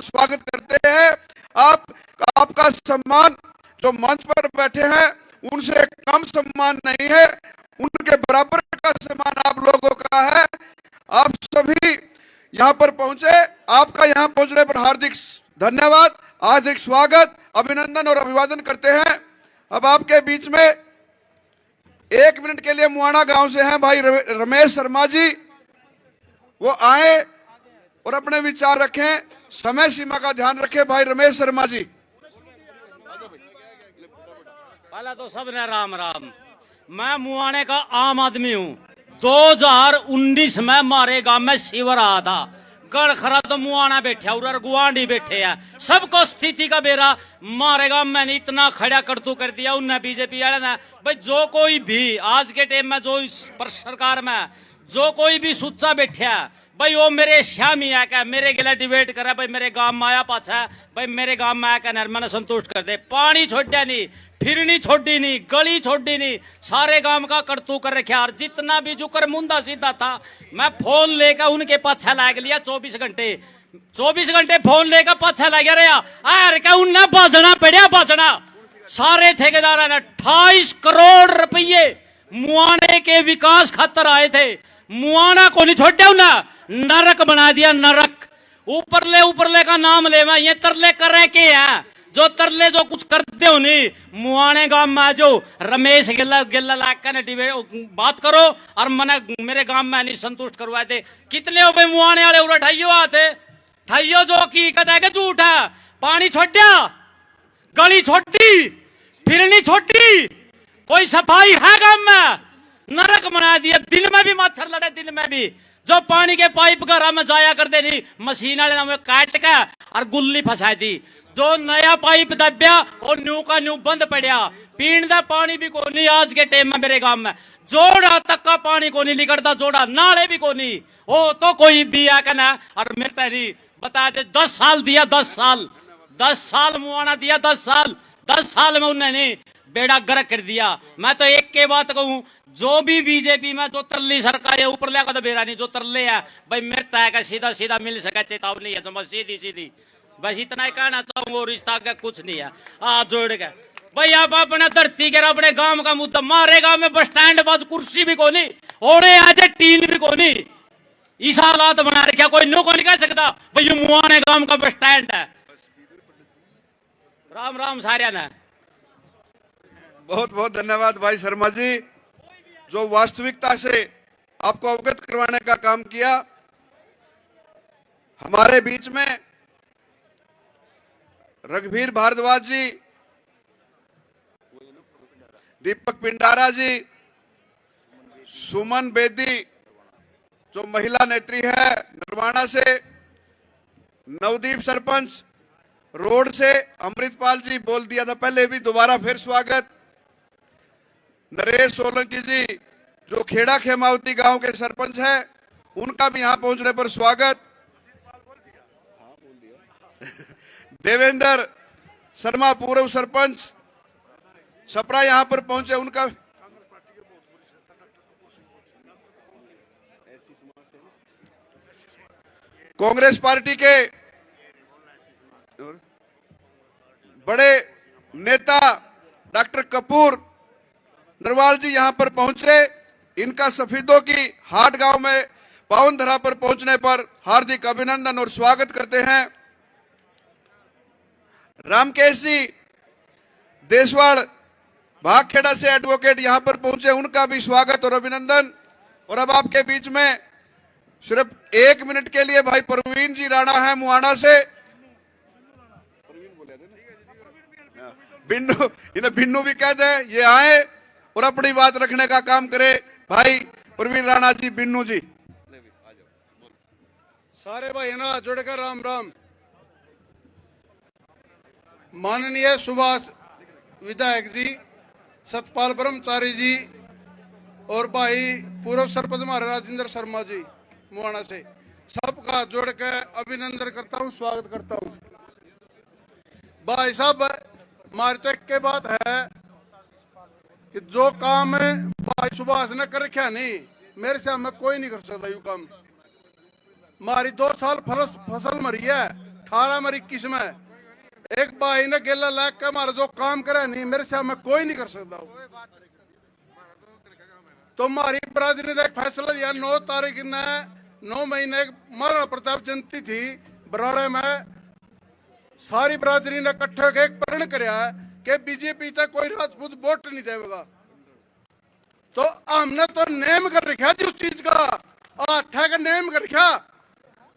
स्वागत करते हैं। आपका सम्मान जो मंच पर बैठे हैं उनसे कम सम्मान नहीं है, उनके बराबर का सम्मान आप लोगों का है। आप सभी यहाँ पर पहुंचे, आपका यहाँ पहुंचने पर हार्दिक धन्यवाद, हार्दिक स्वागत, अभिनंदन और अभिवादन करते हैं। अब आपके बीच में 1 मिनट के लिए मुआना गांव से हैं भाई रमेश शर्मा जी, वो आए और अपने विचार रखें, समय सीमा का ध्यान रखें। भाई रमेश शर्मा जी। पहला तो सबने राम राम। मैं मुआने का आम आदमी हूँ। 2019 में मारे गांव में शिविर आया था। गढ़ खरा तो मुआना बैठे और गुआंडी बैठे हैं। सबको स्थिति का बेरा मारे गांव मैंने इतना खड़ा करतू कर दिया उन्हें बीजेपी वाले ने। भाई जो कोई भी आज के टाइम में जो सरकार में जो कोई भी सुच्चा बैठा है भाई वो मेरे श्यामी है क्या मेरे गिला डिबेट करे भाई मेरे गांव में आया पाछा भाई मेरे गांव में आया क्या मैंने संतुष्ट कर दे। पानी छोड़ा नहीं, फिरनी छोड़ी नहीं, गली छोड़ी नहीं, सारे गांव का करतू कर रखे। और जितना भी जुकर मुंदा सीधा था मैं फोन लेकर उनके पाछा लाग लिया। 24 घंटे फोन लेकर पाछा लग गया यार क्या उन्हें बाजना पड़ा बाजना। सारे ठेकेदार ने 28 करोड़ रुपये मुआने के विकास खातर आए थे। मुआना को नहीं छोड़ा उन्हें, नरक बना दिया नरक। ऊपरले का नाम ले मैं ये तरले कर रहे के हैं जो तरले जो कुछ करते हो नहीं। मुआने गांव में जो रमेश गिल्ला लाकर ने बात करो और मैंने मेरे गांव में नहीं संतुष्ट करवाए थे। कितने हो भाई मुआने वाले उरा ठाइयो आते ठाइयो जो की कहता है कि झूठ है। पानी छोड़ा, गली छोटी, फिरनी छोटी, कोई सफाई है गांव में, नरक बना दिया। दिन में भी मच्छर लड़े, दिन में भी जो पानी के पाइप घर में जाया करते नहीं मशीन वाले ने काट के और गुल्ली फंसा दी। जो नया पाइप दबिया और न्यू का न्यू बंद पड़ा। पीने का पानी भी को नहीं आज के टाइम में मेरे गांव में। जोड़ा तक का पानी को नहीं निकलता, जोड़ा नाले भी को नहीं हो तो कोई भी आकर ना और मिलता नहीं। बता दे 10 साल दिया, 10 साल मुआना दिया, 10 साल में उन्होंने बेड़ा गर्क कर दिया। मैं तो एक के बात कहूं, जो भी बीजेपी में जो तरली सरकार है ऊपर लेकर तो बेरा नहीं, जो तरले है भाई मिलता है सीधा सीधा मिल सके चेतावनी है समझ सीधी बस इतना ही कहना चाहूंगा। रिश्ता का कुछ नहीं है हाथ जोड़ के भाई आप अपने धरती के अपने गांव का मुद्दा मारे गांव में बस स्टैंड पास कुर्सी भी कोनी और आज टीन भी कोनी। इस हालात बना रखे कोई नो को नहीं कह सकता भाई ये मुआने गांव का बस स्टैंड है। राम राम सारिया ने। बहुत बहुत धन्यवाद भाई शर्मा जी, जो वास्तविकता से आपको अवगत करवाने का काम किया। हमारे बीच में रघुवीर भारद्वाज जी, दीपक पिंडारा जी, सुमन बेदी जो महिला नेत्री है निर्वाणा से, नवदीप सरपंच रोड से, अमृतपाल जी बोल दिया था पहले भी, दोबारा फिर स्वागत। नरेश सोलंकी जी जो खेड़ा खेमावती गांव के सरपंच हैं, उनका भी यहां पहुंचने पर स्वागत। देवेंद्र शर्मा पूर्व सरपंच छपरा यहां पर पहुंचे, उनका कांग्रेस पार्टी के बड़े नेता डॉक्टर कपूर नरवाल जी यहां पर पहुंचे। इनका सफीदों की हाट गांव में पावन धरा पर पहुंचने पर हार्दिक अभिनंदन और स्वागत करते हैं। रामकेश जी देशवाड़ भागखेड़ा से एडवोकेट यहां पर पहुंचे, उनका भी स्वागत और अभिनंदन। और अब आपके बीच में सिर्फ 1 मिनट के लिए भाई परवीन जी राणा है मुआना से। बिन्नू, इन्हें बिन्नू भी कह दे, ये आए और अपनी बात रखने का काम करे। भाई प्रवीण राणा जी, बिन्नू जी, सारे भाई ना जुड़कर राम राम। माननीय सुभाष विधायक जी, सतपाल ब्रह्मचारी जी और भाई पूर्व सरपंच हमारे राजेंद्र शर्मा जी मुआना से, सबका जोड़कर अभिनंदन करता हूं, स्वागत करता हूं। भाई साहब हमारी तो एक के बात है कि जो काम भाई सुभाष ने कर रखा नहीं, मेरे से हमें कोई नहीं कर सकता यू काम। हमारी 2 साल फसल मरी है, 18 में 21 में एक भाई ने गेला लाख का हमारा जो काम करे नहीं मेरे से मैं कोई नहीं कर सकता हूँ। तो हमारी बरादरी ने एक फैसला लिया 9 तारीख ने 9 महीने महाराणा प्रताप जयंती थी बराड़े में, सारी बरादरी ने इकट्ठे होकर एक प्रण कराया कि बीजेपी तक कोई राजपूत वोट नहीं देगा। तो हमने तो नेम कर रखा जी उस चीज का, अट्ठा का नेम कर रखा,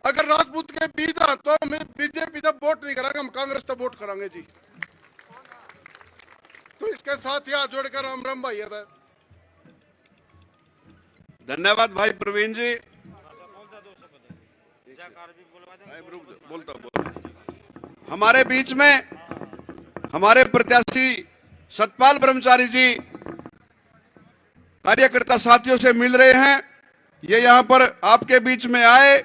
अगर राजपूत के बीच तो हम बीजेपी तक वोट नहीं करेंगे, हम कांग्रेस तक वोट करेंगे जी। तो इसके साथ ही हाथ जोड़कर राम भाई था। धन्यवाद भाई प्रवीण जी। हमारे बीच में हमारे प्रत्याशी सतपाल ब्रह्मचारी जी कार्यकर्ता साथियों से मिल रहे हैं। ये यहां पर आपके बीच में आए,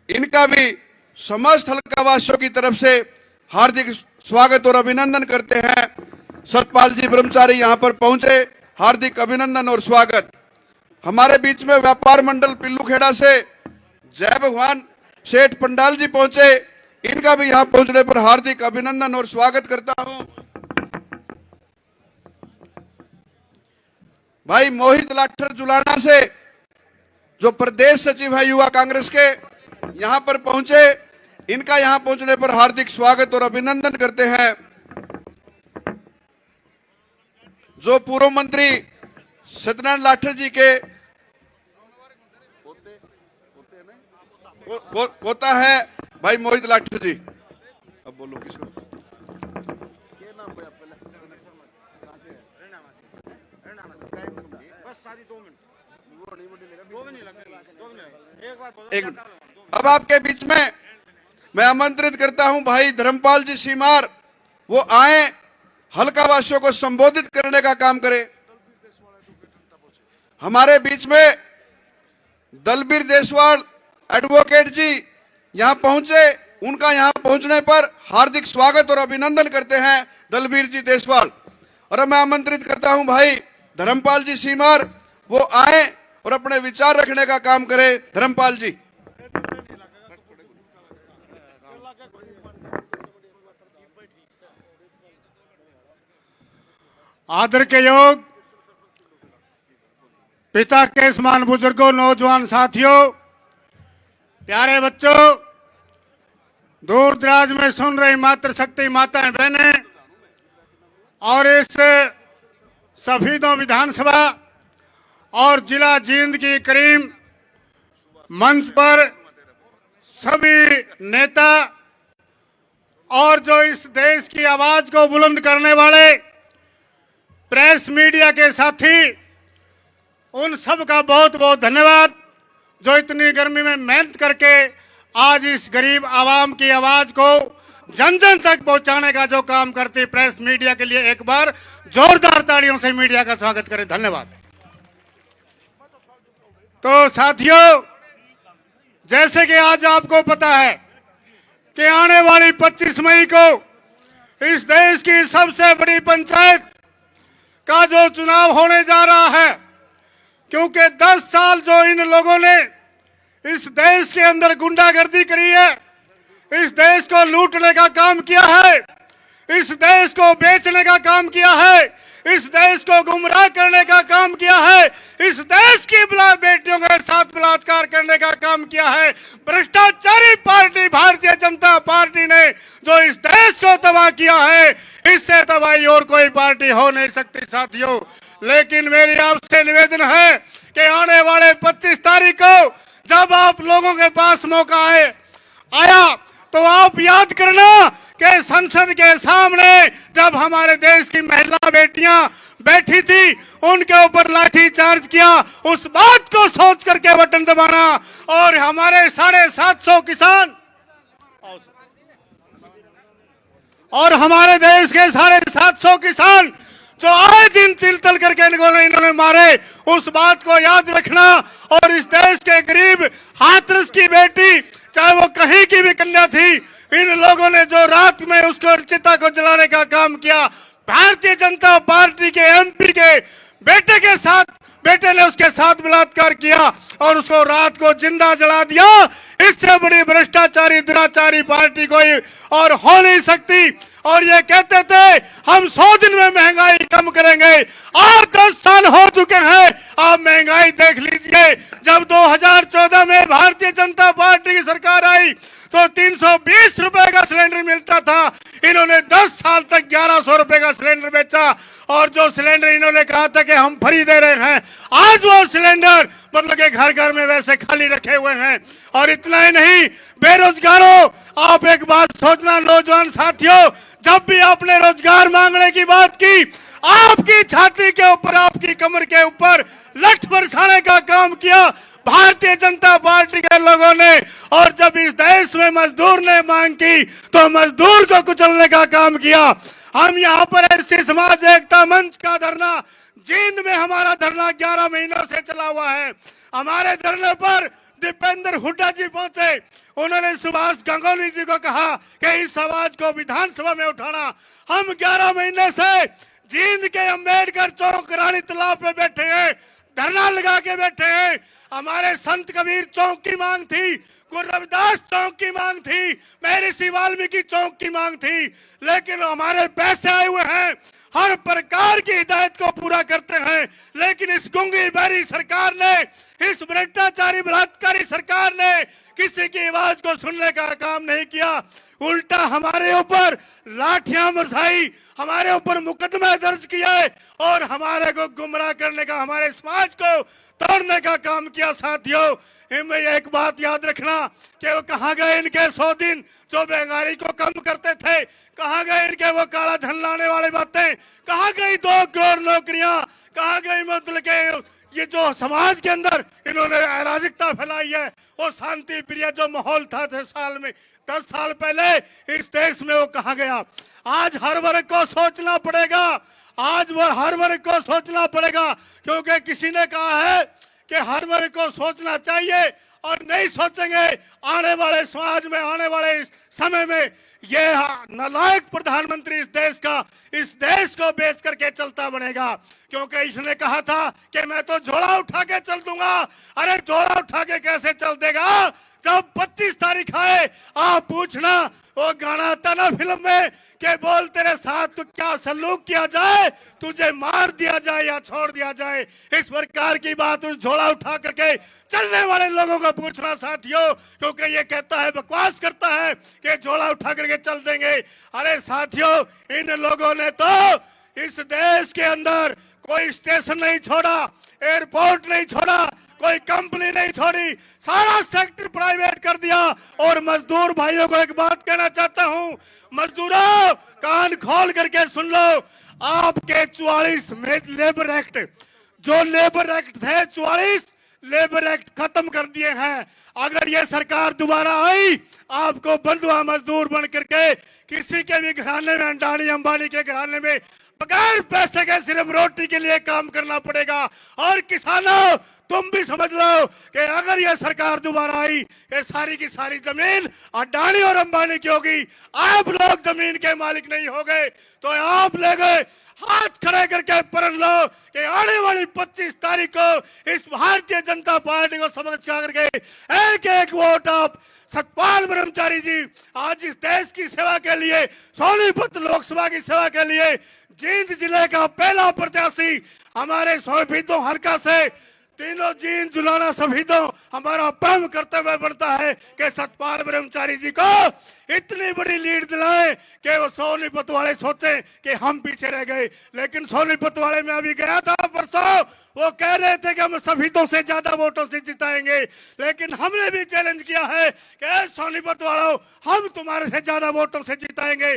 इनका भी समस्त हल्कावासियों की तरफ से हार्दिक स्वागत और अभिनंदन करते हैं। सतपाल जी ब्रह्मचारी यहां पर पहुंचे, हार्दिक अभिनंदन और स्वागत। हमारे बीच में व्यापार मंडल पिल्लू खेड़ा से जय भगवान सेठ पंडाल जी पहुंचे, इनका भी यहां पहुंचने पर हार्दिक अभिनंदन और स्वागत करता हूं। भाई मोहित लाठर जुलाना से जो प्रदेश सचिव है युवा कांग्रेस के, यहां पर पहुंचे, इनका यहां पहुंचने पर हार्दिक स्वागत और अभिनंदन करते हैं। जो पूर्व मंत्री सत्यनारायण लाठर जी के पोता है भाई मोहित लाठर जी। अब बोलो किसको? एक मिनट। अब आपके बीच में मैं आमंत्रित करता हूं भाई धर्मपाल जी सीमार, वो आए, हल्कावासियों को संबोधित करने का काम करें। हमारे बीच में दलबीर देसवाल एडवोकेट जी यहां पहुंचे, उनका यहां पहुंचने पर हार्दिक स्वागत और अभिनंदन करते हैं दलबीर जी देसवाल। और मैं आमंत्रित करता हूं भाई धर्मपाल जी सीमार, वो आए और अपने विचार रखने का काम करें। धर्मपाल जी। आदर के योग पिता के समान बुजुर्गों, नौजवान साथियों, प्यारे बच्चों, दूर दराज में सुन रही मातृशक्ति माताएं बहनें और इस सफीदों विधानसभा और जिला जींद की करीम मंच पर सभी नेता और जो इस देश की आवाज को बुलंद करने वाले प्रेस मीडिया के साथी, उन सब का बहुत बहुत धन्यवाद जो इतनी गर्मी में मेहनत करके आज इस गरीब आवाम की आवाज को जन जन तक पहुंचाने का जो काम करती प्रेस मीडिया के लिए एक बार जोरदार तालियों से मीडिया का स्वागत करें। धन्यवाद। तो साथियों, जैसे कि आज आपको पता है कि आने वाली 25 मई को इस देश की सबसे बड़ी पंचायत का जो चुनाव होने जा रहा है, क्योंकि 10 साल जो इन लोगों ने इस देश के अंदर गुंडागर्दी करी है, इस देश को लूटने का काम किया है, इस देश को बेचने का काम किया है, इस देश को गुमराह करने का काम किया है, इस देश की बेटियों के साथ बलात्कार करने का काम किया है। भ्रष्टाचारी पार्टी भारतीय जनता पार्टी ने जो इस देश को तबाह किया है, इससे तबाही और कोई पार्टी हो नहीं सकती साथियों। लेकिन मेरी आपसे निवेदन है कि आने वाले 25 तारीख को जब आप लोगों के पास मौका आया तो आप याद करना कि संसद के सामने जब हमारे देश की महिला बेटियां बैठी थी, उनके ऊपर लाठी चार्ज किया, उस बात को सोच करके बटन दबाना। और हमारे 750 किसान और हमारे देश के 750 किसान जो आए दिन तिल तल करके इन्होंने मारे, उस बात को याद रखना। और इस देश के गरीब हाथरस की बेटी, चाहे वो कहीं की भी कन्या थी, इन लोगों ने जो रात में उसको चिता को जलाने का काम किया, भारतीय जनता पार्टी के एमपी के बेटे ने उसके साथ बलात्कार किया और उसको रात को जिंदा जला दिया। इससे बड़ी भ्रष्टाचारी दुराचारी पार्टी कोई और हो नहीं सकती। और ये कहते थे हम 100 दिन में महंगाई कम करेंगे। आज 10 साल हो चुके हैं, आप महंगाई देख लीजिए। जब 2014 में भारतीय जनता पार्टी की सरकार आई तो 320 रुपए का सिलेंडर मिलता था। इन्होंने 10 साल तक 1100 रुपए का सिलेंडर बेचा और जो सिलेंडर इन्होंने कहा था कि हम फ्री दे रहे हैं, आज वो सिलेंडर मतलब के घर घर में वैसे खाली रखे हुए हैं। और इतना ही नहीं, बेरोजगारों, आप एक बात सोचना नौजवान साथियों, जब भी आपने रोजगार मांगने की बात की, आपकी छाती के ऊपर, आपकी कमर के ऊपर लठ बरसाने का काम किया भारतीय जनता पार्टी के लोगों ने। और जब इस देश में मजदूर ने मांग की तो मजदूर को कुचलने का काम किया। हम यहाँ पर ऐसी समाज एकता मंच का धरना, जींद में हमारा धरना 11 महीनों से चला हुआ है। हमारे धरने पर दीपेंद्र हुड्डा जी पहुंचे। उन्होंने सुभाष गंगोली जी को कहा कि इस आवाज को विधानसभा में उठाना। हम 11 महीने से जींद के अंबेडकर चौक रानी तालाब पे बैठे हैं, धरना लगा के बैठे हैं। हमारे संत कबीर चौक की मांग थी, गुरु रविदास चौक की मांग थी, महर्षि वाल्मीकि चौक की मांग थी, लेकिन हमारे पैसे आए हुए हैं, हर प्रकार की हिदायत को पूरा करते हैं। लेकिन इस गुंगी बहरी सरकार ने, इस भ्रष्टाचारी बलात्कारी सरकार ने किसी की आवाज को सुनने का काम नहीं किया। उल्टा हमारे ऊपर लाठियां बरसाई, हमारे ऊपर मुकदमा दर्ज किया है और हमारे को गुमराह करने का, हमारे समाज को तोड़ने का काम किया। साथियों, इनमें एक बात याद रखना कि वो कहाँ गए इनके 100 दिन जो महंगाई को कम करते थे, कहाँ गए इनके वो काला धन लाने वाली बातें, कहाँ गई 2 करोड़ नौकरियां, कहाँ गई मतलब के ये जो समाज के अंदर इन्होंने अराजकता फैलाई है, वो शांति प्रिय जो माहौल था 10 साल पहले इस देश में, वो कहाँ गया। आज हर वर्ग को सोचना पड़ेगा, आज वो हर वर्ग को सोचना पड़ेगा, क्योंकि किसी ने कहा है कि हर वर्ग को सोचना चाहिए और नहीं सोचेंगे आने वाले समाज में, आने वाले समय में ये नालायक प्रधानमंत्री इस देश को बेच करके चलता बनेगा। क्योंकि इसने कहा था कि मैं तो झोला उठा के चल दूंगा। अरे झोला उठा के कैसे चल देगा जब 25 तारीख आए। आप पूछना, वो गाना आता ना फिल्म में कि बोल तेरे साथ तो क्या सलूक किया जाए, तुझे मार दिया जाए या छोड़ दिया जाए। इस प्रकार की बात उस झोला उठा करके चलने वाले लोगों को पूछना साथियों, क्योंकि ये कहता है, बकवास करता है कि झोला उठा करके चल देंगे। अरे साथियों, इन लोगों ने तो इस देश के अंदर कोई स्टेशन नहीं छोड़ा, एयरपोर्ट नहीं छोड़ा, कोई कंपनी नहीं छोड़ी, सारा सेक्टर प्राइवेट कर दिया। और मजदूर भाइयों को एक बात कहना चाहता हूं, मजदूरों कान खोल करके सुन लो, आपके 44 लेबर एक्ट, जो लेबर एक्ट थे 44 लेबर एक्ट खत्म कर दिए हैं। अगर ये सरकार दोबारा आई, आपको बंधुआ मजदूर बन करके किसी के भी घराने में, अंडानी अंबानी के घराने में बगैर पैसे के सिर्फ रोटी के लिए काम करना पड़ेगा। और किसानों, तुम भी समझ लो कि अगर ये सरकार दोबारा आई, ये सारी की सारी जमीन अडानी और अंबानी की होगी। आप लोग जमीन के मालिक नहीं हो गए तो आप ले गए, हाथ खड़े करके प्रण लो कि आने वाली 25 तारीख को इस भारतीय जनता पार्टी को समझ करके एक एक वोट आप सतपाल ब्रह्मचारी जी आज इस देश की सेवा के लिए, सोनीपत लोकसभा की सेवा के लिए जींद जिले का पहला प्रत्याशी हमारे शहीदों हल्का से तीनों जींद जुलाना शहीदों हमारा परम कर्तव्य बनता है कि सतपाल ब्रह्मचारी जी को इतनी बड़ी लीड दिलाए कि वो सोनीपत वाले सोचे कि हम पीछे रह गए। लेकिन सोनीपत वाले में अभी गया था परसों, वो कह रहे थे कि हम शहीदों से ज्यादा वोटों से जिताएंगे। लेकिन हमने भी चैलेंज किया है कि सोनीपत वालों, हम तुम्हारे से ज्यादा वोटों से जिताएंगे।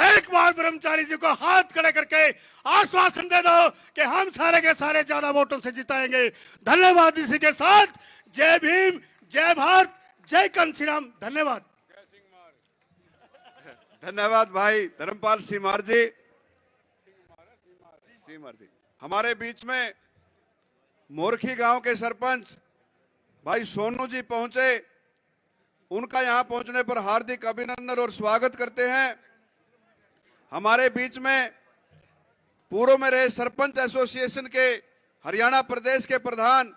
एक बार ब्रह्मचारी जी को हाथ खड़े करके आश्वासन दे दो कि हम सारे के सारे ज्यादा वोटों से जिताएंगे। धन्यवाद। इसी के साथ जय भीम, जय भारत, जय कांशीराम। धन्यवाद। धन्यवाद भाई धर्मपाल सीमार जी। हमारे बीच में मोरखी गांव के सरपंच भाई सोनू जी पहुंचे, उनका यहां पहुंचने पर हार्दिक अभिनंदन और स्वागत करते हैं। हमारे बीच में पूर्व में रहे सरपंच एसोसिएशन के हरियाणा प्रदेश के प्रधान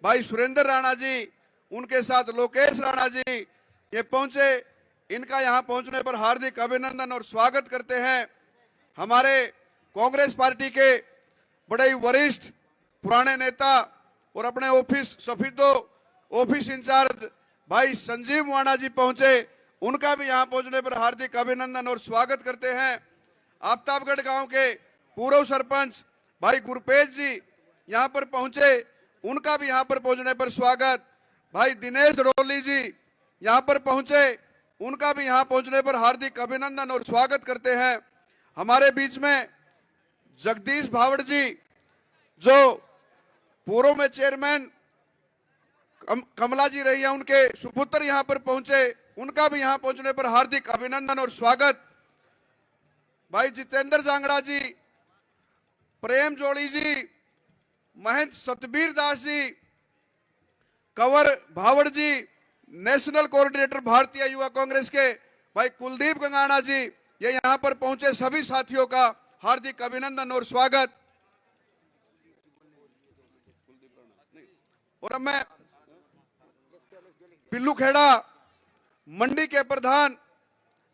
भाई सुरेंद्र राणा जी, उनके साथ लोकेश राणा जी ये पहुंचे। इनका यहां पहुंचने पर हार्दिक अभिनंदन और स्वागत करते हैं। हमारे कांग्रेस पार्टी के बड़े ही वरिष्ठ पुराने नेता और अपने ऑफिस सफीदो ऑफिस इंचार्ज भाई संजीव वाणा जी पहुंचे। उनका भी यहां पहुंचने पर हार्दिक अभिनंदन और स्वागत करते हैं। आफ्ताबगढ़ गांव के पूर्व सरपंच भाई गुरपेज जी यहां पर पहुंचे। उनका भी यहां पर पहुंचने पर स्वागत। भाई दिनेश डोली जी यहां पर पहुंचे। उनका भी यहां पहुंचने पर हार्दिक अभिनंदन और स्वागत करते हैं। हमारे बीच में जगदीश भावड़ जी जो पूर्व में चेयरमैन कमला जी रही है, उनके सुपुत्र यहां पर पहुंचे। उनका भी यहां पहुंचने पर हार्दिक अभिनंदन और स्वागत। भाई जितेंद्र जांगड़ा जी, प्रेम जोड़ी जी, महंत सतबीर दास जी, कंवर भावड़ जी, नेशनल कोऑर्डिनेटर भारतीय युवा कांग्रेस के भाई कुलदीप गंगाना जी, ये यहां पर पहुंचे सभी साथियों का हार्दिक अभिनंदन और स्वागत। और अब मैं पिल्लू खेड़ा मंडी के प्रधान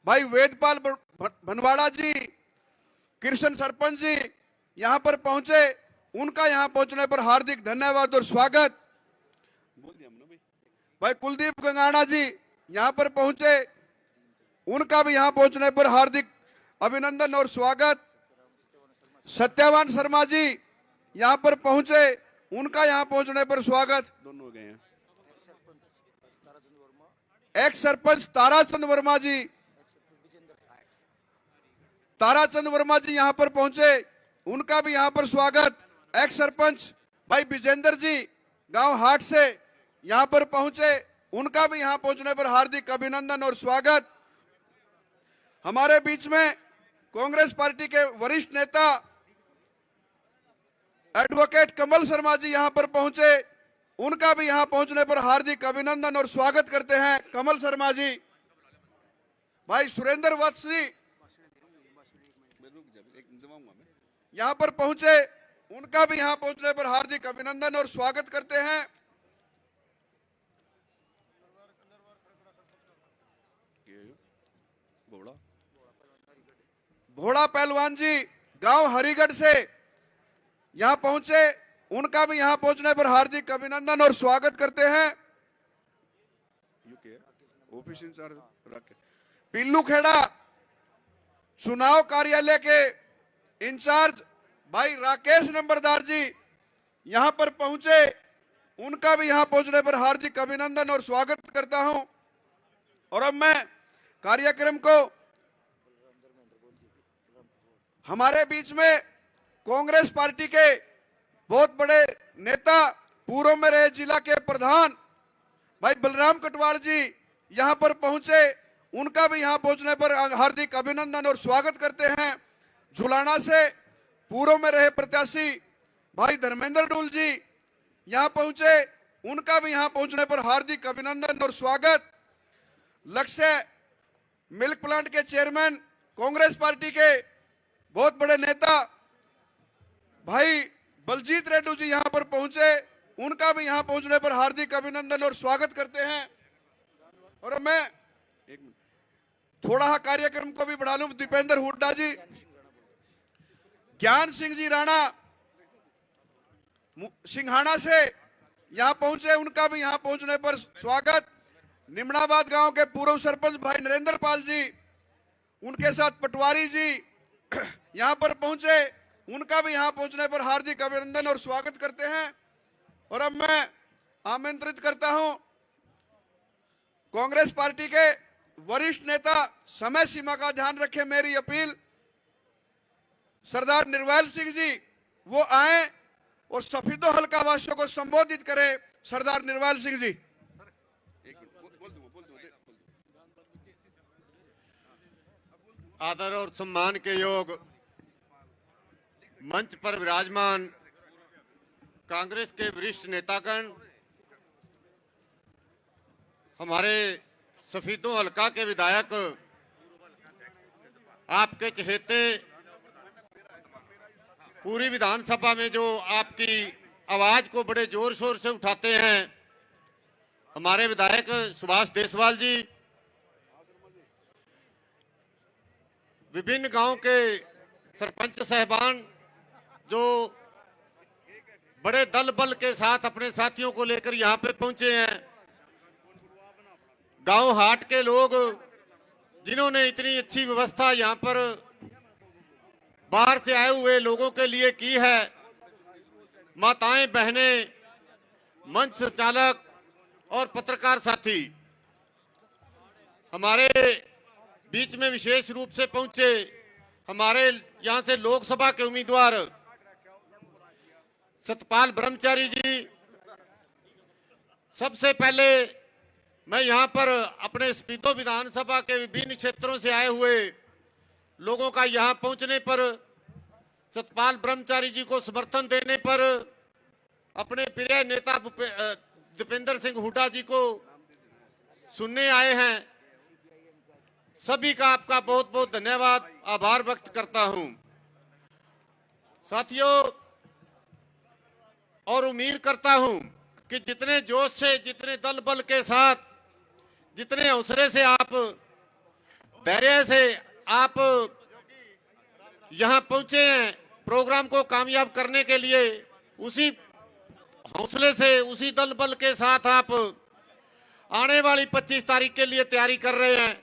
भाई वेदपाल भनवाड़ा जी, कृष्ण सरपंच जी यहां पर पहुंचे। उनका यहां पहुंचने पर हार्दिक धन्यवाद और स्वागत। भाई कुलदीप गंगाना जी यहां पर पहुंचे। उनका भी यहां पहुंचने पर हार्दिक अभिनंदन और स्वागत। सत्यवान शर्मा जी यहां पर पहुंचे। उनका यहां पहुंचने पर स्वागत। दोनों हो गए हैं। एक्स सरपंच ताराचंद वर्मा जी, ताराचंद वर्मा जी यहां पर पहुंचे। उनका भी यहां पर स्वागत। एक्स सरपंच भाई विजेंद्र जी गांव हाट से यहां पर पहुंचे। उनका भी यहां पहुंचने पर हार्दिक अभिनंदन और स्वागत। हमारे बीच में कांग्रेस पार्टी के वरिष्ठ नेता एडवोकेट कमल शर्मा जी यहां पर पहुंचे। उनका भी यहां पहुंचने पर हार्दिक अभिनंदन और स्वागत करते हैं। कमल शर्मा जी, भाई सुरेंद्र वत्स जी यहां पर पहुंचे। उनका भी यहां पहुंचने पर हार्दिक अभिनंदन और स्वागत करते हैं। भोड़ा पहलवान जी गांव हरिगढ़ से यहां पहुंचे। उनका भी यहां पहुंचने पर हार्दिक अभिनंदन और स्वागत करते हैं। ऑफिस इंचार्ज पिल्लू खेड़ा चुनाव कार्यालय के इंचार्ज भाई राकेश नंबरदार जी यहां पर पहुंचे। उनका भी यहां पहुंचने पर हार्दिक अभिनंदन और स्वागत करता हूं। और अब मैं कार्यक्रम को हमारे बीच में कांग्रेस पार्टी के बहुत बड़े नेता, पूर्व में रहे जिला के प्रधान भाई बलराम कटवाल जी यहां पर पहुंचे। उनका भी यहां पहुंचने पर हार्दिक अभिनंदन और स्वागत करते हैं। झुलाना से पूर्व में रहे प्रत्याशी भाई धर्मेंद्र डोल जी यहां पहुंचे। उनका भी यहां पहुंचने पर हार्दिक अभिनंदन और स्वागत। लक्ष्य मिल्क प्लांट के चेयरमैन, कांग्रेस पार्टी के बहुत बड़े नेता भाई बलजीत रेड्डी जी यहां पर पहुंचे। उनका भी यहां पहुंचने पर हार्दिक अभिनंदन और स्वागत करते हैं। और मैं थोड़ा कार्यक्रम को भी बढ़ा लूं। दीपेंद्र हुड्डा जी, ज्ञान सिंह जी राणा सिंघाना से यहां पहुंचे। उनका भी यहां पहुंचने पर स्वागत। निमणाबाद गांव के पूर्व सरपंच भाई नरेंद्र पाल जी, उनके साथ पटवारी जी यहां पर पहुंचे। उनका भी यहां पहुंचने पर हार्दिक अभिनंदन और स्वागत करते हैं। और अब मैं आमंत्रित करता हूं कांग्रेस पार्टी के वरिष्ठ नेता, समय सीमा का ध्यान रखें मेरी अपील, सरदार निर्मल सिंह जी वो आए और सफीदो हल्का वासियों को संबोधित करें। सरदार निर्मल सिंह जी। आदर और सम्मान के योग मंच पर विराजमान कांग्रेस के वरिष्ठ नेतागण, हमारे सफीदों हल्का के विधायक, आपके चहेते पूरी विधानसभा में जो आपकी आवाज को बड़े जोर शोर से उठाते हैं, हमारे विधायक सुभाष देसवाल जी, विभिन्न गांव के सरपंच साहबान जो बड़े दल बल के साथ अपने साथियों को लेकर यहां पे पहुंचे हैं, गांव हाट के लोग जिन्होंने इतनी अच्छी व्यवस्था यहां पर बाहर से आए हुए लोगों के लिए की है, माताएं बहनें, मंच संचालक और पत्रकार साथी, हमारे बीच में विशेष रूप से पहुंचे हमारे यहां से लोकसभा के उम्मीदवार सतपाल ब्रह्मचारी जी। सबसे पहले मैं यहां पर अपने स्पीतो विधानसभा के विभिन्न क्षेत्रों से आए हुए लोगों का यहां पहुंचने पर, सतपाल ब्रह्मचारी जी को समर्थन देने पर, अपने प्रिय नेता दीपेंद्र सिंह हुड्डा जी को सुनने आए हैं, सभी का आपका बहुत बहुत धन्यवाद, आभार व्यक्त करता हूं। साथियों, और उम्मीद करता हूं कि जितने जोश से, जितने दल बल के साथ, जितने हौसले से आप, धैर्य से आप यहां पहुंचे हैं प्रोग्राम को कामयाब करने के लिए, उसी हौसले से, उसी दल बल के साथ आप आने वाली 25 तारीख के लिए तैयारी कर रहे हैं।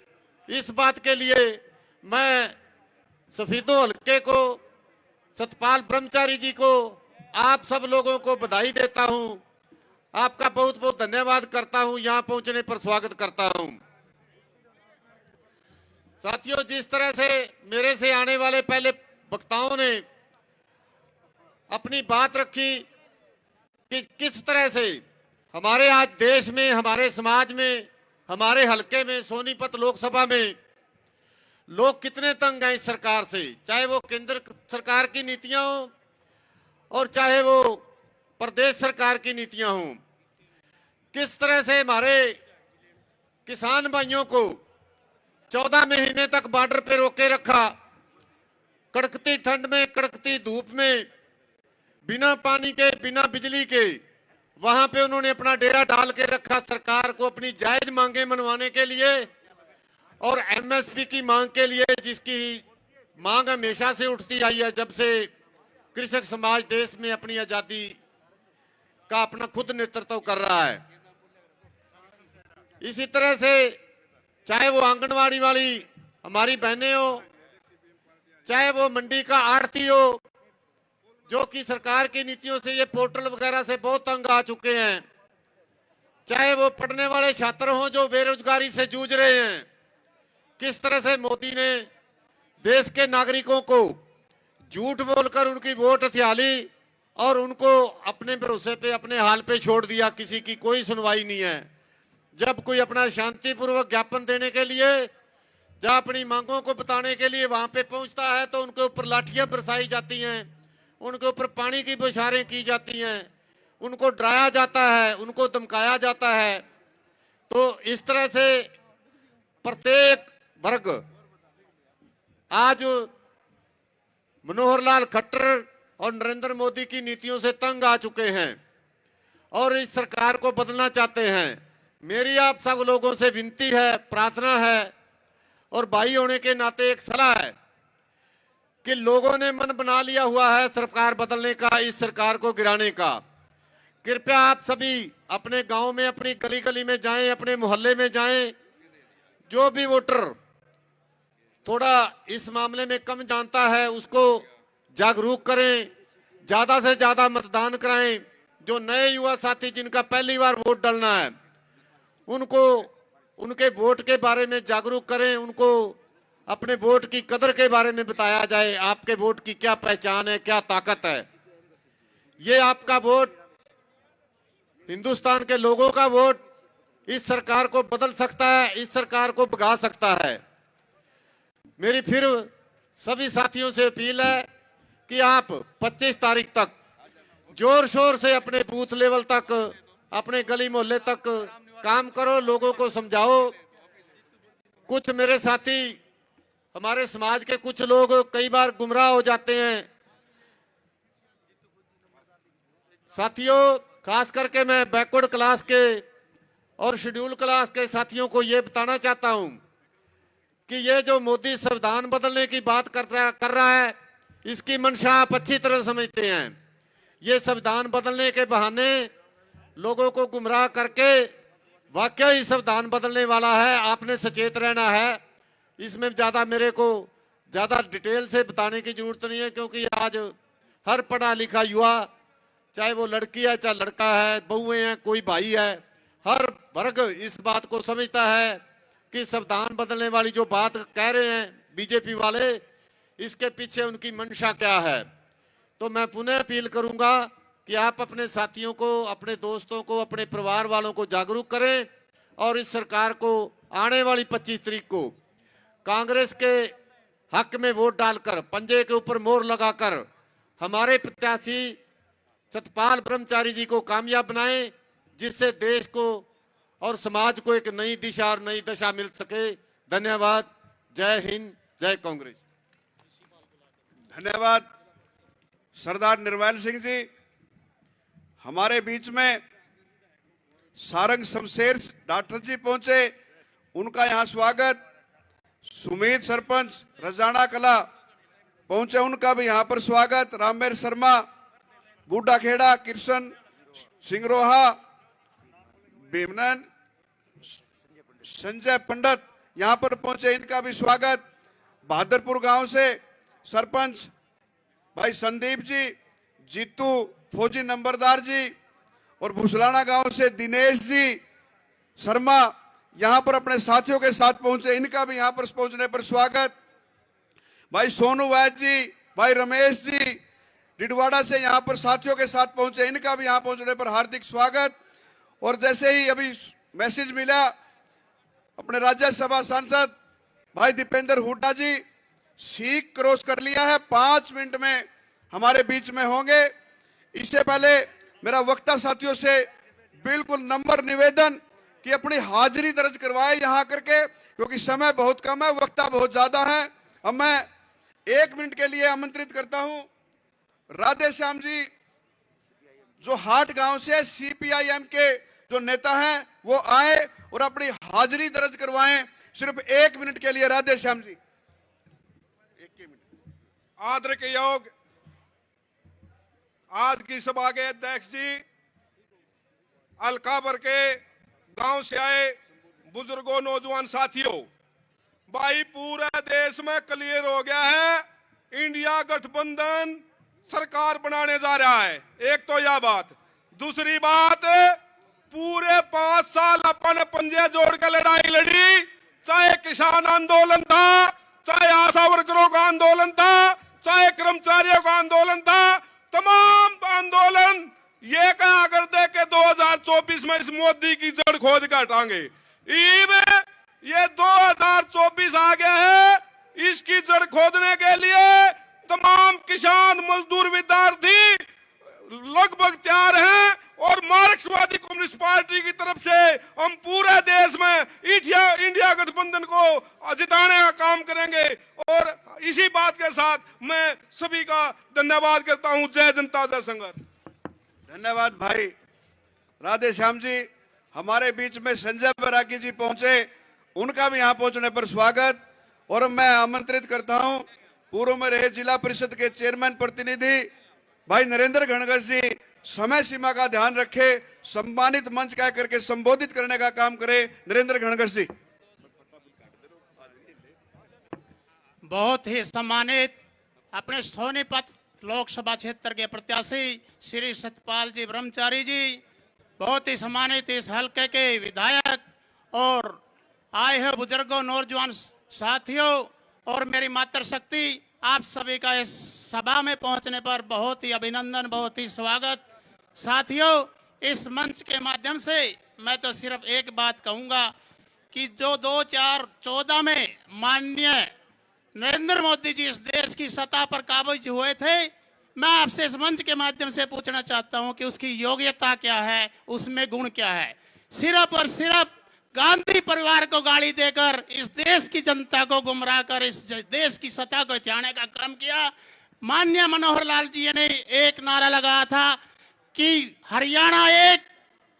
इस बात के लिए मैं सफीदो हल्के को, सतपाल ब्रह्मचारी जी को, आप सब लोगों को बधाई देता हूं, आपका बहुत बहुत धन्यवाद करता हूं, यहां पहुंचने पर स्वागत करता हूं। साथियों, जिस तरह से मेरे से आने वाले पहले वक्ताओं ने अपनी बात रखी कि किस तरह से हमारे आज देश में, हमारे समाज में, हमारे हलके में, सोनीपत लोकसभा में लोग कितने तंग हैं इस सरकार से, चाहे वो केंद्र सरकार की नीतियां हो और चाहे वो प्रदेश सरकार की नीतियां हों। किस तरह से हमारे किसान भाइयों को 14 महीने तक बॉर्डर पे रोके रखा, कड़कती ठंड में, कड़कती धूप में, बिना पानी के, बिना बिजली के, वहां पे उन्होंने अपना डेरा डाल के रखा सरकार को अपनी जायज मांगे मनवाने के लिए और एमएसपी की मांग के लिए, जिसकी मांग हमेशा से उठती आई है जब से कृषक समाज देश में अपनी आजादी का अपना खुद नेतृत्व कर रहा है। इसी तरह से चाहे वो आंगनवाड़ी वाली हमारी बहनें हो, चाहे वो मंडी का आड़ती हो, जो कि सरकार की नीतियों से, ये पोर्टल वगैरह से बहुत तंग आ चुके हैं, चाहे वो पढ़ने वाले छात्र हों जो बेरोजगारी से जूझ रहे हैं। किस तरह से मोदी ने देश के नागरिकों को झूठ बोलकर उनकी वोट हथिया ली और उनको अपने भरोसे पे, अपने हाल पे छोड़ दिया, किसी की कोई सुनवाई नहीं है। जब कोई अपना शांतिपूर्वक ज्ञापन देने के लिए, जब अपनी मांगों को बताने के लिए वहां पे पहुंचता है तो उनके ऊपर लाठियां बरसाई जाती हैं, उनके ऊपर पानी की बौछारें की जाती हैं, उनको डराया जाता है, उनको धमकाया जाता है। तो इस तरह से प्रत्येक वर्ग आज मनोहर लाल खट्टर और नरेंद्र मोदी की नीतियों से तंग आ चुके हैं और इस सरकार को बदलना चाहते हैं। मेरी आप सब लोगों से विनती है, प्रार्थना है और भाई होने के नाते एक सलाह है कि लोगों ने मन बना लिया हुआ है सरकार बदलने का, इस सरकार को गिराने का। कृपया आप सभी अपने गांव में, अपनी गली गली में जाएं, अपने मोहल्ले में जाएं, जो भी वोटर थोड़ा इस मामले में कम जानता है उसको जागरूक करें, ज्यादा से ज्यादा मतदान कराएं। जो नए युवा साथी जिनका पहली बार वोट डालना है, उनको उनके वोट के बारे में जागरूक करें, उनको अपने वोट की कदर के बारे में बताया जाए, आपके वोट की क्या पहचान है, क्या ताकत है। ये आपका वोट, हिंदुस्तान के लोगों का वोट इस सरकार को बदल सकता है, इस सरकार को भगा सकता है। मेरी फिर सभी साथियों से अपील है कि आप 25 तारीख तक जोर शोर से अपने बूथ लेवल तक, अपने गली मोहल्ले तक काम करो, लोगों को समझाओ। कुछ मेरे साथी, हमारे समाज के कुछ लोग कई बार गुमराह हो जाते हैं साथियों, खास करके मैं बैकवर्ड क्लास के और शेड्यूल क्लास के साथियों को ये बताना चाहता हूं कि ये जो मोदी संविधान बदलने की बात कर रहा है, इसकी मंशा आप अच्छी तरह समझते हैं। ये संविधान बदलने के बहाने लोगों को गुमराह करके वाकई ही संविधान बदलने वाला है। आपने सचेत रहना है। इसमें ज़्यादा मेरे को ज़्यादा डिटेल से बताने की जरूरत नहीं है, क्योंकि आज हर पढ़ा लिखा युवा, चाहे वो लड़की है चाहे लड़का है, बहुएं हैं कोई भाई है, हर वर्ग इस बात को समझता है कि संविधान बदलने वाली जो बात कह रहे हैं बीजेपी वाले, इसके पीछे उनकी मंशा क्या है। तो मैं पुनः अपील करूंगा कि आप अपने साथियों को, अपने दोस्तों को, अपने परिवार वालों को जागरूक करें और इस सरकार को आने वाली 25 तारीख को कांग्रेस के हक में वोट डालकर, पंजे के ऊपर मोहर लगाकर हमारे प्रत्याशी सतपाल ब्रह्मचारी जी को कामयाब बनाएं, जिससे देश को और समाज को एक नई दिशा और नई दशा मिल सके। धन्यवाद। जय हिंद, जय कांग्रेस। धन्यवाद सरदार निर्मल सिंह जी। हमारे बीच में सारंग शमशेर डॉक्टर जी पहुंचे, उनका यहां स्वागत। सुमित सरपंच रजाना कला पहुंचे, उनका भी यहां पर स्वागत। रामवीर शर्मा, बूढ़ा खेड़ा, कृष्ण सिंगरोहा, भीमनन, संजय पंडित यहां पर पहुंचे, इनका भी स्वागत। बहादुरपुर गांव से सरपंच भाई संदीप जी, जीतू फौजी नंबरदार जी और भूसलाना गांव से दिनेश जी शर्मा यहां पर अपने साथियों के साथ पहुंचे, इनका भी यहां पर पहुंचने पर स्वागत। भाई सोनू वैद जी, भाई रमेश जी डिडवाड़ा से यहां पर साथियों के साथ पहुंचे, इनका भी यहां पहुंचने पर हार्दिक स्वागत। और जैसे ही अभी मैसेज मिला, अपने राज्यसभा सांसद भाई दीपेंद्र हुड्डा जी सीख क्रॉस कर लिया है, 5 मिनट में हमारे बीच में होंगे। इससे पहले मेरा वक्ता साथियों से बिल्कुल नंबर निवेदन कि अपनी हाजिरी दर्ज करवाए यहां करके, क्योंकि समय बहुत कम है, वक्ता बहुत ज्यादा है। अब मैं 1 मिनट के लिए आमंत्रित करता हूं राधे श्याम जी, जो हाट गांव से सीपीआईएम के जो नेता हैं, वो आए और अपनी हाजिरी दर्ज करवाएं। सिर्फ 1 मिनट के लिए राधे श्याम जी। आदर के योग आज की सभा के अध्यक्ष जी, अलकाबर के गांव से आए बुजुर्गों, नौजवान साथियों, भाई पूरे देश में क्लियर हो गया है इंडिया गठबंधन सरकार बनाने जा रहा है। एक तो यह बात। दूसरी बात, पूरे 5 साल अपन पंजे जोड़ के लड़ाई लड़ी, चाहे किसान आंदोलन था, चाहे आशा वर्करों का आंदोलन था, चाहे कर्मचारियों का आंदोलन था, तमाम आंदोलन ये कहा करते कि 2024 में इस मोदी की जड़ खोद के हटाएंगे। ये 2024 आ गया है, इसकी जड़ खोदने के लिए तमाम किसान, मजदूर, विद्यार्थी लगभग तैयार हैं और मार्क्सवादी कम्युनिस्ट पार्टी की तरफ से हम पूरे देश में इंडिया गठबंधन को जिताने का काम करेंगे। और इसी बात के साथ मैं सभी का धन्यवाद करता हूं। जय जनता जय संघर्ष। धन्यवाद भाई राधे श्याम जी। हमारे बीच में संजय बैरागी जी पहुंचे, उनका भी यहां पहुंचने पर स्वागत। और मैं आमंत्रित करता हूं पूर्व में रहे जिला परिषद के चेयरमैन प्रतिनिधि भाई नरेंद्र घनघस जी, समय सीमा का ध्यान रखे, सम्मानित मंच कह करके संबोधित करने का काम करे। नरेंद्र घनघस जी। बहुत ही सम्मानित अपने सोनीपत लोकसभा क्षेत्र के प्रत्याशी श्री सतपाल जी ब्रह्मचारी जी, बहुत ही सम्मानित इस हल्के के विधायक और आए हैं बुजुर्गों, नौजवान साथियों और मेरी मातृशक्ति, आप सभी का इस सभा में पहुंचने पर बहुत ही अभिनंदन, बहुत ही स्वागत। साथियों, इस मंच के माध्यम से मैं तो सिर्फ एक बात कहूंगा कि जो 2014 में माननीय नरेंद्र मोदी जी इस देश की सत्ता पर काबिज हुए थे, मैं आपसे इस मंच के माध्यम से पूछना चाहता हूं कि उसकी योग्यता क्या है, उसमें गुण क्या है। सिर्फ और सिर्फ गांधी परिवार को गाली देकर इस देश की जनता को गुमराह कर इस देश की सत्ता को हथियाने का काम किया। माननीय मनोहर लाल जी ने एक नारा लगाया था कि हरियाणा एक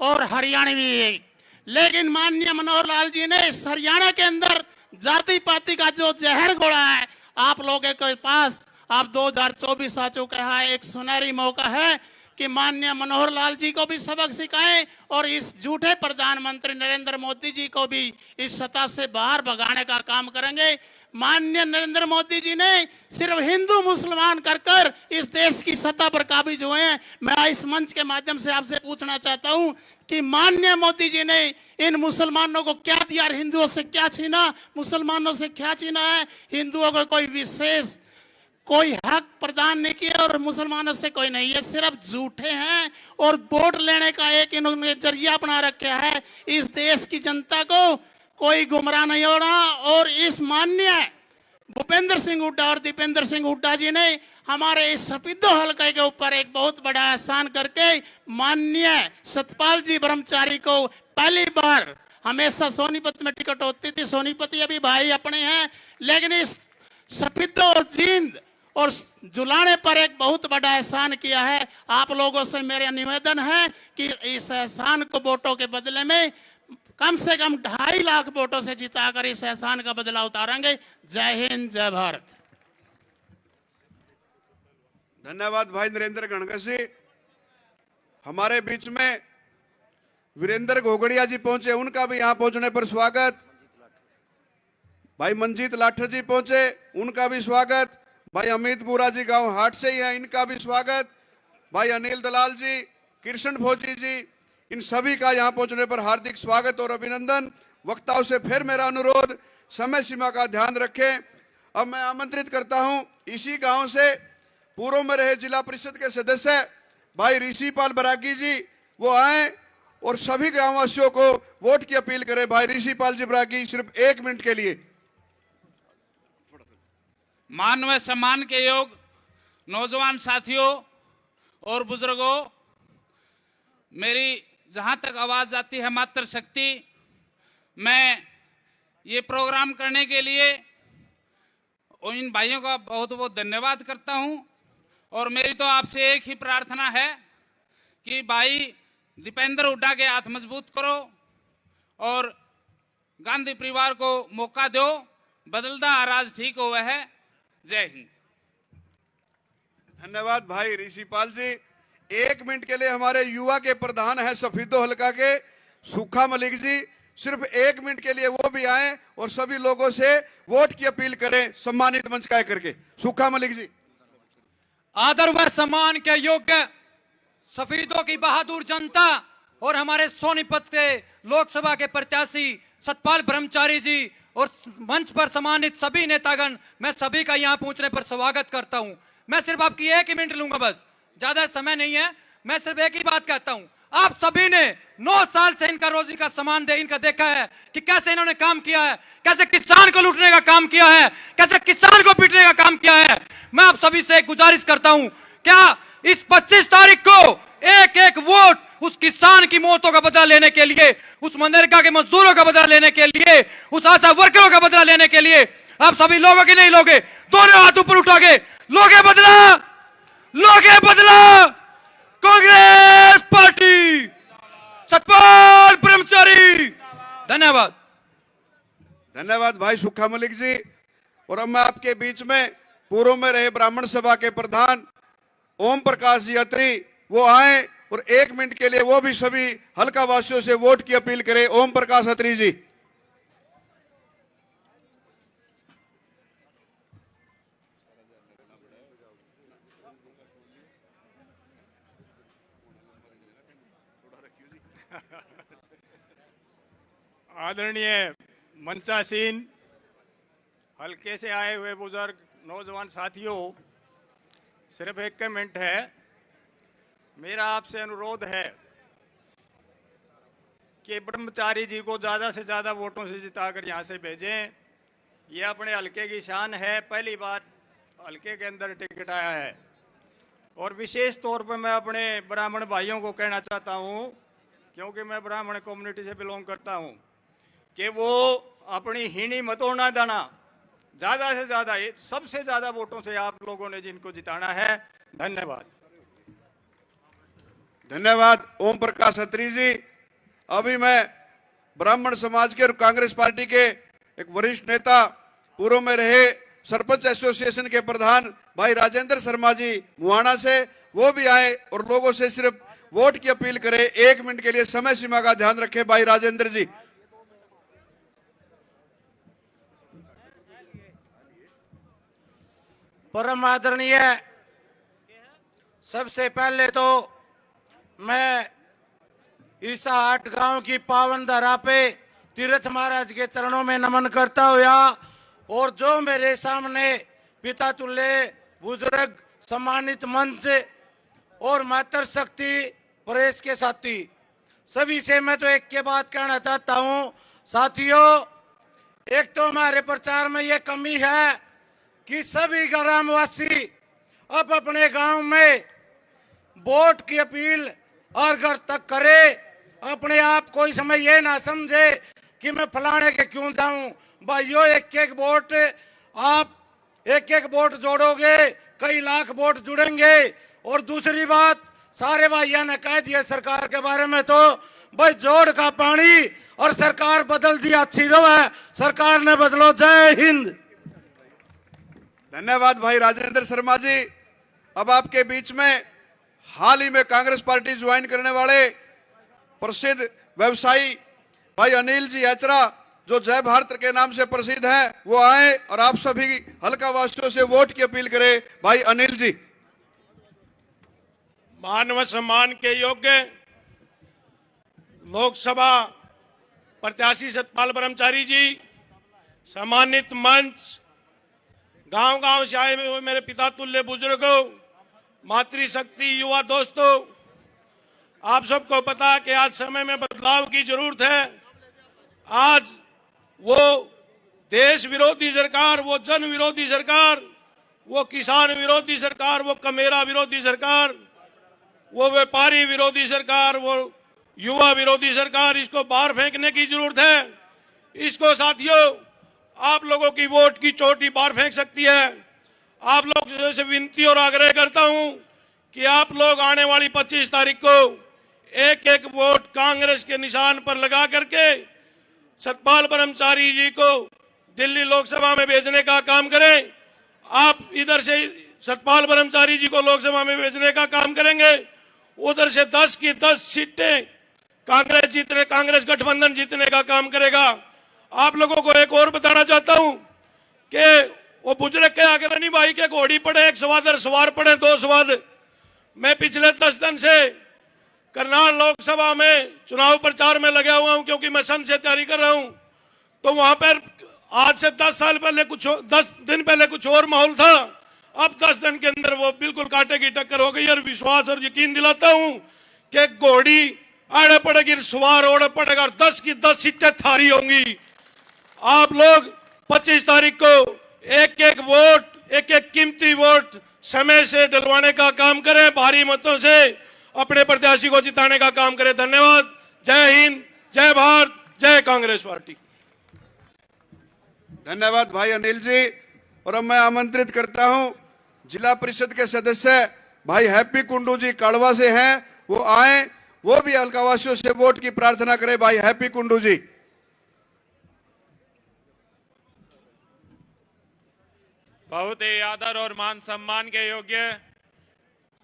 और हरियाणवी एक, लेकिन माननीय मनोहर लाल जी ने इस हरियाणा के अंदर जाति पाति का जो जहर घोड़ा है, आप लोगों के पास आप 2024 आ चुका है, एक सुनहरी मौका है कि माननीय मनोहर लाल जी को भी सबक सिखाएं और इस झूठे प्रधानमंत्री नरेंद्र मोदी जी को भी इस सत्ता से बाहर भगाने का काम करेंगे। माननीय नरेंद्र मोदी जी ने सिर्फ हिंदू मुसलमान कर कर इस देश की सत्ता पर काबिज हुए हैं। मैं इस मंच के माध्यम से आपसे पूछना चाहता हूं कि माननीय मोदी जी ने इन मुसलमानों को क्या दिया, हिंदुओं से क्या छीना, मुसलमानों से क्या छीना है? हिंदुओं को कोई विशेष कोई हक प्रदान नहीं किया और मुसलमानों से कोई नहीं, ये सिर्फ झूठे हैं और वोट लेने का एक इन्होंने जरिया बना रखा है। इस देश की जनता को कोई गुमराह नहीं हो रहा और इस माननीय भूपेंद्र सिंह हुड्डा और दीपेंद्र सिंह हुड्डा जी ने हमारे इस सफीदो हलके के ऊपर एक बहुत बड़ा एहसान करके माननीय सतपाल जी ब्रह्मचारी को पहली बार, हमेशा सोनीपत में टिकट होती थी, सोनीपत अभी भाई अपने हैं, लेकिन इस सफीदो और जींद और जुलाने पर एक बहुत बड़ा एहसान किया है। आप लोगों से मेरा निवेदन है कि इस एहसान को वोटों के बदले में कम से कम 2.5 लाख वोटों से जिताकर इस एहसान का बदला उतारेंगे। जय हिंद, जय भारत। धन्यवाद भाई नरेंद्र गणगसी। हमारे बीच में वीरेंद्र घोगड़िया जी पहुंचे, उनका भी यहां पहुंचने पर स्वागत। भाई मंजीत लाठर जी पहुंचे, उनका भी स्वागत। भाई अमितपुरा जी गांव हाट से ही हैं, इनका भी स्वागत। भाई अनिल दलाल जी, कृष्ण भोजी जी, इन सभी का यहां पहुंचने पर हार्दिक स्वागत और अभिनंदन। वक्ताओं से फिर मेरा अनुरोध, समय सीमा का ध्यान रखें। अब मैं आमंत्रित करता हूं इसी गांव से पूर्व में रहे जिला परिषद के सदस्य भाई ऋषिपाल बरागी जी, वो आए और सभी ग्रामवासियों को वोट की अपील करें। भाई ऋषिपाल जी बरागी, सिर्फ 1 मिनट के लिए। मान व सम्मान के योग नौजवान साथियों और बुजुर्गों, मेरी जहां तक आवाज आती है मातृशक्ति, मैं ये प्रोग्राम करने के लिए इन भाइयों का बहुत बहुत धन्यवाद करता हूं। और मेरी तो आपसे एक ही प्रार्थना है कि भाई दीपेंद्र हुड्डा के हाथ मजबूत करो और गांधी परिवार को मौका दो, बदलता आराज ठीक हुआ है। जय हिंद। धन्यवाद भाई ऋषिपाल जी। 1 मिनट के लिए हमारे युवा के प्रधान है सफीदो हल्का के सुखा मलिक जी, सिर्फ 1 मिनट के लिए वो भी आए और सभी लोगों से वोट की अपील करें, सम्मानित मंच का करके। सुखा मलिक जी। आदर व सम्मान के योग्य सफीदों की बहादुर जनता और हमारे सोनीपत के लोकसभा के प्रत्याशी सतपाल ब्रह्मचारी जी और मंच पर सम्मानित सभी नेतागण, मैं सभी का यहां पहुंचने पर स्वागत करता हूं। मैं सिर्फ आपकी 1 मिनट लूंगा, बस ज्यादा समय नहीं है। मैं सिर्फ एक ही बात कहता हूं, आप सभी ने 9 साल से इनका रोजी का सामान इनका देखा है कि कैसे इन्होंने काम किया है, कैसे किसान को लूटने का काम किया है, कैसे किसान को पीटने का काम किया है। मैं आप सभी से एक गुजारिश करता हूं, क्या इस 25 तारीख को एक एक वोट उस किसान की मौतों का बदला लेने के लिए, उस मनरेगा के मजदूरों का बदला लेने के लिए, उस आशा वर्करों का बदला लेने के लिए आप सभी लोगों के नहीं लोगे? दोनों हाथ ऊपर उठा के लोगे बदला, लोगे बदला। कांग्रेस पार्टी, सतपाल ब्रह्मचारी। धन्यवाद। धन्यवाद भाई सुखा मलिक जी। और अब मैं आपके बीच में पूर्व में रहे ब्राह्मण सभा के प्रधान ओम प्रकाश जी अत्री, वो आए और 1 मिनट के लिए वो भी सभी हल्का वासियों से वोट की अपील करें। ओम प्रकाश अत्री जी। आदरणीय मंचासीन, हल्के से आए हुए बुजुर्ग नौजवान साथियों, सिर्फ 1 मिनट है। मेरा आपसे अनुरोध है कि ब्रह्मचारी जी को ज़्यादा से ज़्यादा वोटों से जिताकर यहाँ से भेजें। ये अपने हल्के की शान है, पहली बार हल्के के अंदर टिकट आया है। और विशेष तौर पर मैं अपने ब्राह्मण भाइयों को कहना चाहता हूँ, क्योंकि मैं ब्राह्मण कम्युनिटी से बिलोंग करता हूँ, कि वो अपनी हीनी मतों ना दाना, ज़्यादा से ज़्यादा, सबसे ज़्यादा वोटों से आप लोगों ने जिनको जिताना है। धन्यवाद। धन्यवाद ओम प्रकाश अत्री जी। अभी मैं ब्राह्मण समाज के और कांग्रेस पार्टी के एक वरिष्ठ नेता, पूर्व में रहे सरपंच एसोसिएशन के प्रधान भाई राजेंद्र शर्मा जी मुहाना से, वो भी आए और लोगों से सिर्फ वोट की अपील करें। 1 मिनट के लिए समय सीमा का ध्यान रखें भाई राजेंद्र जी। परम आदरणीय, सबसे पहले तो मैं ईसा हाट गांव की पावन धरा पे तीर्थ महाराज के चरणों में नमन करता हुआ, और जो मेरे सामने पिता तुल्य बुजुर्ग सम्मानित मंच और मातृ शक्ति प्रेस के साथी, सभी से मैं तो एक के बात कहना चाहता हूं। साथियों, एक तो हमारे प्रचार में ये कमी है कि सभी ग्रामवासी अब अपने गांव में वोट की अपील और घर तक करे। अपने आप कोई समय ये ना समझे कि मैं फलाने के क्यों जाऊं। भाइयों, एक वोट, आप एक वोट जोड़ोगे, कई लाख वोट जुड़ेंगे। और दूसरी बात, सारे भाइयों ने कह दिया सरकार के बारे में, तो भाई जोड़ का पानी, और सरकार बदल दिया अच्छी रहे, सरकार ने बदलो। जय हिंद। धन्यवाद भाई राजेंद्र शर्मा जी। अब आपके बीच में हाल ही में कांग्रेस पार्टी ज्वाइन करने वाले प्रसिद्ध व्यवसायी भाई अनिल जी यात्रा, जो जय भारत के नाम से प्रसिद्ध हैं, वो आए और आप सभी हल्का वासियों से वोट की अपील करें। भाई अनिल जी। मानव सम्मान के योग्य लोकसभा प्रत्याशी सतपाल ब्रह्मचारी जी, सम्मानित मंच, गांव-गांव से आए हुए मेरे पिता तुल्य बुजुर्गों, मातृशक्ति युवा दोस्तों, आप सबको पता है कि आज समय में बदलाव की जरूरत है। आज वो देश विरोधी सरकार, वो जन विरोधी सरकार, वो किसान विरोधी सरकार, वो कमेरा विरोधी सरकार, वो व्यापारी विरोधी सरकार, वो युवा विरोधी सरकार, इसको बाहर फेंकने की जरूरत है। इसको साथियों, आप लोगों की वोट की चोटी बाहर फेंक सकती है। आप लोग से विनती और आग्रह करता हूं कि आप लोग आने वाली 25 तारीख को एक वोट कांग्रेस के निशान पर लगा करके सतपाल ब्रह्मचारी जी को दिल्ली लोकसभा में भेजने का काम करें। आप इधर से सतपाल ब्रह्मचारी जी को लोकसभा में भेजने का काम करेंगे, उधर से 10 की 10 सीटें कांग्रेस गठबंधन जीतने का काम करेगा। आप लोगों को एक और बताना चाहता हूं कि वो बुजुर्ग के अग्रणी भाई के घोड़ी पड़े एक सवादर, सवार पड़े 2 स्वाद। मैं पिछले 10 दिन से करनाल लोकसभा में चुनाव प्रचार में लगा हुआ हूं, क्योंकि मैं संघ से तैयारी कर रहा हूं। तो वहां पर आज से 10 दिन पहले कुछ और माहौल था, अब 10 दिन के अंदर वो बिल्कुल कांटे की टक्कर हो गई। और विश्वास और यकीन दिलाता हूं कि घोड़ी आड़े पड़ेगी, सवार ओढ़े पड़ेगा, और 10 की 10 सीटें थारी होंगी। आप लोग 25 तारीख को एक वोट, एक कीमती वोट समय से डलवाने का काम करें, भारी मतों से अपने प्रत्याशी को जिताने का काम करें। धन्यवाद। जय हिंद, जय भारत, जय कांग्रेस पार्टी। धन्यवाद भाई अनिल जी। और अब मैं आमंत्रित करता हूं जिला परिषद के सदस्य भाई हैप्पी कुंडू जी काड़वा से हैं, वो आए, वो भी हल्कावासियों से वोट की प्रार्थना करें। भाई हैप्पी कुंडू जी। बहुत ही आदर और मान सम्मान के योग्य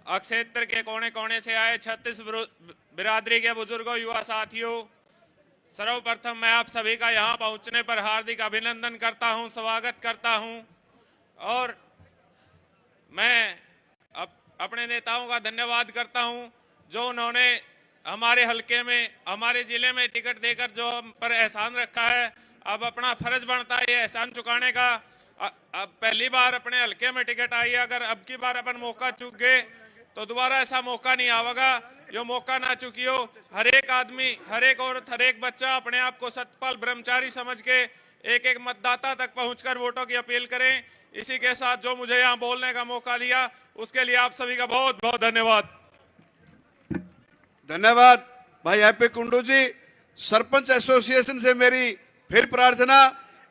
क्षेत्र के कोने कोने से आए 36 बिरादरी के बुजुर्गों, युवा साथियों, सर्वप्रथम मैं आप सभी का यहाँ पहुँचने पर हार्दिक अभिनंदन करता हूँ, स्वागत करता हूँ। और मैं अपने नेताओं का धन्यवाद करता हूँ, जो उन्होंने हमारे हलके में, हमारे जिले में टिकट देकर जो हम पर एहसान रखा है। अब अपना फर्ज बनता है ये एहसान चुकाने का। अब पहली बार अपने हलके में टिकट आई है, अगर अब की बार अपन मौका चूक गए तो दोबारा ऐसा मौका नहीं आवेगा। जो मौका ना चुकियो, हर एक आदमी, हर एक औरत, हर एक बच्चा अपने आप को सतपाल ब्रह्मचारी समझ के एक मतदाता तक पहुंचकर वोटों की अपील करें। इसी के साथ जो मुझे यहाँ बोलने का मौका दिया, उसके लिए आप सभी का बहुत बहुत धन्यवाद। धन्यवाद भाई हैप्पी कुंडू जी। सरपंच एसोसिएशन से मेरी फिर प्रार्थना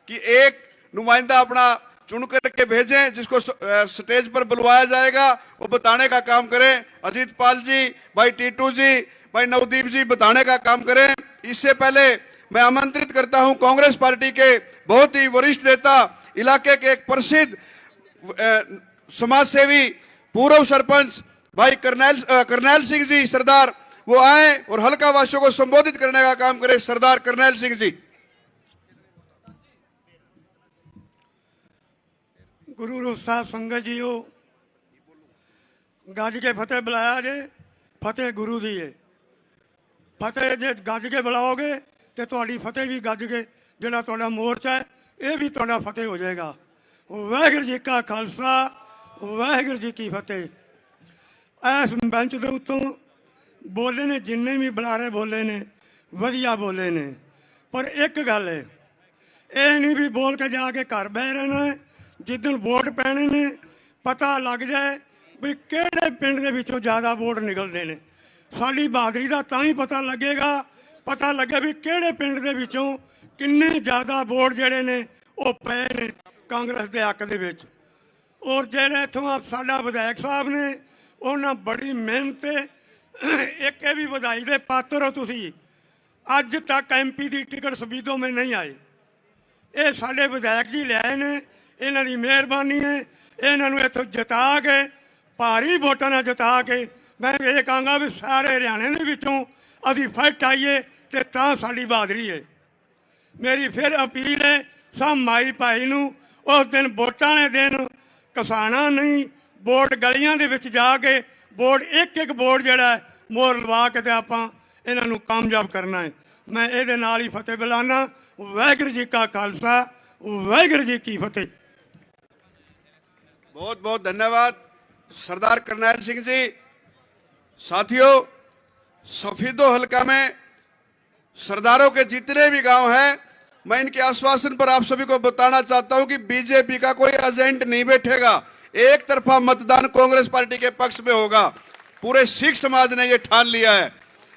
कि एक नुमाइंदा अपना चुन करके भेजें, जिसको स्टेज पर बुलवाया जाएगा वो बताने का काम करें। अजीत पाल जी, भाई टीटू जी, भाई नवदीप जी बताने का काम करें। इससे पहले मैं आमंत्रित करता हूं कांग्रेस पार्टी के बहुत ही वरिष्ठ नेता, इलाके के एक प्रसिद्ध समाज सेवी, पूर्व सरपंच भाई करनैल सिंह जी सरदार, वो आए और हल्का वासियों को संबोधित करने का काम करें। सरदार करनैल सिंह जी। गुरु रूप साहब संगत जीओ, गज के फतेह बुलाया जे, फतेह गुरु दी है। फतेह जे गज के बुलाओगे तो ਤੁਹਾਡੀ फतेह भी गज के, ਜਿਹੜਾ ਤੁਹਾਡਾ मोर्चा है ये भी ਤੁਹਾਡਾ फतेह हो जाएगा। वाहिगुरू जी का खालसा, वाहिगुरू जी की फतेह। इस बेंच के उत्तों बोले ने जिन्ने भी बुलारे बोले ने वधिया बोले ने, पर एक गल है, ये नहीं भी बोल के जाके घर बह रहना है। जिदन वोट पैने ने पता लग जाए भी किहड़े पिंड दे विचों ज़्यादा वोट निकलते हैं। साडी बहादरी का तां ही पता लगेगा, पता लगे भी किहड़े पिंड दे विचों किन्ने ज़्यादा वोट जिहड़े ने वो पे ने कांग्रेस के हक दे विच। और जिहड़े इत्थों आप साडा विधायक साहब ने उन्होंने बड़ी मेहनत, एक भी बधाई दे पात्र हो तुसीं। अज तक MP की टिकट सफीदों में नहीं आई, ये साडे विधायक जी लिआए ने, इन्हां दी मेहरबानी है। इन्हां नूं इत्थों जिता के भारी वोटां नाल जिता के मैं ये कहांगा भी सारे हरियाणे दे विचों असीं फट आईए ते तां साडी बहादरी है। मेरी फिर अपील है सब माई भाई नूं उस दिन वोटां दे दिन किसानां नहीं, वोट गलियां दे विच जाके वोट एक एक वोट जिहड़ा मोहर लवा के ते आपां इन्हां नूं कामयाब करना है। मैं इहदे नाल ही फतेह बुलाना। वाहिगुरू जी का खालसा, वाहिगुरू जी की फतेह। बहुत बहुत धन्यवाद सरदार करनैल सिंह जी। साथियों, सफीदो हल्का में सरदारों के जितने भी गांव हैं, मैं इनके आश्वासन पर आप सभी को बताना चाहता हूं कि बीजेपी का कोई एजेंट नहीं बैठेगा। एक तरफा मतदान कांग्रेस पार्टी के पक्ष में होगा। पूरे सिख समाज ने यह ठान लिया है।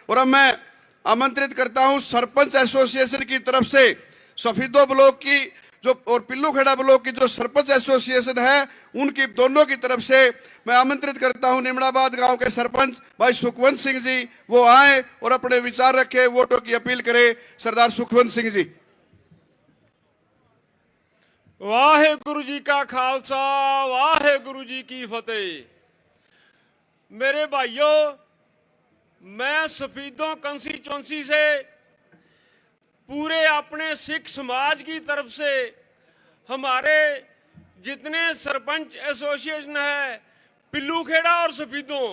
और अब मैं आमंत्रित करता हूं सरपंच एसोसिएशन की तरफ से सफीदो ब्लॉक की जो और पिल्लूखेड़ा ब्लॉक की जो सरपंच एसोसिएशन है, उनकी दोनों की तरफ से मैं आमंत्रित करता हूं निमड़ाबाद गांव के सरपंच भाई सुखवंत सिंह जी, वो आए और अपने विचार रखे, वोटों की अपील करें। सरदार सुखवंत सिंह जी। वाहेगुरु जी का खालसा, वाहेगुरु जी की फतेह। मेरे भाइयों, मैं सफीदों कंस्टिट्यूंसी से पूरे अपने सिख समाज की तरफ से हमारे जितने सरपंच एसोसिएशन है पिल्लूखेड़ा और सफीदों,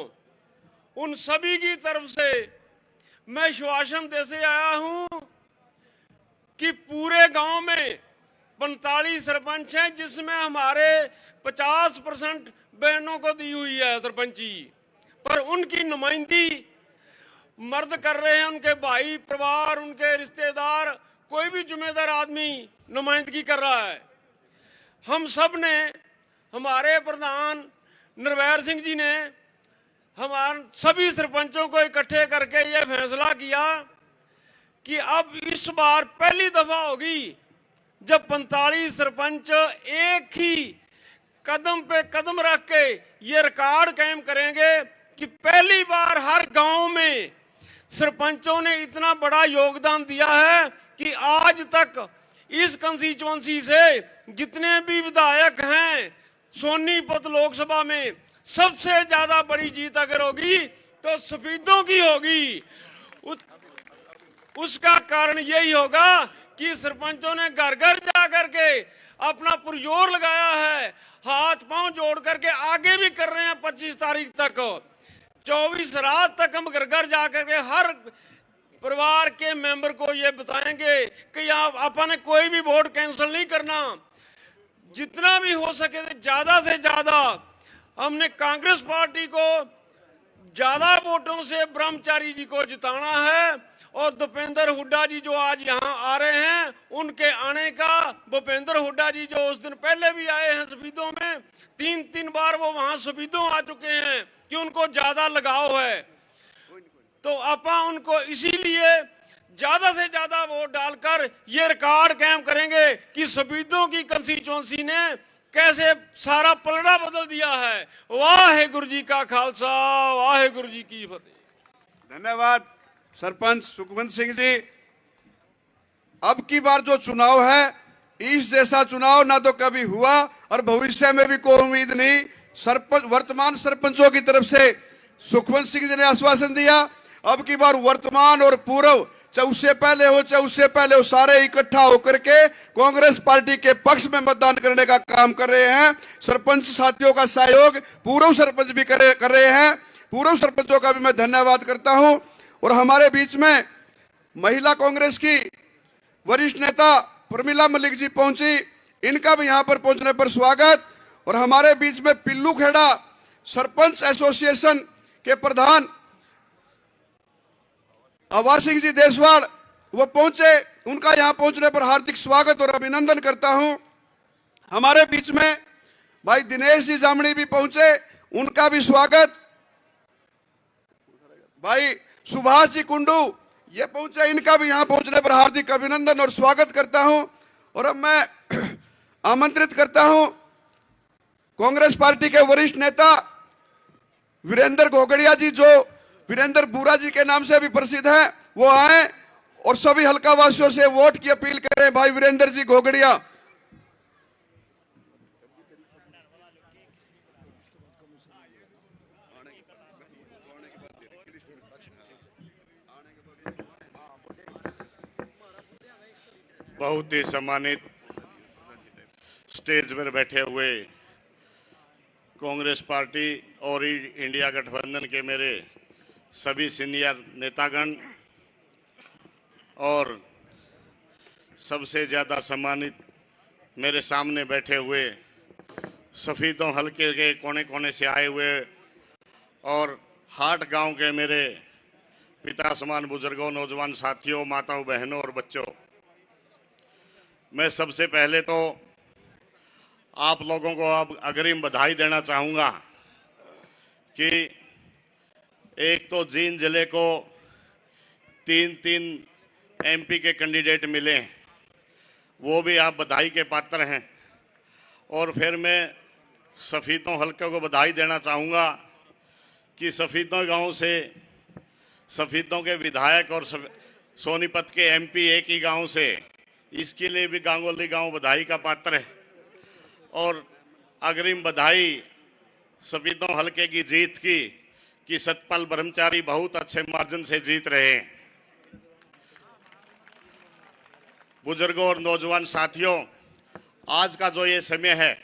उन सभी की तरफ से मैं श्वासन दे से आया हूं कि पूरे गांव में 45 सरपंच हैं, जिसमें हमारे 50% बहनों को दी हुई है सरपंची, पर उनकी नुमाइंदगी मर्द कर रहे हैं, उनके भाई परिवार, उनके रिश्तेदार, कोई भी जिम्मेदार आदमी नुमाइंदगी कर रहा है। हम सब ने, हमारे प्रधान नरवैर सिंह जी ने हमारे सभी सरपंचों को इकट्ठे करके ये फैसला किया कि अब इस बार पहली दफा होगी जब 45 सरपंच एक ही कदम पे कदम रख के ये रिकॉर्ड कायम करेंगे कि पहली बार हर गांव में सरपंचों ने इतना बड़ा योगदान दिया है कि आज तक इस कंस्टिट्यूएंसी से जितने भी विधायक हैं सोनीपत लोकसभा में, सबसे ज्यादा बड़ी जीत अगर होगी तो सफीदों की होगी। उसका कारण यही होगा कि सरपंचों ने घर घर जा करके अपना पुरजोर लगाया है, हाथ पांव जोड़ करके आगे भी कर रहे हैं। 25 तारीख तक 24 रात तक हम घर घर जाकर के हर परिवार के मेंबर को ये बताएंगे कि आपने कोई भी वोट कैंसिल नहीं करना, जितना भी हो सके ज्यादा से ज्यादा हमने कांग्रेस पार्टी को ज्यादा वोटों से ब्रह्मचारी जी को जिताना है। और भूपेंद्र हुड्डा जी जो आज यहाँ आ रहे हैं, उनके आने का, भूपेंद्र हुड्डा जी जो उस दिन पहले भी आए हैं सफीदों में, 3 बार वो वहां सफीदों आ चुके हैं कि उनको ज्यादा लगाव है। तो आपा उनको इसीलिए ज्यादा से ज्यादा वोट डालकर ये रिकॉर्ड कायम करेंगे कि सफीदों की कंस्टिट्यूएंसी ने कैसे सारा पलड़ा बदल दिया है। वाहे गुरु जी का खालसा, वाहे गुरु जी की फतेह। धन्यवाद सरपंच सुखवंत सिंह जी। अब की बार जो चुनाव है, इस जैसा चुनाव ना तो कभी हुआ और भविष्य में भी कोई उम्मीद नहीं। सरपंच वर्तमान सरपंचों की तरफ से सुखवंत सिंह जी ने आश्वासन दिया, अब की बार वर्तमान और पूर्व, चाहे उससे पहले हो चाहे उससे पहले हो, सारे इकट्ठा होकर के कांग्रेस पार्टी के पक्ष में मतदान करने का काम कर रहे हैं। सरपंच साथियों का सहयोग पूर्व सरपंच भी कर रहे हैं। पूर्व सरपंचों का भी मैं धन्यवाद करता हूं। और हमारे बीच में महिला कांग्रेस की वरिष्ठ नेता प्रमिला मलिक जी पहुंची, इनका भी यहां पर पहुंचने पर स्वागत। और हमारे बीच में पिल्लू खेड़ा सरपंच एसोसिएशन के प्रधान अवार सिंह जी देसवाड़ वो पहुंचे, उनका यहां पहुंचने पर हार्दिक स्वागत और अभिनंदन करता हूं। हमारे बीच में भाई दिनेश जी जामणी भी पहुंचे, उनका भी स्वागत। भाई सुभाष जी कुंडू ये पहुंचे, इनका भी यहां पहुंचने पर हार्दिक अभिनंदन और स्वागत करता हूं। और अब मैं आमंत्रित करता हूं कांग्रेस पार्टी के वरिष्ठ नेता वीरेंद्र घोगड़िया जी, जो वीरेंद्र बूरा जी के नाम से भी प्रसिद्ध है, वो आए और सभी हल्का वासियों से वोट की अपील करें। भाई वीरेंद्र जी घोगड़िया। बहुत ही सम्मानित स्टेज पर बैठे हुए कांग्रेस पार्टी और इंडिया गठबंधन के मेरे सभी सीनियर नेतागण और सबसे ज़्यादा सम्मानित मेरे सामने बैठे हुए सफीदों हलके के कोने कोने से आए हुए और हाट गांव के मेरे पिता समान बुजुर्गों, नौजवान साथियों, माताओं, बहनों और बच्चों, मैं सबसे पहले तो आप लोगों को अब अग्रिम बधाई देना चाहूँगा कि एक तो जींद जिले को 3 एमपी के कैंडिडेट मिले, वो भी आप बधाई के पात्र हैं। और फिर मैं सफीदों हल्के को बधाई देना चाहूँगा कि सफीदों गांव से सफीदों के विधायक और सोनीपत के एमपी एक ही गांव से, इसके लिए भी गांगोली गांव बधाई का पात्र है। और अग्रिम बधाई सफीदों हल्के की जीत की कि सतपाल ब्रह्मचारी बहुत अच्छे मार्जिन से जीत रहे हैं। बुजुर्गों और नौजवान साथियों, आज का जो ये समय है,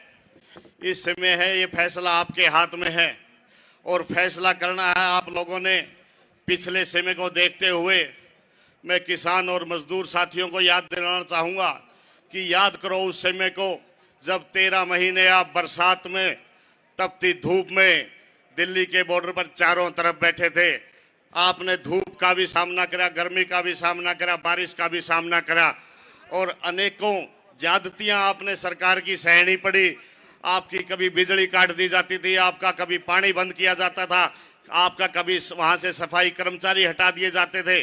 इस समय है ये फैसला आपके हाथ में है और फैसला करना है आप लोगों ने। पिछले समय को देखते हुए मैं किसान और मजदूर साथियों को याद दिलाना चाहूँगा कि याद करो उस समय को जब 13 महीने आप बरसात में, तपती धूप में दिल्ली के बॉर्डर पर चारों तरफ बैठे थे। आपने धूप का भी सामना करा, गर्मी का भी सामना करा, बारिश का भी सामना करा और अनेकों ज्यादतियां आपने सरकार की सहनी पड़ी। आपकी कभी बिजली काट दी जाती थी, आपका कभी पानी बंद किया जाता था, आपका कभी वहां से सफाई कर्मचारी हटा दिए जाते थे।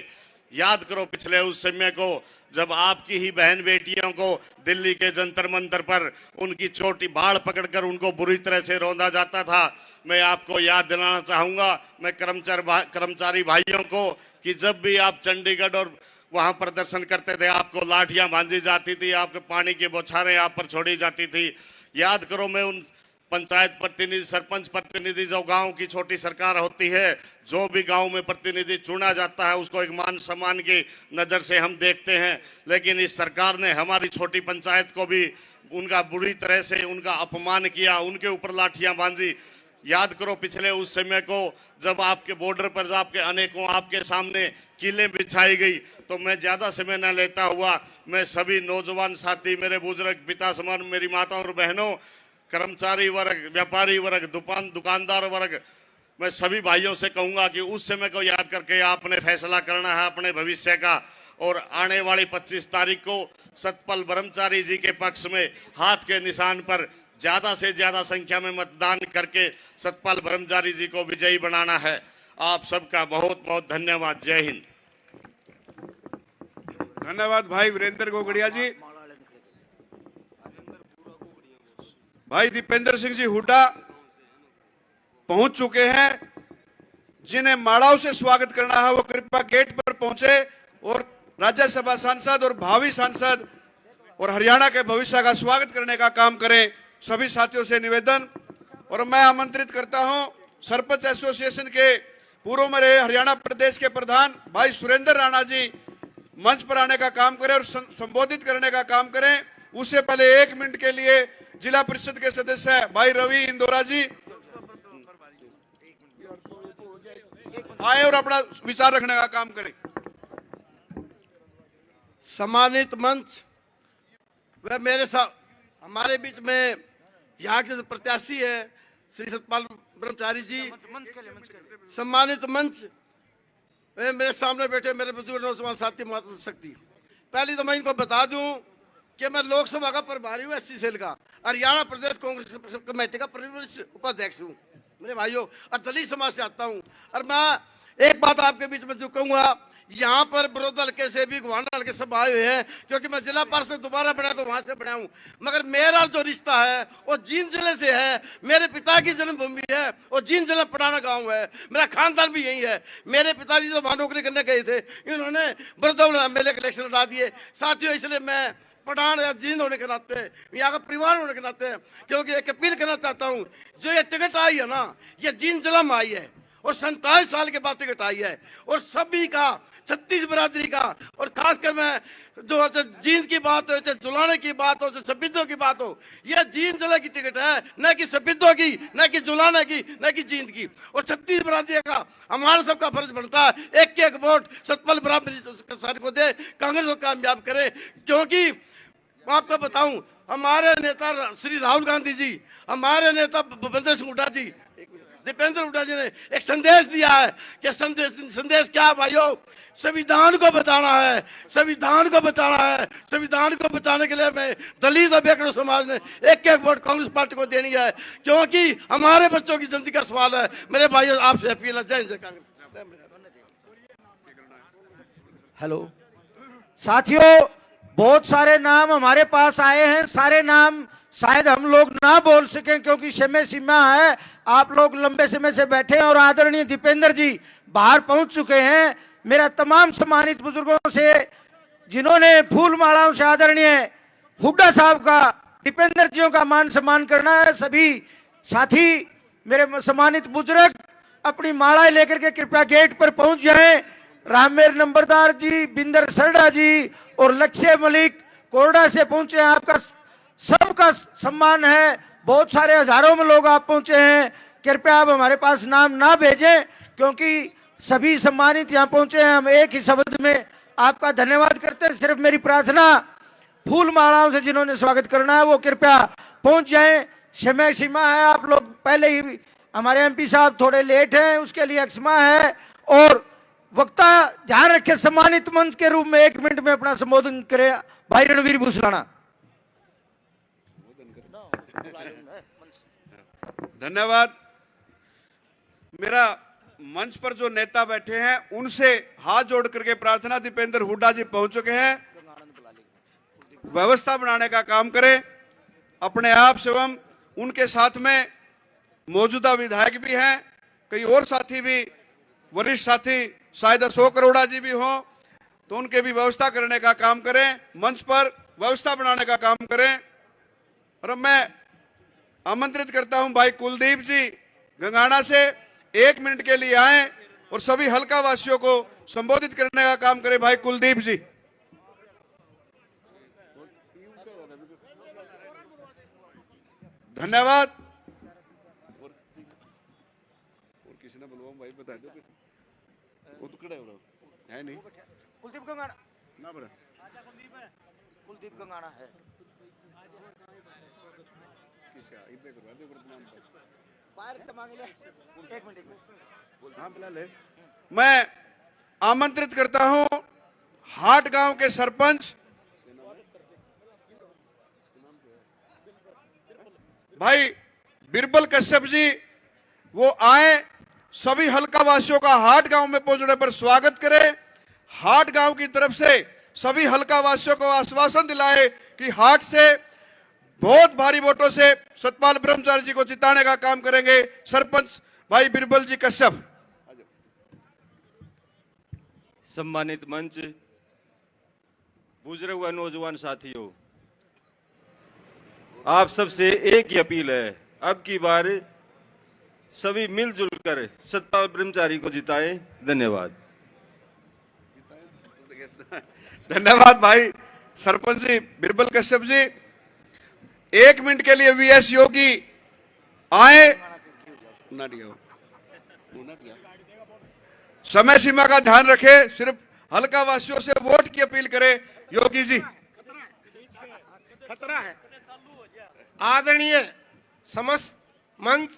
याद करो पिछले उस समय को जब आपकी ही बहन बेटियों को दिल्ली के जंतर मंतर पर उनकी छोटी बाढ़ पकड़कर उनको बुरी तरह से रौंदा जाता था। मैं आपको याद दिलाना चाहूँगा, मैं कर्मचारी भाइयों को, कि जब भी आप चंडीगढ़ और वहाँ प्रदर्शन करते थे आपको लाठियाँ बांधी जाती थी, आपके पानी की बौछारें आप पर छोड़ी जाती थी। याद करो मैं उन पंचायत प्रतिनिधि, सरपंच प्रतिनिधि, जो गांव की छोटी सरकार होती है, जो भी गांव में प्रतिनिधि चुना जाता है उसको एक मान सम्मान की नज़र से हम देखते हैं। लेकिन इस सरकार ने हमारी छोटी पंचायत को भी उनका बुरी तरह से उनका अपमान किया, उनके ऊपर लाठियां बांधी। याद करो पिछले उस समय को जब आपके बॉर्डर पर आपके अनेकों आपके सामने किलें बिछाई गई। तो मैं ज़्यादा समय न लेता हुआ मैं सभी नौजवान साथी, मेरे बुजुर्ग, पिता समान, मेरी माता और बहनों, कर्मचारी वर्ग, व्यापारी वर्ग, दुकानदार वर्ग, मैं सभी भाइयों से कहूँगा कि उस समय को याद करके आपने फैसला करना है अपने भविष्य का। और आने वाली 25 तारीख को सतपाल ब्रह्मचारी जी के पक्ष में हाथ के निशान पर ज़्यादा से ज़्यादा संख्या में मतदान करके सतपाल ब्रह्मचारी जी को विजयी बनाना है। आप सबका बहुत बहुत धन्यवाद। जय हिंद। धन्यवाद भाई वीरेंद्र घोगड़िया जी। भाई दीपेंद्र सिंह जी हुड्डा पहुंच चुके हैं। जिन्हें माड़ाओं से स्वागत करना है वो कृपया गेट पर पहुंचे और राज्यसभा सांसद और भावी सांसद और हरियाणा के भविष्य का स्वागत करने का काम करें। सभी साथियों से निवेदन। और मैं आमंत्रित करता हूं सरपंच एसोसिएशन के पूर्व में रहे हरियाणा प्रदेश के प्रधान भाई सुरेंद्र राणा जी मंच पर आने का काम करें और संबोधित करने का काम करें। उससे पहले 1 मिनट के लिए जिला परिषद के सदस्य भाई रवि इंदौरा जी आए और अपना विचार रखने का काम करें। सम्मानित मंच व मेरे साथ हमारे बीच में यहाँ के प्रत्याशी है श्री सतपाल ब्रह्मचारी जी। सम्मानित मंच वे मेरे सामने बैठे मेरे बुजुर्ग नौजवान साथी मातृशक्ति। पहले तो मैं इनको बता दूं कि मैं लोकसभा का प्रभारी हूँ SC सेल का, हरियाणा प्रदेश कांग्रेस कमेटी का प्रवरिष्ठ उपाध्यक्ष हूँ मेरे भाइयों, और दलित समाज से आता हूँ। और मैं एक बात आपके बीच में जो कहूँगा, यहाँ पर विरोध हल्के से भी गोवाना हल्के सब आए हुए हैं, क्योंकि मैं जिला पार्षद दोबारा बना तो वहां से बना हूँ, मगर मेरा जो रिश्ता है वो जींद जिले से है। मेरे पिता की जन्मभूमि है और जींद जिला पुराना गांव है, मेरा खानदान भी यही है। मेरे पिताजी जो वहां नौकरी करने गए थे, इन्होंने बरदौल MLA के इलेक्शन लड़ा दिए साथियों। इसलिए मैं पठान या जींद होने के नाते, यहाँ का परिवार होने के नाते, क्योंकि एक अपील करना चाहता हूँ, जो ये टिकट आई है ना, ये जींद जिला में आई है और 47 साल के बाद टिकट आई है, और सभी का 36 बिरादरी का, और खासकर मैं जो जींद की बात हो, चाहे जुलाने की बात हो, चाहे सबिद्दों की बात हो, यह जींद जिले की टिकट है, न कि सबिद्दों की, न कि जुलाने की, न कि जींद की। और 36 बिरादरी का हमारा सबका फर्ज बनता है एक एक वोट सतपाल ब्रह्मचारी को दे, कांग्रेस को कामयाब करे। क्योंकि मैं आपको बताऊं, हमारे नेता श्री राहुल गांधी जी, हमारे नेता भूपेंद्र सिंह हुड्डा जी, दीपेंद्र हुड्डा जी ने एक संदेश दिया है कि संदेश क्या है भाइयों, संविधान को बचाना है, संविधान को बचाना है। संविधान को बचाने के लिए मैं दलित और बैकवर्ड समाज ने एक एक वोट कांग्रेस पार्टी को देनी है, क्योंकि हमारे बच्चों की जिंदगी का सवाल है। मेरे भाइयों आपसे अपील है, जय हिंद कांग्रेस। हेलो साथियों, बहुत सारे नाम हमारे पास आए हैं, सारे नाम शायद हम लोग ना बोल सकें क्योंकि समय सीमा है। आप लोग लंबे समय से बैठे हैं और आदरणीय दीपेंद्र जी बाहर पहुंच चुके हैं। मेरा तमाम सम्मानित बुजुर्गों से जिन्होंने फूल मालाओं से आदरणीय हुड्डा साहब का, दीपेंद्र जियों का मान सम्मान करना है, सभी साथी मेरे सम्मानित बुजुर्ग अपनी मालाएं लेकर के कृपया गेट पर पहुंच जाएं। रामेर नंबरदार जी, बिंदर सरडा जी और लक्ष्य मलिक कोरडा से पहुंचे हैं। आपका सबका सम्मान है। बहुत सारे हजारों में लोग आप पहुंचे हैं। कृपया आप हमारे पास नाम ना भेजें क्योंकि सभी सम्मानित यहाँ पहुंचे हैं। हम एक ही शब्द में आपका धन्यवाद करते हैं। सिर्फ मेरी प्रार्थना, फूल मालाओं से जिन्होंने स्वागत करना है वो कृपया पहुंच जाएं। समय सीमा है, आप लोग पहले ही, हमारे MP साहब थोड़े लेट हैं, उसके लिए क्षमा है। और वक्ता ध्यान रखे, सम्मानित मंच के रूप में 1 मिनट में अपना संबोधन करे भाई रणवीर भूसलाना। धन्यवाद। मेरा मंच पर जो नेता बैठे हैं उनसे हाथ जोड़ करके प्रार्थना, दीपेंद्र हुड्डा जी पहुंच चुके हैं, व्यवस्था बनाने का काम करें अपने आप से। एवं उनके साथ में मौजूदा विधायक भी हैं, कई और साथी भी, वरिष्ठ साथी शायद अशोक करोड़ा जी भी हों, तो उनके भी व्यवस्था करने का काम करें, मंच पर व्यवस्था बनाने का काम करें। और मैं आमंत्रित करता हूं भाई कुलदीप जी गंगाना से 1 मिनट के लिए आए और सभी हल्का वासियों को संबोधित करने का काम करें। भाई कुलदीप जी। धन्यवाद। और किसी ने बोलवा भाई बता दो, वो तो खड़ा है नहीं, कुलदीप गंगाना ना बड़ा, कुलदीप गंगाना है किसका इबे करवा दो नाम बाहर मांग ले। 1 मिनट हाँ बुला ले। मैं आमंत्रित करता हूं हाट गांव के सरपंच भाई बिरबल कश्यप जी, वो आए, सभी हल्का वासियों का हाट गांव में पहुंचने पर स्वागत करें। हाट गांव की तरफ से सभी हल्का वासियों को आश्वासन दिलाए कि हाट से बहुत भारी वोटों से सतपाल ब्रह्मचारी जी को जिताने का काम करेंगे सरपंच भाई बिरबल जी कश्यप। सम्मानित मंच, बुजुर्ग व नौजवान साथियों, आप सबसे एक ही अपील है, अब की बार सभी मिलजुल कर सतपाल ब्रह्मचारी को जिताएं। धन्यवाद। धन्यवाद भाई सरपंच जी बिरबल कश्यप जी। 1 मिनट के लिए वीएस योगी आए। समय सीमा का ध्यान रखें, सिर्फ हल्का वासियों से वोट की अपील करें। योगी जी, खतरा है। आदरणीय समस्त मंच,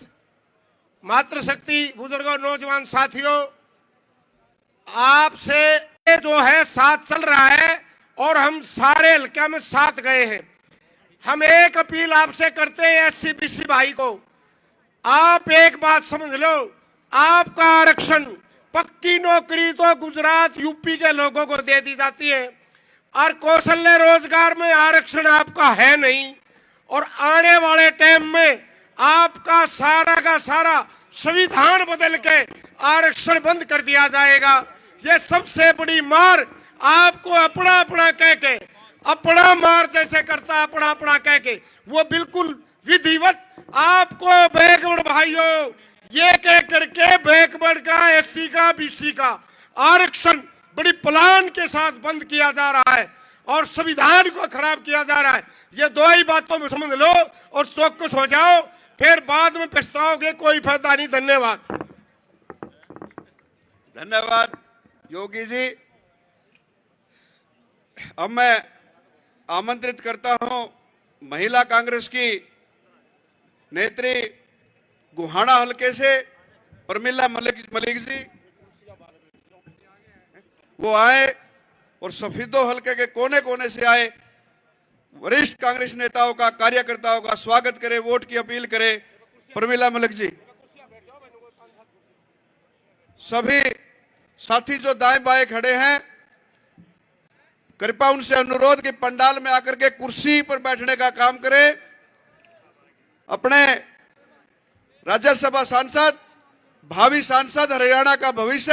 मातृशक्ति, बुजुर्गों, नौजवान साथियों, आपसे जो है साथ चल रहा है और हम सारे हल्के में साथ गए हैं। हम एक अपील आपसे करते हैं एससी बीसी भाई को, आप एक बात समझ लो, आपका आरक्षण पक्की नौकरी तो गुजरात यूपी के लोगों को दे दी जाती है और कौशल्य रोजगार में आरक्षण आपका है नहीं। और आने वाले टाइम में आपका सारा का सारा संविधान बदल के आरक्षण बंद कर दिया जाएगा। ये सबसे बड़ी मार आपको अपना अपना कह के, अपना मार जैसे करता अपना अपना कह के, वो बिल्कुल विधिवत आपको बैकवर्ड भाइयों ये कह करके बैकवर्ड का, एससी का, बीसी का आरक्षण बड़ी प्लान के साथ बंद किया जा रहा है और संविधान को खराब किया जा रहा है। ये दो ही बातों में समझ लो और चौकस हो जाओ, फिर बाद में पछताओगे, कोई फायदा नहीं। धन्यवाद। धन्यवाद योगी जी। अब मैं आमंत्रित करता हूं महिला कांग्रेस की नेत्री गुहाना हलके से प्रमिला मलिक जी, वो आए और सफीदो हलके के कोने कोने से आए वरिष्ठ कांग्रेस नेताओं का, कार्यकर्ताओं का स्वागत करें, वोट की अपील करें। प्रमिला मलिक जी, सभी साथी जो दाएं बाएं खड़े हैं, कृपया उनसे अनुरोध कि पंडाल में आकर के कुर्सी पर बैठने का काम करें। अपने राज्यसभा सांसद, भावी सांसद, हरियाणा का भविष्य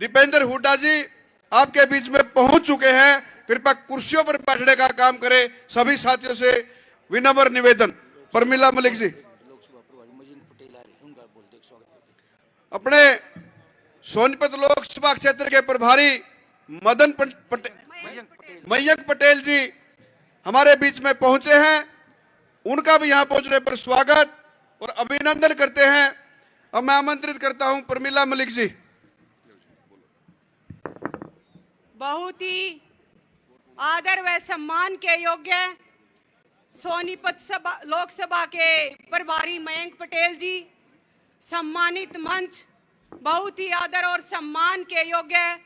दीपेंद्र हुड्डा जी आपके बीच में पहुंच चुके हैं, कृपया कुर्सियों पर बैठने का काम करें। सभी साथियों से विनम्र निवेदन। प्रमिला मलिक जी, अपने सोनीपत लोकसभा क्षेत्र के प्रभारी मयंक पटेल जी हमारे बीच में पहुंचे हैं, उनका भी यहां पहुंचने पर स्वागत और अभिनंदन करते हैं। अब मैं आमंत्रित करता हूं प्रमिला मलिक जी। बहुत ही आदर व सम्मान के योग्य सोनीपत लोकसभा के प्रभारी मयंक पटेल जी, सम्मानित मंच, बहुत ही आदर और सम्मान के योग्य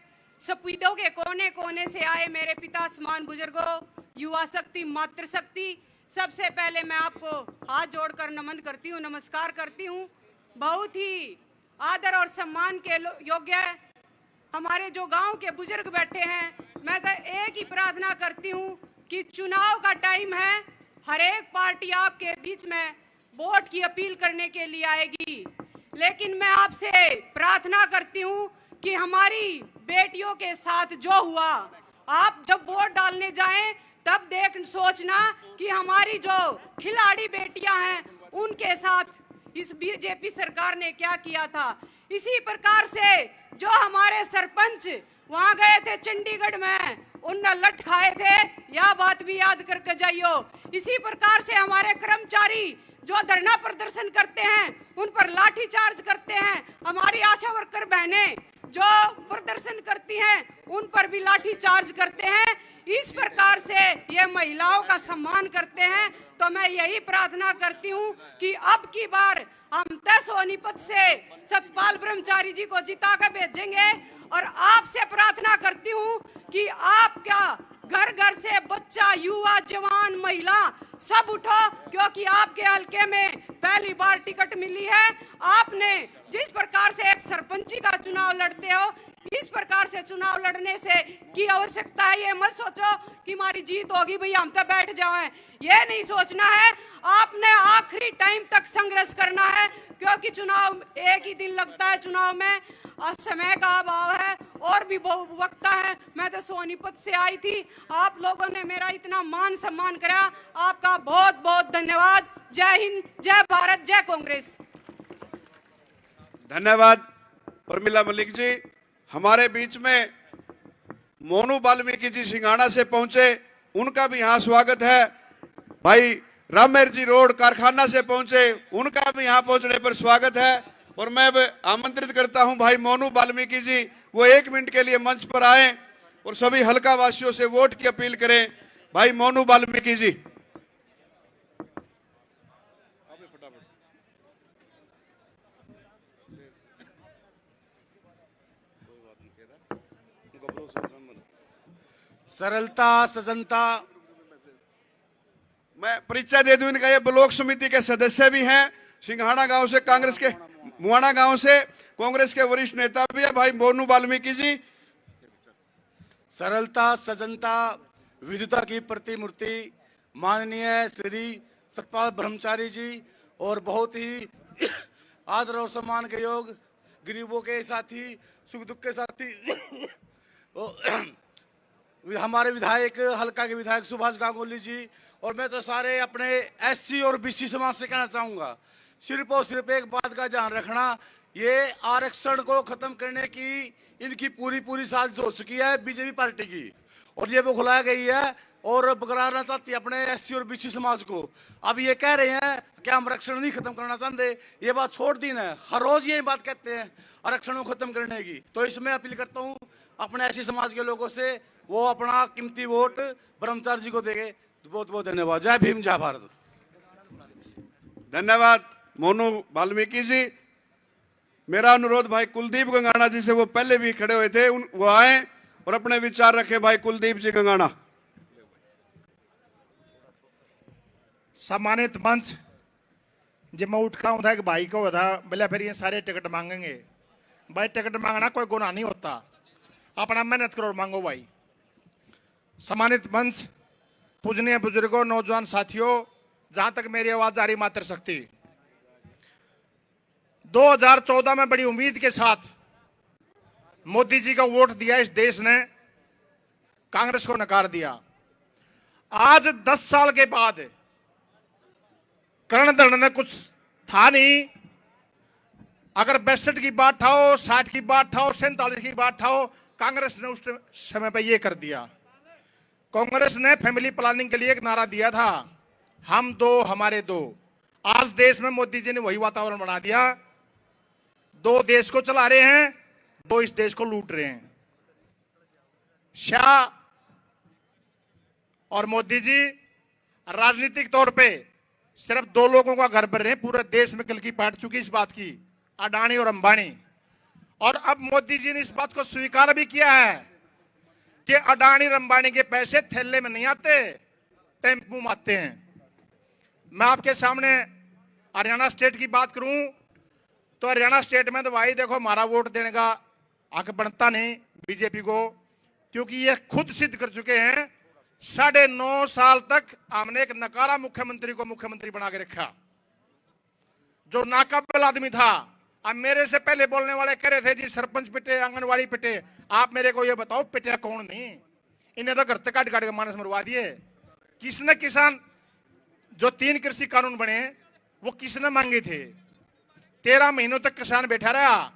सफीदों के कोने कोने से आए मेरे पिता समान बुजुर्गों, युवा शक्ति, मातृशक्ति, सबसे पहले मैं आपको हाथ जोड़कर नमन करती हूँ, नमस्कार करती हूँ। बहुत ही आदर और सम्मान के योग्य हमारे जो गांव के बुजुर्ग बैठे हैं, मैं तो एक ही प्रार्थना करती हूँ कि चुनाव का टाइम है, हर एक पार्टी आपके बीच में वोट की अपील करने के लिए आएगी, लेकिन मैं आपसे प्रार्थना करती हूँ कि हमारी बेटियों के साथ जो हुआ, आप जब वोट डालने जाएं तब सोचना कि हमारी जो खिलाड़ी बेटियां हैं उनके साथ इस बीजेपी सरकार ने क्या किया था। इसी प्रकार से जो हमारे सरपंच वहां गए थे चंडीगढ़ में, उनने लठ खाए थे, यह बात भी याद करके जाइयो। इसी प्रकार से हमारे कर्मचारी जो धरना प्रदर्शन करते हैं उन पर लाठी चार्ज करते हैं, हमारी आशा वर्कर बहनें जो प्रदर्शन करती हैं उन पर भी लाठी चार्ज करते हैं। इस प्रकार से ये महिलाओं का सम्मान करते हैं। तो मैं यही प्रार्थना करती हूँ कि अब की बार हम सोनीपत से सतपाल ब्रह्मचारी जी को जिता कर भेजेंगे और आपसे प्रार्थना करती हूँ कि आपका घर घर से बच्चा, युवा, जवान, महिला सब उठो, क्योंकि आपके हलके में पहली बार टिकट मिली है। आपने जिस प्रकार से एक सरपंची का चुनाव लड़ते हो, इस प्रकार से चुनाव लड़ने से की आवश्यकता है। ये मत सोचो कि हमारी जीत होगी भैया हम तो बैठ जाएं, ये नहीं सोचना है। आपने आखिरी टाइम तक संघर्ष करना है, क्योंकि चुनाव एक ही दिन लगता है। चुनाव में समय का अभाव है और भी बहुत वक्त है। मैं तो सोनीपत से आई थी, आप लोगों ने मेरा इतना मान सम्मान करा, आपका बहुत बहुत धन्यवाद। जय हिंद, जय भारत, जय कांग्रेस। धन्यवाद प्रमिला मलिक जी। हमारे बीच में मोनू वाल्मीकि जी सिंघाड़ा से पहुंचे, उनका भी यहाँ स्वागत है। भाई रामेर जी रोड कारखाना से पहुंचे, उनका भी यहाँ पहुंचने पर स्वागत है। और मैं अब आमंत्रित करता हूं भाई मोनू वाल्मीकि जी, वो 1 मिनट के लिए मंच पर आए और सभी हल्का वासियों से वोट की अपील करें। भाई मोनू वाल्मीकि जी। सरलता, सजनता। मैं परिचय दे दूं इनका, ये ब्लॉक समिति के सदस्य भी हैं, सिंघाड़ा गांव से, कांग्रेस के मुआना गांव से कांग्रेस के वरिष्ठ नेता भी है भाई मोनू वाल्मीकि जी। सरलता, सजनता, विविधता की प्रतिमूर्ति माननीय श्री सतपाल ब्रह्मचारी जी और बहुत ही आदर और सम्मान के योग गरीबों के साथी, सुख दुख के साथी हमारे विधायक हल्का के विधायक सुभाष गांगुली जी। और मैं तो सारे अपने एससी और बीसी समाज से कहना चाहूँगा, सिर्फ और सिर्फ एक बात का ध्यान रखना, ये आरक्षण को खत्म करने की इनकी पूरी साजिश हो चुकी है बीजेपी पार्टी की, और ये वो खुलाई गई है और बगराना चाहती है अपने एससी और बीसी समाज को। अब ये कह रहे हैं कि हम आरक्षण नहीं खत्म करना चाहते, ये बात छोड़ दी ना, हर रोज यही बात कहते हैं आरक्षण को खत्म करने की। तो इसमें अपील करता हूँ अपने एससी समाज के लोगों से, वो अपना कीमती वोट ब्रह्मचारी जी को देंगे। बहुत बहुत धन्यवाद। जय भीम, जय भारत। धन्यवाद मोनू वाल्मीकि जी। मेरा अनुरोध भाई कुलदीप गंगाना जी से, वो पहले भी खड़े हुए थे, वो आए और अपने विचार रखे। भाई कुलदीप जी गंगाना। सम्मानित मंच, जब मैं उठ खाऊं था कि भाई को बता बोला फिर ये सारे टिकट मांगेंगे। भाई टिकट मांगना कोई गुनाह नहीं होता, अपना मेहनत करो और मांगो भाई। सम्मानित मंच, पूजनीय बुजुर्गों, नौजवान साथियों, जहां तक मेरी आवाज आ रही मात्र शक्ति, 2014 में बड़ी उम्मीद के साथ मोदी जी का वोट दिया इस देश ने, कांग्रेस को नकार दिया। आज 10 साल के बाद करण धरण में कुछ था नहीं, अगर 62 की बात ठाओ, 60 की बात ठाओ, 47 की बात ठाओ, कांग्रेस ने उस समय पर यह कर दिया। कांग्रेस ने फैमिली प्लानिंग के लिए एक नारा दिया था, हम दो हमारे दो। आज देश में मोदी जी ने वही वातावरण बना दिया, दो देश को चला रहे हैं, दो इस देश को लूट रहे हैं। शाह और मोदी जी राजनीतिक तौर पे सिर्फ 2 लोगों का घर भर रहे हैं, पूरे देश में कलकी पाट चुकी इस बात की, अडानी और अंबानी। और अब मोदी जी ने इस बात को स्वीकार भी किया है कि अडानी और अंबानी के पैसे थैले में नहीं आते, टेम्पू में आते हैं। मैं आपके सामने हरियाणा स्टेट की बात करूं तो हरियाणा स्टेट में तो भाई देखो हमारा वोट देने का हक बनता नहीं बीजेपी को, क्योंकि ये खुद सिद्ध कर चुके हैं। 9.5 साल तक हमने एक नकारा मुख्यमंत्री को मुख्यमंत्री बना के रखा, जो नाकाबिल आदमी था। अब मेरे से पहले बोलने वाले कह रहे थे जी सरपंच पिटे, आंगनवाड़ी पिटे। आप मेरे को ये बताओ पिटे कौन नहीं? इन्हें तो घर से काट काट के मानस मरवा दिए। किसने किसान जो 3 कृषि कानून बने वो किसने मांगे थे? 13 महीनों तक किसान बैठा रहा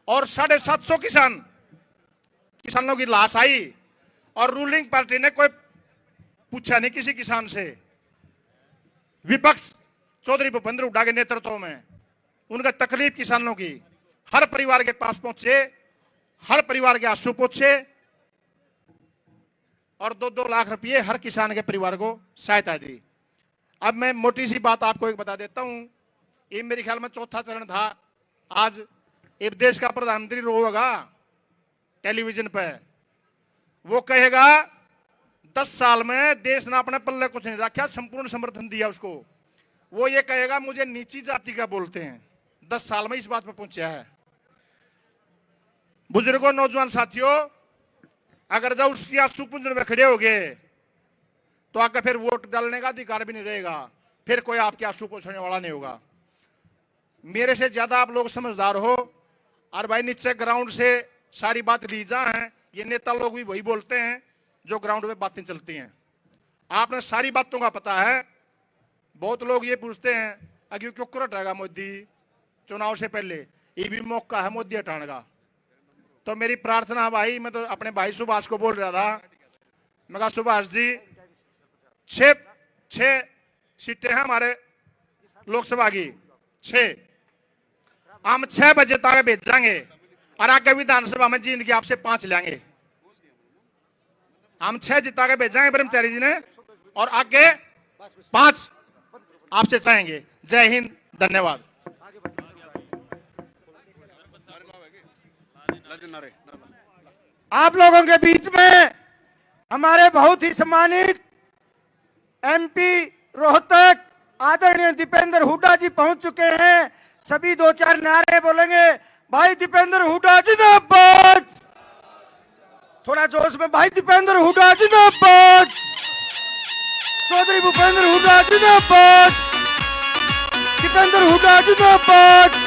और 750 किसानों की लाश आई और रूलिंग पार्टी ने कोई पूछा नहीं किसी किसान से। विपक्ष चौधरी भूपेंद्र हुड्डा के नेतृत्व में उनका तकलीफ किसानों की हर परिवार के पास पहुंचे, हर परिवार के आंसू पहुंचे और 2-2 लाख रुपए हर किसान के परिवार को सहायता दी। अब मैं मोटी सी बात आपको एक बता देता हूं, ये मेरे ख्याल में 4था चरण था। आज एक देश का प्रधानमंत्री रोएगा टेलीविजन पे, वो कहेगा 10 साल में देश ने अपने पल्ले कुछ नहीं रखा, संपूर्ण समर्थन दिया उसको। वो ये कहेगा मुझे नीची जाति का बोलते हैं। 10 साल में इस बात पर पहुंचा है। बुजुर्गों, नौजवान साथियों, अगर जब उसकी आंसू पुंजड़ में खड़े हो गए तो आगे फिर वोट डालने का अधिकार भी नहीं रहेगा, फिर कोई आपके आंसू पोंछने वाला नहीं होगा। मेरे से ज्यादा आप लोग समझदार हो, और भाई नीचे ग्राउंड से सारी बात ली जा है। ये नेता लोग भी वही बोलते हैं जो ग्राउंड में बातें चलती हैं। आपने सारी बातों का पता है। बहुत लोग ये पूछते हैं अगर क्यों हटाएगा मोदी चुनाव से पहले, ये भी मौका है मोदी हटाने का। तो मेरी प्रार्थना भाई, मैं तो अपने भाई सुभाष को बोल रहा था, मैं कहा सुभाष जी 6 सीटें हैं हमारे लोकसभा की, 6 हम 6 बजे तक भेजेंगे और आगे विधानसभा में जीत के आपसे 5 लेंगे। हम 6 जिता के भेजेंगे ब्रह्मचारी जी ने, और आगे 5 आपसे चाहेंगे। जय हिंद, धन्यवाद। आप लोगों के बीच में हमारे बहुत ही सम्मानित एमपी रोहतक आदरणीय दीपेंद्र हुड्डा जी पहुंच चुके हैं। सभी 2-4 नारे बोलेंगे। भाई दीपेंद्र हुड्डा जिंदाबाद, थोड़ा जोश में। भाई दीपेंद्र हुड्डा जिंदाबाद, चौधरी भूपेंद्र हुड्डा जिंदाबाद, दीपेंद्र हुड्डा जिंदाबाद।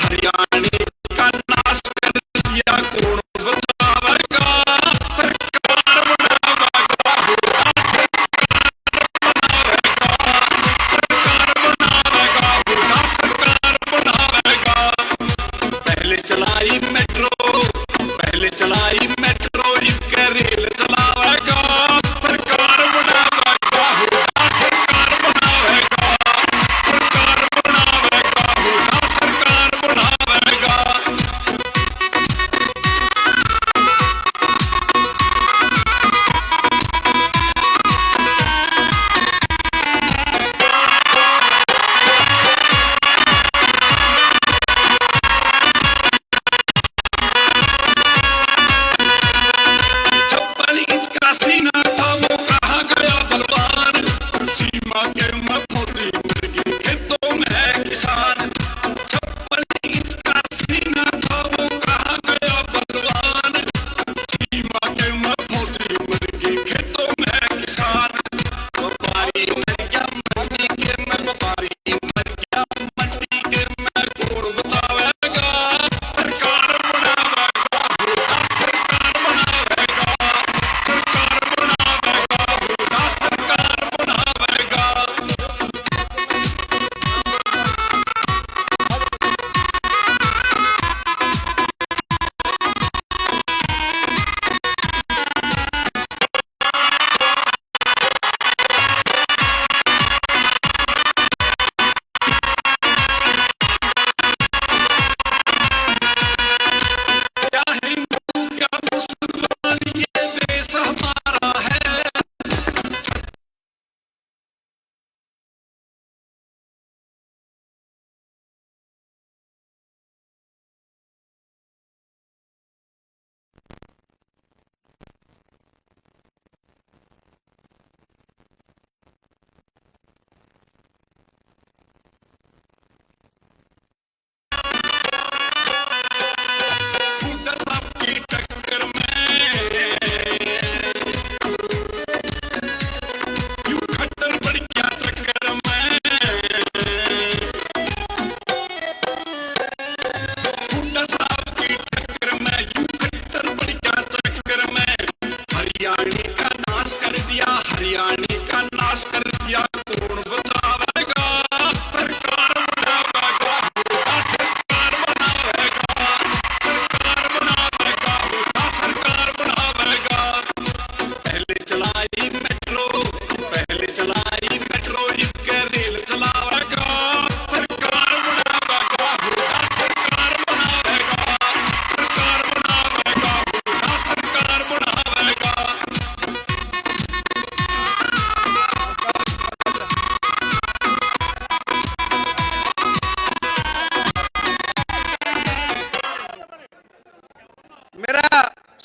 हरियाणा का नाश कर दिया,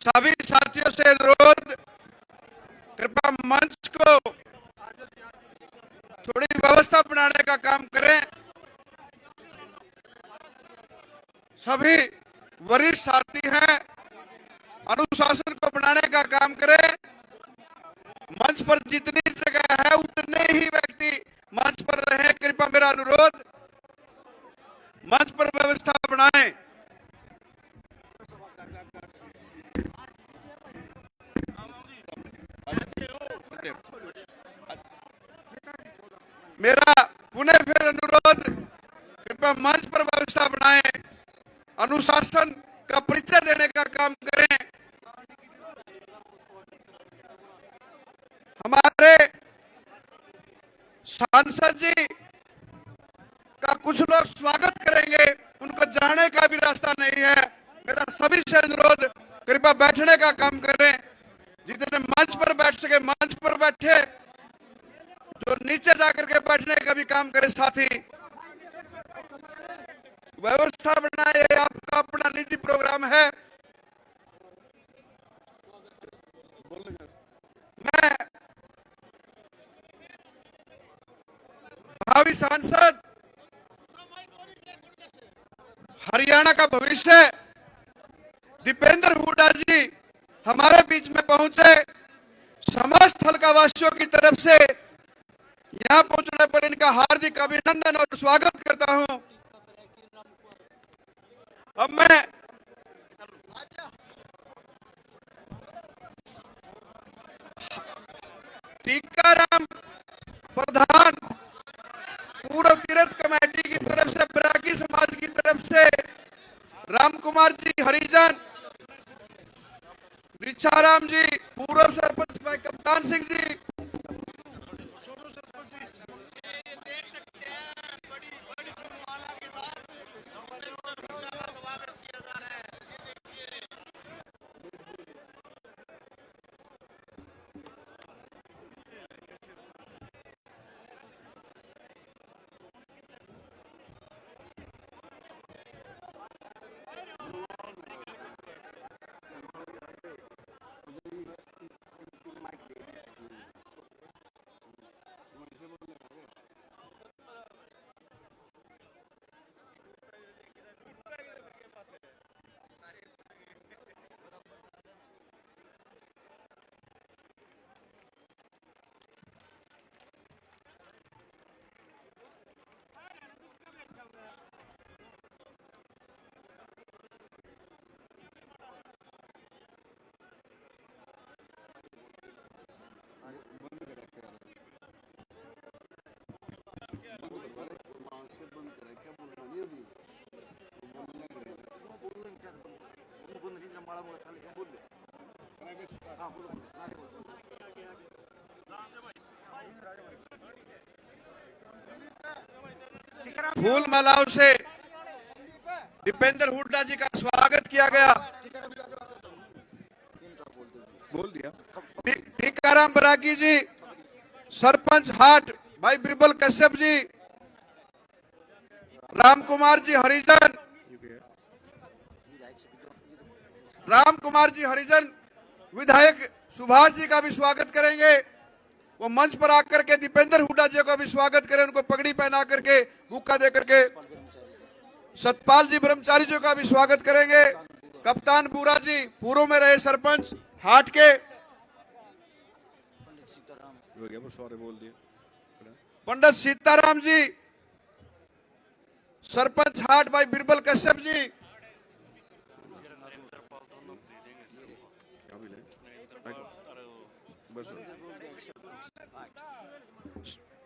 सभी साथियों से अनुरोध, कृपया मंच को थोड़ी व्यवस्था बनाने का काम करें। सभी वरिष्ठ साथी हैं, अनुशासन को बनाने का काम करें। मंच पर जितनी जगह है उतने ही व्यक्ति मंच पर रहे, कृपया मेरा अनुरोध। मंच पर व्यवस्था बनाएं। मेरा पुनः फिर अनुरोध, कृपया मंच पर व्यवस्था बनाएं, अनुशासन का परिचय देने का काम करें। हमारे सांसद जी का कुछ लोग स्वागत करेंगे, उनको जाने का भी रास्ता नहीं है। मेरा सभी से अनुरोध, कृपया बैठने का काम करें। जितने मंच पर बैठ सके मंच पर बैठे, जो नीचे जाकर के बैठने का भी काम करे। साथी व्यवस्था बनाए, आपका अपना निजी प्रोग्राम है। मैं भावी सांसद, हरियाणा का भविष्य दीपेंद्र हुड्डा जी हमारे बीच में पहुंचे। समस्त हल्का वासियों की तरफ से यहां पहुंचने पर इनका हार्दिक अभिनंदन और स्वागत करता हूं। अब मैं टीकाराम प्रधान, पूर्व तीर्थ कमेटी की तरफ से, बैरागी समाज की तरफ से राम कुमार जी हरिजन, रिछाराम जी, पूर्व सरपंच भाई कप्तान सिंह जी, फूल मालाओं से दीपेंद्र हुड्डा जी का स्वागत किया गया। बोल दिया। टीकाराम बैरागी जी, सरपंच हाट भाई बिरबल कश्यप जी, राम कुमार जी हरिजन, विधायक सुभाष जी का भी स्वागत करेंगे। वो मंच पर आकर के दीपेंद्र हुड्डा जी का भी स्वागत करें, उनको पगड़ी पहना करके, बुक्का दे करके। सतपाल जी ब्रह्मचारी जी का भी स्वागत करेंगे। कप्तान बूरा जी, पूर्व में रहे सरपंच हाट के, पंडित सीताराम जी, सरपंच हाट भाई बिरबल कश्यप जी,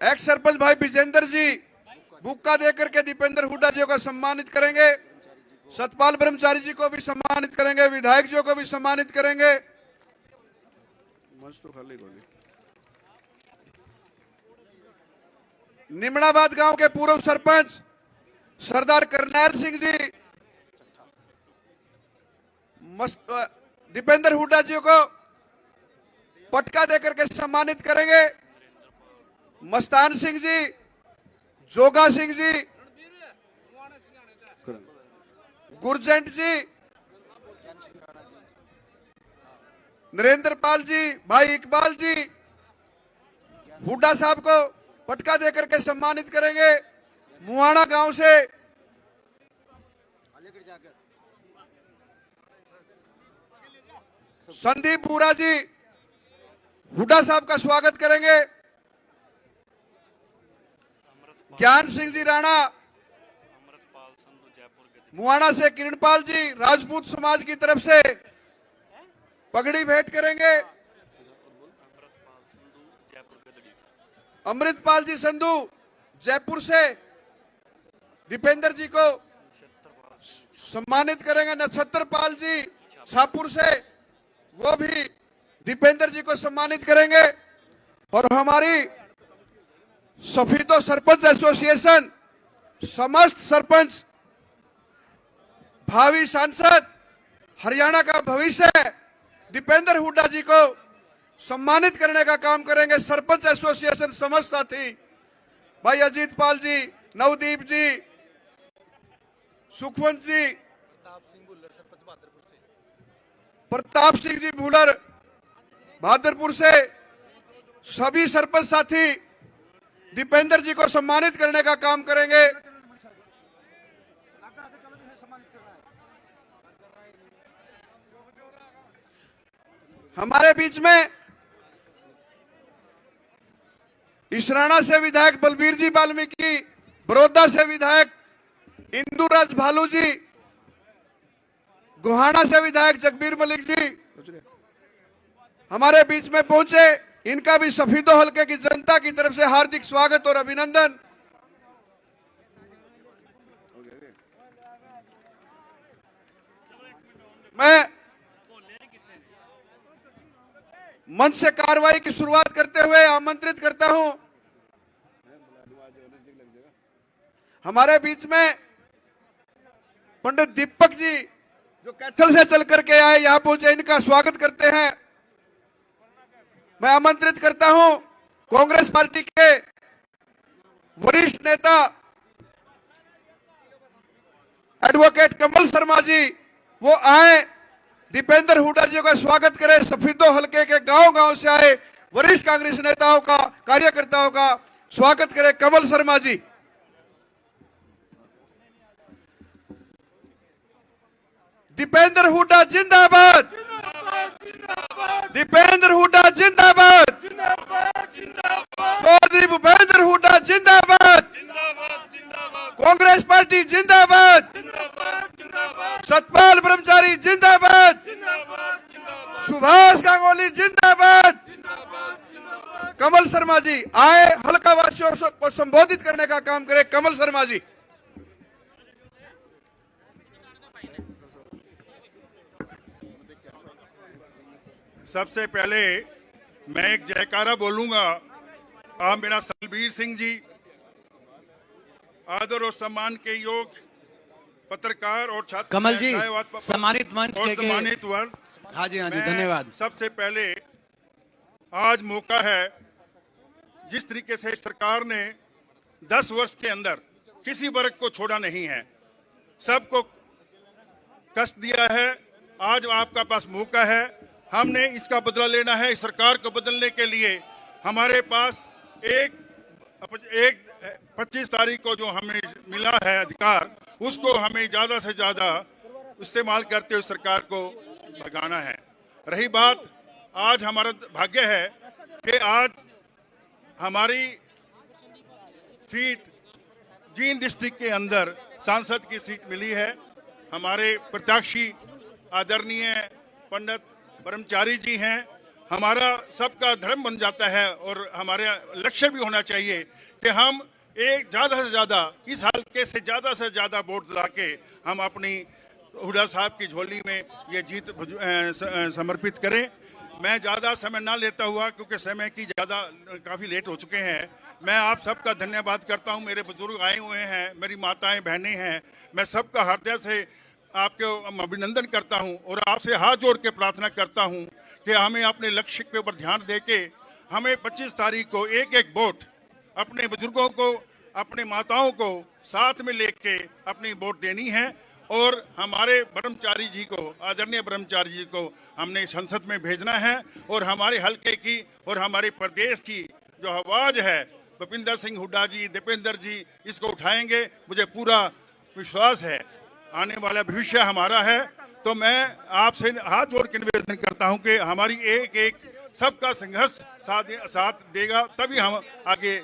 एक्स सरपंच भाई विजेंद्र जी बुक्का देकर के दीपेंद्र हुड्डा जी को सम्मानित करेंगे। सतपाल ब्रह्मचारी जी को भी सम्मानित करेंगे, विधायक जी को भी सम्मानित करेंगे। तो खाली गोली। निमणाबाद गांव के पूर्व सरपंच सरदार करनैल सिंह जी दीपेंद्र हुड्डा जी को पटका देकर के सम्मानित करेंगे। मस्तान सिंह जी, जोगा सिंह जी, गुरजंट जी, नरेंद्र पाल जी, भाई इकबाल जी हुड्डा साहब को पटका देकर के सम्मानित करेंगे। मुआना गांव से संदीप पूरा जी हुड्डा साहब का स्वागत करेंगे। ज्ञान सिंह जी राणा मुआना से, किरणपाल जी राजपूत समाज की तरफ से पगड़ी भेंट करेंगे। अमृतपाल जी संधू जयपुर से दीपेंद्र जी को सम्मानित करेंगे। नक्षत्रपाल जी शाहपुर से, वो भी दीपेंद्र जी को सम्मानित करेंगे। और हमारी सफीदो सरपंच एसोसिएशन समस्त सरपंच, भावी सांसद, हरियाणा का भविष्य दीपेंद्र हुड्डा जी को सम्मानित करने का काम करेंगे। सरपंच एसोसिएशन समस्त साथी भाई अजीत पाल जी, नवदीप जी, सुखवंत जी, प्रताप सिंह जी भूलर बहादुरपुर से, सभी सरपंच साथी दीपेंद्र जी को सम्मानित करने का काम करेंगे। हमारे बीच में इसराना से विधायक बलबीर जी वाल्मीकि, बड़ौदा से विधायक इंदुराज भालू जी, गोहाना से विधायक जगबीर मलिक जी हमारे बीच में पहुंचे। इनका भी सफीदो हलके की जनता की तरफ से हार्दिक स्वागत और अभिनंदन। मैं मंच से कार्रवाई की शुरुआत करते हुए आमंत्रित करता हूं हमारे बीच में पंडित दीपक जी, जो कैथल से चल करके आए, यहां पहुंचे। इनका स्वागत करते हैं। मैं आमंत्रित करता हूं कांग्रेस पार्टी के वरिष्ठ नेता एडवोकेट कमल शर्मा जी, वो आए, दीपेंद्र हुड्डा जी का स्वागत करें। सफीदो हलके के गांव-गांव से आए वरिष्ठ कांग्रेस नेताओं का, कार्यकर्ताओं का स्वागत करें कमल शर्मा जी। दीपेंद्र हुड्डा जिंदाबाद, दीपेंद्र हुड्डा जिंदाबाद, चौधरी भूपेंद्र हुड्डा जिंदाबाद, कांग्रेस पार्टी जिंदाबाद, सतपाल ब्रह्मचारी जिंदाबाद, सुभाष गांगुली जिंदाबाद। कमल शर्मा जी आए, हल्का वासियों को संबोधित करने का काम करें कमल शर्मा जी। सबसे पहले मैं एक जयकारा बोलूंगा। आप मेरा बलबीर सिंह जी, आदर और सम्मान के योग पत्रकार और छात्र, कमल जी सम्मानित मंच के सम्मानित वर्ग। हाँ जी धन्यवाद। सबसे पहले आज मौका है, जिस तरीके से सरकार ने 10 वर्ष के अंदर किसी वर्ग को छोड़ा नहीं है, सबको कष्ट दिया है। आज आपका पास मौका है, हमने इसका बदला लेना है। इस सरकार को बदलने के लिए हमारे पास एक 25 तारीख को जो हमें मिला है अधिकार, उसको हमें ज़्यादा से ज़्यादा इस्तेमाल करते हुए सरकार को भगाना है। रही बात, आज हमारा भाग्य है कि आज हमारी सीट जींद डिस्ट्रिक्ट के अंदर सांसद की सीट मिली है। हमारे प्रत्याशी आदरणीय पंडित ब्रह्मचारी जी हैं। हमारा सबका धर्म बन जाता है और हमारे लक्ष्य भी होना चाहिए कि हम एक ज़्यादा से ज़्यादा इस हल्के से ज़्यादा वोट दिला के हम अपनी हुड्डा साहब की झोली में ये जीत समर्पित करें। मैं ज़्यादा समय ना लेता हुआ, क्योंकि समय की काफ़ी लेट हो चुके हैं, मैं आप सबका धन्यवाद करता हूं। मेरे बुजुर्ग आए हुए हैं, मेरी माताएं बहनें हैं, मैं सबका हृदय से आपको अभिनंदन करता हूं और आपसे हाथ जोड़ के प्रार्थना करता हूं कि हमें अपने लक्ष्य के ऊपर ध्यान देके हमें 25 तारीख को एक एक वोट अपने बुजुर्गों को, अपने माताओं को साथ में लेके अपनी वोट देनी है और हमारे ब्रह्मचारी जी को, आदरणीय ब्रह्मचारी जी को हमने संसद में भेजना है और हमारे हलके की और हमारे प्रदेश की जो आवाज है, भूपिंदर सिंह हुड्डा जी, दीपेंद्र जी इसको उठाएंगे। मुझे पूरा विश्वास है आने वाला भविष्य हमारा है। तो मैं आपसे हाथ जोड़ के निवेदन करता हूं कि हमारी एक एक सबका संघर्ष साथ देगा, तभी हम आगे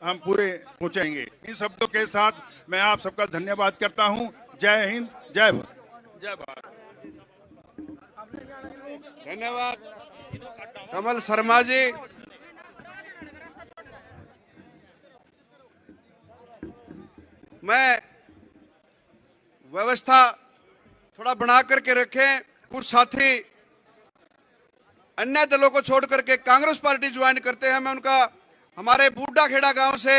हम पूरे पहुंचेंगे। इन शब्दों के साथ मैं आप सबका धन्यवाद करता हूं। जय हिंद, जय भारत, जय भारत। धन्यवाद कमल शर्मा जी। मैं व्यवस्था थोड़ा बना करके रखें। कुछ साथी अन्य दलों को छोड़ करके कांग्रेस पार्टी ज्वाइन करते हैं। मैं उनका, हमारे बूढ़ा खेड़ा गांव से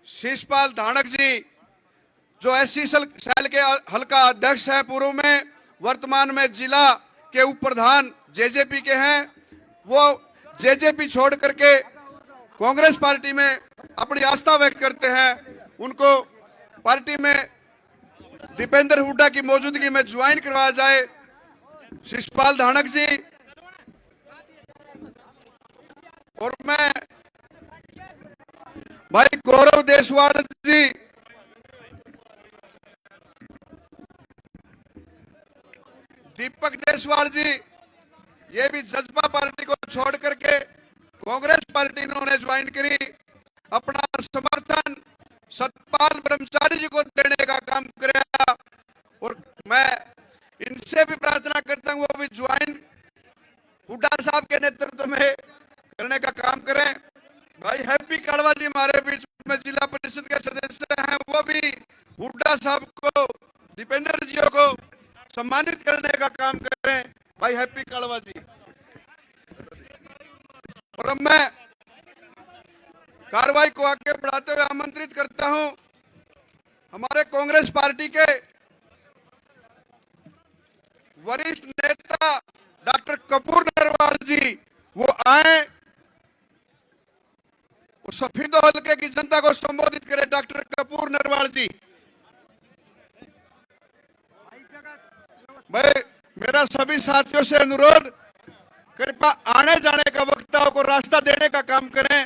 शीशपाल धानक जी जो एससी सेल के हल्का अध्यक्ष हैं पूर्व में, वर्तमान में जिला के उप प्रधान जेजेपी के हैं, वो जेजेपी छोड़ करके कांग्रेस पार्टी में अपनी आस्था व्यक्त करते हैं। उनको पार्टी में दीपेंद्र हुड्डा की मौजूदगी में ज्वाइन करवाया जाए। शिशपाल धानक जी और मैं भाई गौरव देशवाल जी, दीपक देशवाल जी, ये भी जज्बा पार्टी को छोड़ करके कांग्रेस पार्टी इन्होंने ज्वाइन करी। अपना समर्थन सतपाल ब्रह्मचारी जी को देने का काम करेगा और मैं इनसे भी प्रार्थना करता हूं वो भी ज्वाइन हुड्डा साहब के नेतृत्व में करने का काम करें। भाई हैप्पी कालवा जी हमारे बीच में जिला परिषद के सदस्य हैं, वो भी हुड्डा साहब को, दीपेंद्र जी को सम्मानित करने का काम करें। भाई हैप्पी कालवा जी। और अब मैं कार्रवाई को आगे बढ़ाते हुए आमंत्रित करता हूं हमारे कांग्रेस पार्टी के वरिष्ठ नेता डॉक्टर कपूर नरवाल जी, वो आए, वो सफीदो हल्के की जनता को संबोधित करें। डॉक्टर कपूर नरवाल जी, भाई मेरा सभी साथियों से अनुरोध, कृपया आने जाने का वक्ताओं को रास्ता देने का काम करें।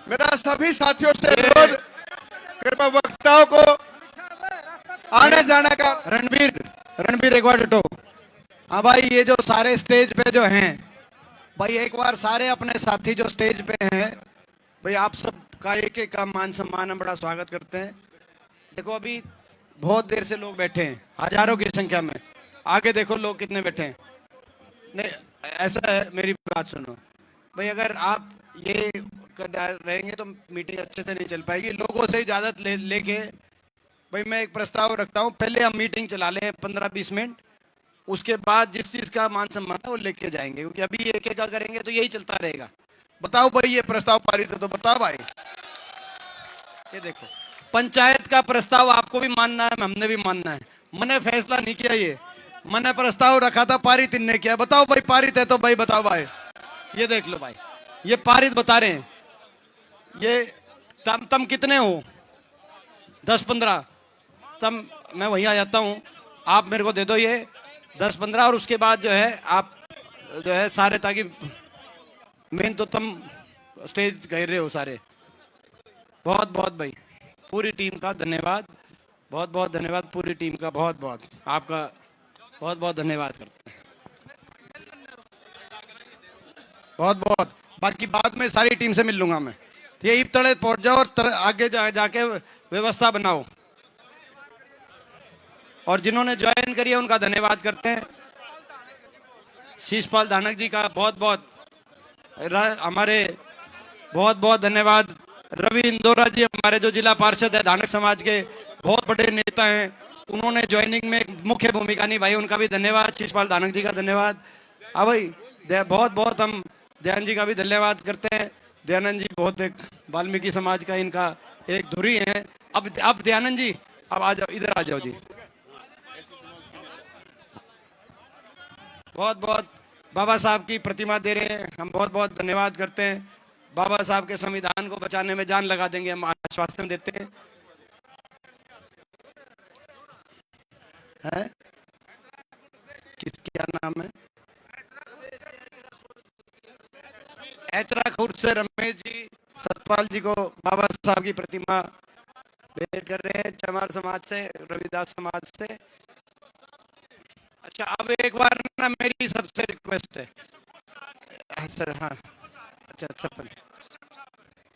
मेरा सभी साथियों से अनुरोध, कृपया वक्ताओं को आने जाने का। रणबीर एक बार हटो। हाँ भाई, ये जो सारे स्टेज पे जो हैं भाई, एक बार सारे अपने साथी जो स्टेज पे हैं भाई, आप सब का एक एक का मान सम्मान हम बड़ा स्वागत करते हैं। देखो अभी बहुत देर से लोग बैठे हैं, हजारों की संख्या में। आगे देखो लोग कितने बैठे हैं। नहीं ऐसा है, मेरी बात सुनो भाई, अगर आप ये रहेंगे तो मीटिंग अच्छे से नहीं चल पाएगी। लोगों से इजाजत लेके भाई मैं एक प्रस्ताव रखता हूँ, पहले हम मीटिंग चला लें 15-20 मिनट, उसके बाद जिस चीज का मान सम्मान है वो लेके जाएंगे, क्योंकि अभी एक एक करेंगे तो यही चलता रहेगा। बताओ भाई, ये प्रस्ताव पारित है तो बताओ भाई। ये देखो, पंचायत का प्रस्ताव आपको भी मानना है, हमने भी मानना है। मैंने फैसला नहीं किया, ये मैंने प्रस्ताव रखा था, पारित इनने किया। बताओ भाई, पारित है तो भाई बताओ भाई। ये देख लो भाई, ये पारित बता रहे हैं। ये तम कितने हो? 10-15। तब मैं वहीं आ जाता हूँ, आप मेरे को दे दो ये 10-15, और उसके बाद जो है आप जो है सारे, ताकि मेन तो तुम स्टेज घेर रहे हो सारे। बहुत बहुत भाई पूरी टीम का धन्यवाद, बहुत बहुत धन्यवाद पूरी टीम का, बहुत बहुत आपका बहुत बहुत धन्यवाद करते हैं, बहुत बहुत। बाकी बाद में सारी टीम से मिल लूंगा मैं। तो ये ईब तड़े पहुंच जाओ और आगे जाके व्यवस्था बनाओ। और जिन्होंने ज्वाइन करी है उनका धन्यवाद करते हैं। शीशपाल धानक जी का बहुत बहुत हमारे बहुत बहुत धन्यवाद। रवि इंदौरा जी हमारे जो जिला पार्षद है धानक समाज के, बहुत बड़े नेता हैं, उन्होंने ज्वाइनिंग में मुख्य भूमिका निभाई, उनका भी धन्यवाद। शीशपाल धानक जी का धन्यवाद। हाँ भाई, बहुत बहुत हम दयानंद जी का भी धन्यवाद करते हैं। दयानंद जी बहुत एक वाल्मीकि समाज का इनका एक धुरी है। अब दयानंद जी अब आ जाओ, इधर आ जाओ जी। बहुत बहुत बाबा साहब की प्रतिमा दे रहे हैं। हम बहुत बहुत धन्यवाद करते हैं। बाबा साहब के संविधान को बचाने में जान लगा देंगे, हम आश्वासन देते हैं। है? किसका नाम है? ऐचरा खुर्द से रमेश जी सतपाल जी को बाबा साहब की प्रतिमा भेंट कर रहे हैं, चमार समाज से, रविदास समाज से। अच्छा, अब एक बार ना मेरी सबसे रिक्वेस्ट है सर। हाँ, अच्छा सरपंच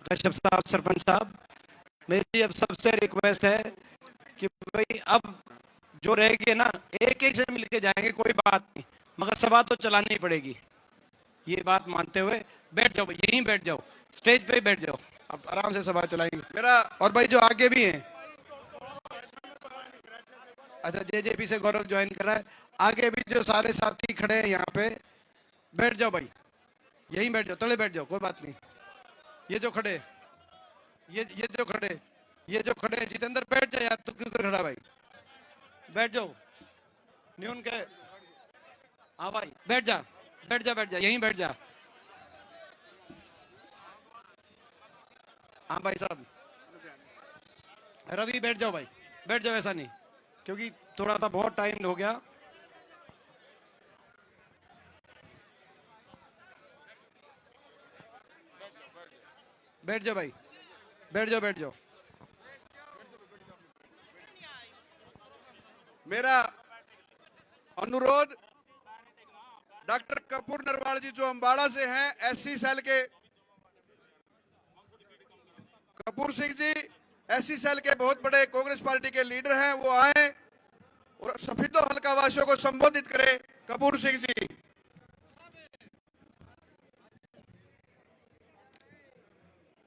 कश्यप साहब, सरपंच साहब, मेरी अब सबसे रिक्वेस्ट है कि भाई अब जो रहेगी ना, एक एक से मिलके जाएंगे, कोई बात नहीं, मगर सभा तो चलानी पड़ेगी। ये बात मानते हुए बैठ जाओ, यहीं बैठ जाओ, स्टेज पे बैठ जाओ, अब आराम से सभा चलाएंगे। मेरा और भाई जो आगे भी हैं, अच्छा जेजेपी से गौरव ज्वाइन कर रहा है, आगे भी जो सारे साथी खड़े हैं यहाँ पे, बैठ जाओ भाई, यहीं बैठ जाओ, तले बैठ जाओ, कोई बात नहीं। ये जो खड़े, ये जो खड़े, ये जो खड़े, जितेंद्र बैठ जा यार, तू क्यों खड़ा भाई, बैठ जाओ, नहीं उनके, हाँ भाई बैठ जा, बैठ जा, बैठ जा, यहीं बैठ जा। हाँ भाई साहब, रवि बैठ जाओ भाई, बैठ जाओ, ऐसा नहीं, क्योंकि थोड़ा सा बहुत टाइम हो गया। बैठ जाओ भाई, बैठ जाओ, बैठ जाओ। मेरा अनुरोध, डॉक्टर कपूर नरवाल जी जो अम्बाड़ा से हैं, एससी सेल के, कपूर सिंह जी एससी सेल के बहुत बड़े कांग्रेस पार्टी के लीडर हैं, वो आए और सफीदो हल्का वासियों को संबोधित करें। कपूर सिंह जी।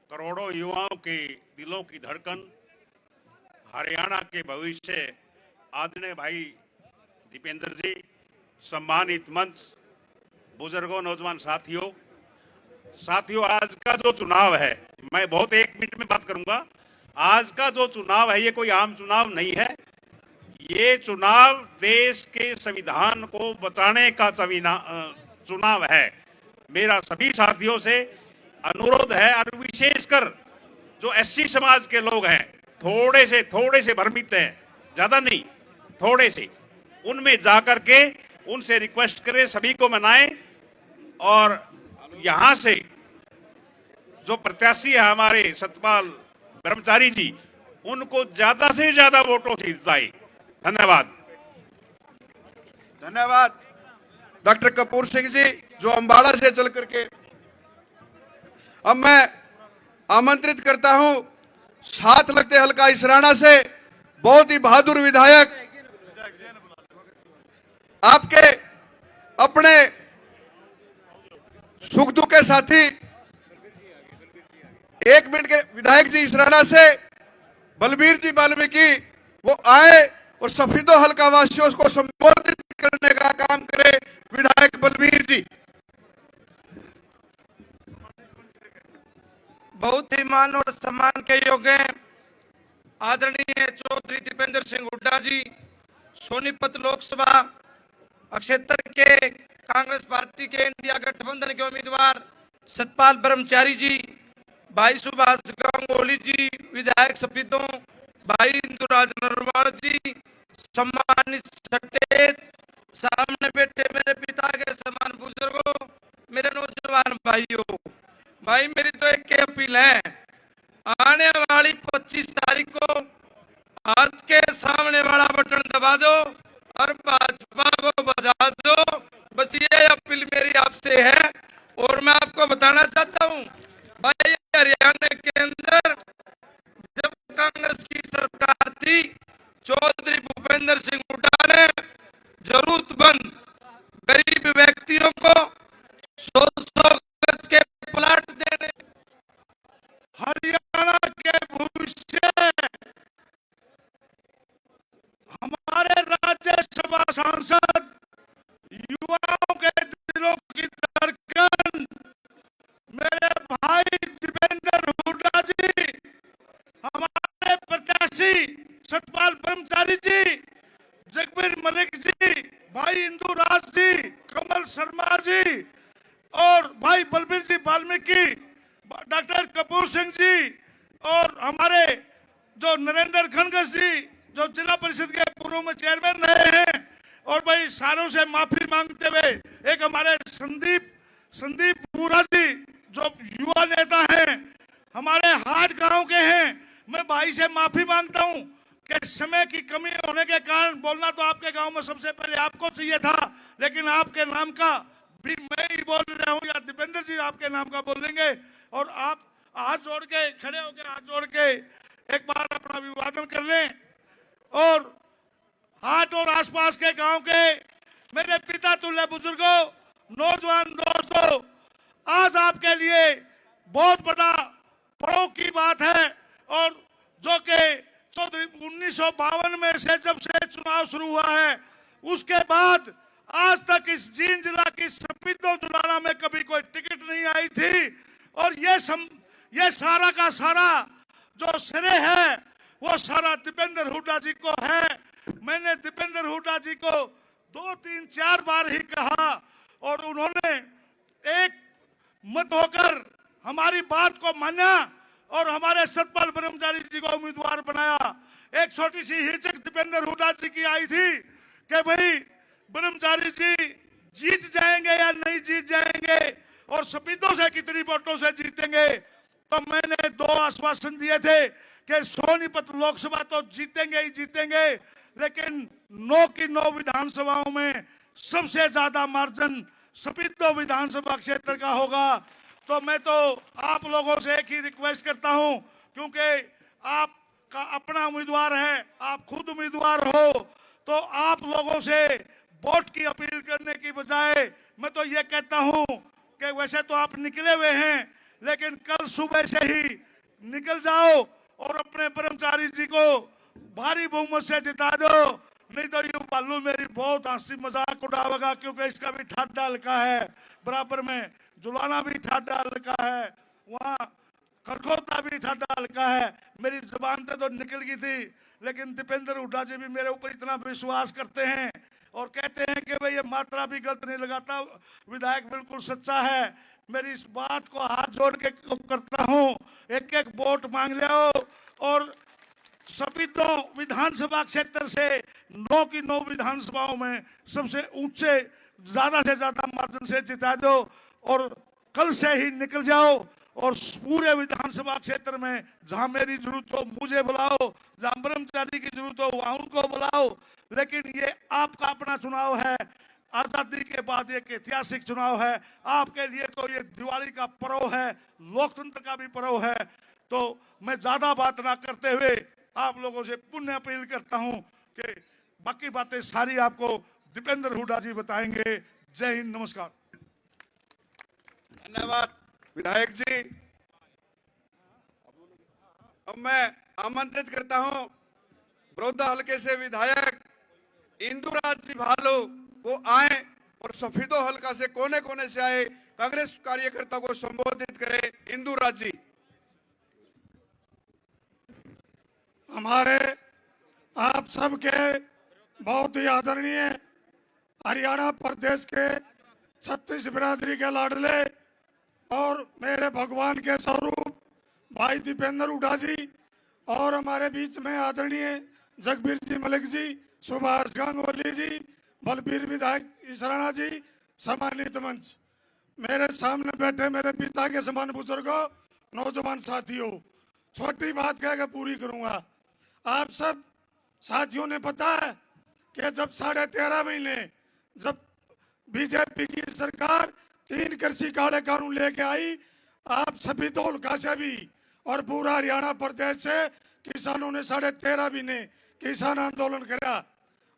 करोड़ों युवाओं के दिलों की धड़कन, हरियाणा के भविष्य, आदरणीय भाई दीपेंद्र जी, सम्मानित मंच, बुजुर्गों, नौजवान साथियों, आज का जो चुनाव है, मैं बहुत 1 मिनट में बात करूंगा। आज का जो चुनाव है, ये कोई आम चुनाव नहीं है, ये चुनाव देश के संविधान को बचाने का चुनाव है। मेरा सभी साथियों से अनुरोध है, और विशेषकर जो एससी समाज के लोग हैं, थोड़े से भ्रमित हैं, ज्यादा नहीं, थोड़े से, उनमें जाकर के उनसे रिक्वेस्ट करें, सभी को मनाएं, और यहां से जो प्रत्याशी है हमारे सतपाल ब्रह्मचारी जी, उनको ज्यादा से ज्यादा वोटों से जिताएं। धन्यवाद। धन्यवाद डॉक्टर कपूर सिंह जी जो अम्बाड़ा से चल करके। अब मैं आमंत्रित करता हूं साथ लगते हल्का इसराना से बहुत ही बहादुर विधायक, आपके अपने सुख दुख के साथी, 1 मिनट के विधायक जी इसराना से बलबीर जी वाल्मीकि, वो आए और सफीदो हल्का वासियों को संबोधित करने का काम करे। विधायक बलबीर जी। बहुत ही मान और सम्मान के योग्य आदरणीय चौधरी दीपेंद्र सिंह हुड्डा जी, सोनीपत लोकसभा क्षेत्र के कांग्रेस पार्टी के इंडिया गठबंधन के उम्मीदवार सतपाल ब्रह्मचारी जी, भाई सुभाष गंगोली जी, विधायक सफीदों, भाई इंदुराज नरवाल जी, सम्मानित स्टेज सामने बैठे मेरे पिता के समान बुजुर्गों, मेरे नौजवान भाइयों, भाई मेरी तो एक ही अपील है, आने वाली 25 तारीख को हाथ के सामने वाला बटन दबा दो और भाजपा को बजा दो। बस ये अपील मेरी आपसे है। और मैं आपको बताना चाहता हूँ भाई, हरियाणा के अंदर जब कांग्रेस की सरकार थी, चौधरी भूपेंद्र सिंह हुड्डा ने जरूरतमंद गरीब व्यक्तियों को 100 गज के प्लाट देने, हरियाणा के भविष्य, हमारे राज्यसभा सांसद, युवाओं के दिलों की धड़कन, मेरे भाई दीपेंद्र हुड्डा जी, हमारे प्रत्याशी सतपाल ब्रह्मचारी जी, जगबीर मलिक जी, भाई इंदुराज जी, कमल सतपाल शर्मा जी और भाई बलबीर जी वाल्मीकि, डॉक्टर कपूर सिंह जी और हमारे जो नरेंद्र खनगस जी जो जिला परिषद के पूर्व में चेयरमैन रहे हैं, और भाई सारों से माफी मांगते हुए एक हमारे संदीप पूरा जी जो युवा नेता हैं, हमारे हाट गांव के हैं, मैं भाई से माफी मांगता हूं कि समय की कमी होने के कारण बोलना तो आपके गांव में सबसे पहले आपको चाहिए था, लेकिन आपके नाम का भी मैं ही बोल रहा हूं या दीपेंद्र जी आपके नाम का बोल देंगे। और आप हाथ जोड़ के खड़े होकर हाथ जोड़ के एक बार अपना अभिवादन कर लें। और हाट और आसपास के गांव के मेरे पिता तुल्य बुजुर्गों, नौजवान दोस्तों, आज आपके लिए बहुत बड़ा पर्व की बात है। और जो कि 1952 में से जब से चुनाव शुरू हुआ है, उसके बाद आज तक इस जींद जिला की सफीदो जुलाना में कभी कोई टिकट नहीं आई थी। और ये सारा का सारा जो श्रेय है वो सारा दीपेंद्र हुड्डा जी को है। मैंने दीपेंद्र हुड्डा जी को 2, 3, 4 बार ही कहा और उन्होंने एक मत होकर हमारी बात को माना और हमारे सतपाल ब्रह्मचारी जी को उम्मीदवार बनाया। एक छोटी सी हिचक दीपेंद्र हुड्डा जी की आई थी कि भाई ब्रह्मचारी जी जीत जाएंगे या नहीं जीत जाएंगे और सफीदों से कितनी वोटों से जीतेंगे। तो मैंने 2 आश्वासन दिए थे कि सोनीपत लोकसभा तो जीतेंगे ही जीतेंगे, लेकिन 9 की 9 विधानसभाओं में सबसे ज्यादा मार्जिन सफीदो विधानसभा क्षेत्र का होगा। तो मैं तो आप लोगों से एक ही रिक्वेस्ट करता हूं, क्योंकि आपका अपना उम्मीदवार है, आप खुद उम्मीदवार हो, तो आप लोगों से वोट की अपील करने की बजाय मैं तो ये कहता हूं कि वैसे तो आप निकले हुए हैं, लेकिन कल सुबह से ही निकल जाओ और अपने ब्रह्मचारी जी को भारी बहुमत से जिता दो। नहीं तो ये बालू मेरी बहुत हंसी मजाक उड़ावेगा, क्योंकि इसका भी ठाडा हल्का है, बराबर में जुलाना भी ठाडा हल्का है, वहाँ खरखोता भी ठाडा हल्का है। मेरी जबान से तो निकल गई थी, लेकिन दीपेंद्र हुड्डा जी भी मेरे ऊपर इतना विश्वास करते हैं और कहते हैं कि भाई ये मात्रा भी गलत नहीं लगाता, विधायक बिल्कुल सच्चा है। मेरी इस बात को हाथ जोड़ के करता हूँ, एक एक वोट मांग लिया और सफीदो विधानसभा क्षेत्र से 9 की 9 विधानसभाओं में सबसे ऊंचे ज्यादा से ज्यादा मार्जिन से जिता दो और कल से ही निकल जाओ और पूरे विधानसभा क्षेत्र में जहां मेरी जरूरत हो मुझे बुलाओ, जहां ब्रह्मचारी की जरूरत हो वहां उनको बुलाओ। लेकिन ये आपका अपना चुनाव है, आजादी के बाद एक ऐतिहासिक चुनाव है। आपके लिए तो ये दिवाली का पर्व है, लोकतंत्र का भी पर्व है। तो मैं ज्यादा बात ना करते हुए आप लोगों से पुण्य अपील करता हूं कि बाकी बातें सारी आपको दीपेंद्र हुड्डा जी बताएंगे। जय हिंद, नमस्कार। धन्यवाद विधायक जी। अब मैं आमंत्रित करता हूं बड़ौदा हलके से विधायक इंदुराज जी भालू, वो आए और सफीदो हलका से कोने कोने से आए कांग्रेस कार्यकर्ता को संबोधित करें। इंदुराज जी। हमारे आप सबके बहुत ही आदरणीय हरियाणा प्रदेश के 36 बिरादरी के लाडले और मेरे भगवान के स्वरूप भाई दीपेंद्र हुड्डा जी और हमारे बीच में आदरणीय जगबीर जी मलिक जी, सुभाष गांगुली जी, बलबीर विधायक इसराना जी, सम्मानित मंच, मेरे सामने बैठे मेरे पिता के समान बुजुर्गों, नौजवान साथियों, छोटी बात कह के पूरी करूंगा। आप सब साथियों ने पता है कि जब 13.5 महीने जब बीजेपी की सरकार 3 कृषि काले कानून लेके आई, आप सभी हल्का से भी और पूरा हरियाणा प्रदेश से किसानों ने 13.5 महीने किसान आंदोलन करा।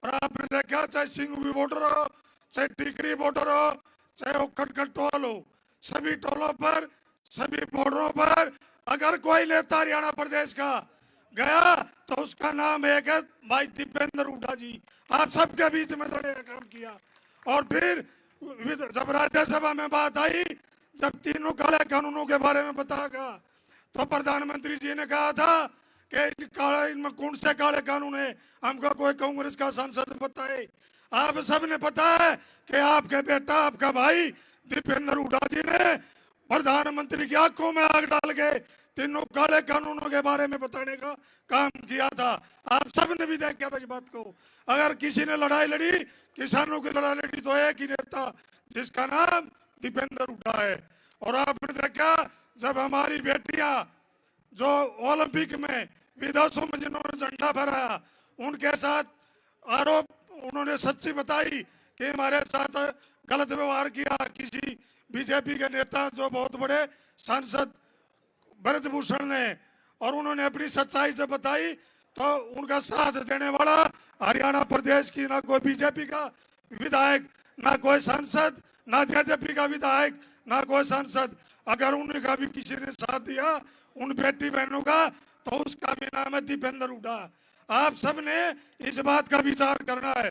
और आपने देखा चाहे सिंगवी बॉर्डर हो, चाहे टिकरी बॉर्डर हो, चाहे खटखट टोल हो, सभी टोलों पर सभी बॉर्डरों पर अगर कोई नेता हरियाणा प्रदेश का गया तो उसका नाम एक है भाई दीपेंद्र हुड्डा जी। आप सबके बीच में थोड़े काम किया। और फिर जब राज्यसभा में बात आई, जब तीनों काले कानूनों के बारे में बताया तो प्रधानमंत्री जी ने कहा था कि इनमें कौन से काले कानून है, हमको कोई कांग्रेस का सांसद बताए। आप सबने पता है कि आपके बेटा, आपका भाई दीपेंद्र हुड्डा जी ने प्रधानमंत्री की आंखों में आग डाल के तीनों काले कानूनों के बारे में बताने का काम किया था। आप सबने भी देखा था इस बात को। अगर किसी ने लड़ाई लड़ी, किसानों की लड़ाई लड़ी, तो एक ही नेता जिसका नाम दीपेंद्र हुड्डा है। और आपने देखा जब हमारी बेटियां जो ओलंपिक में विदेशों में जिन्होंने झंडा फहराया, उनके साथ आरोप उन्होंने सच्ची बताई कि हमारे साथ गलत व्यवहार किया किसी बीजेपी के नेता जो बहुत बड़े सांसद ब्रजभूषण ने, और उन्होंने अपनी सच्चाई से बताई, तो उनका साथ देने वाला हरियाणा प्रदेश की ना कोई बीजेपी का विधायक, ना कोई सांसद, ना जेजेपी का विधायक, ना कोई सांसद। अगर उनका भी किसी ने साथ दिया उन बेटी बहनों का, तो उसका भी नाम है दीपेंद्र हुड्डा। आप सब ने इस बात का विचार करना है।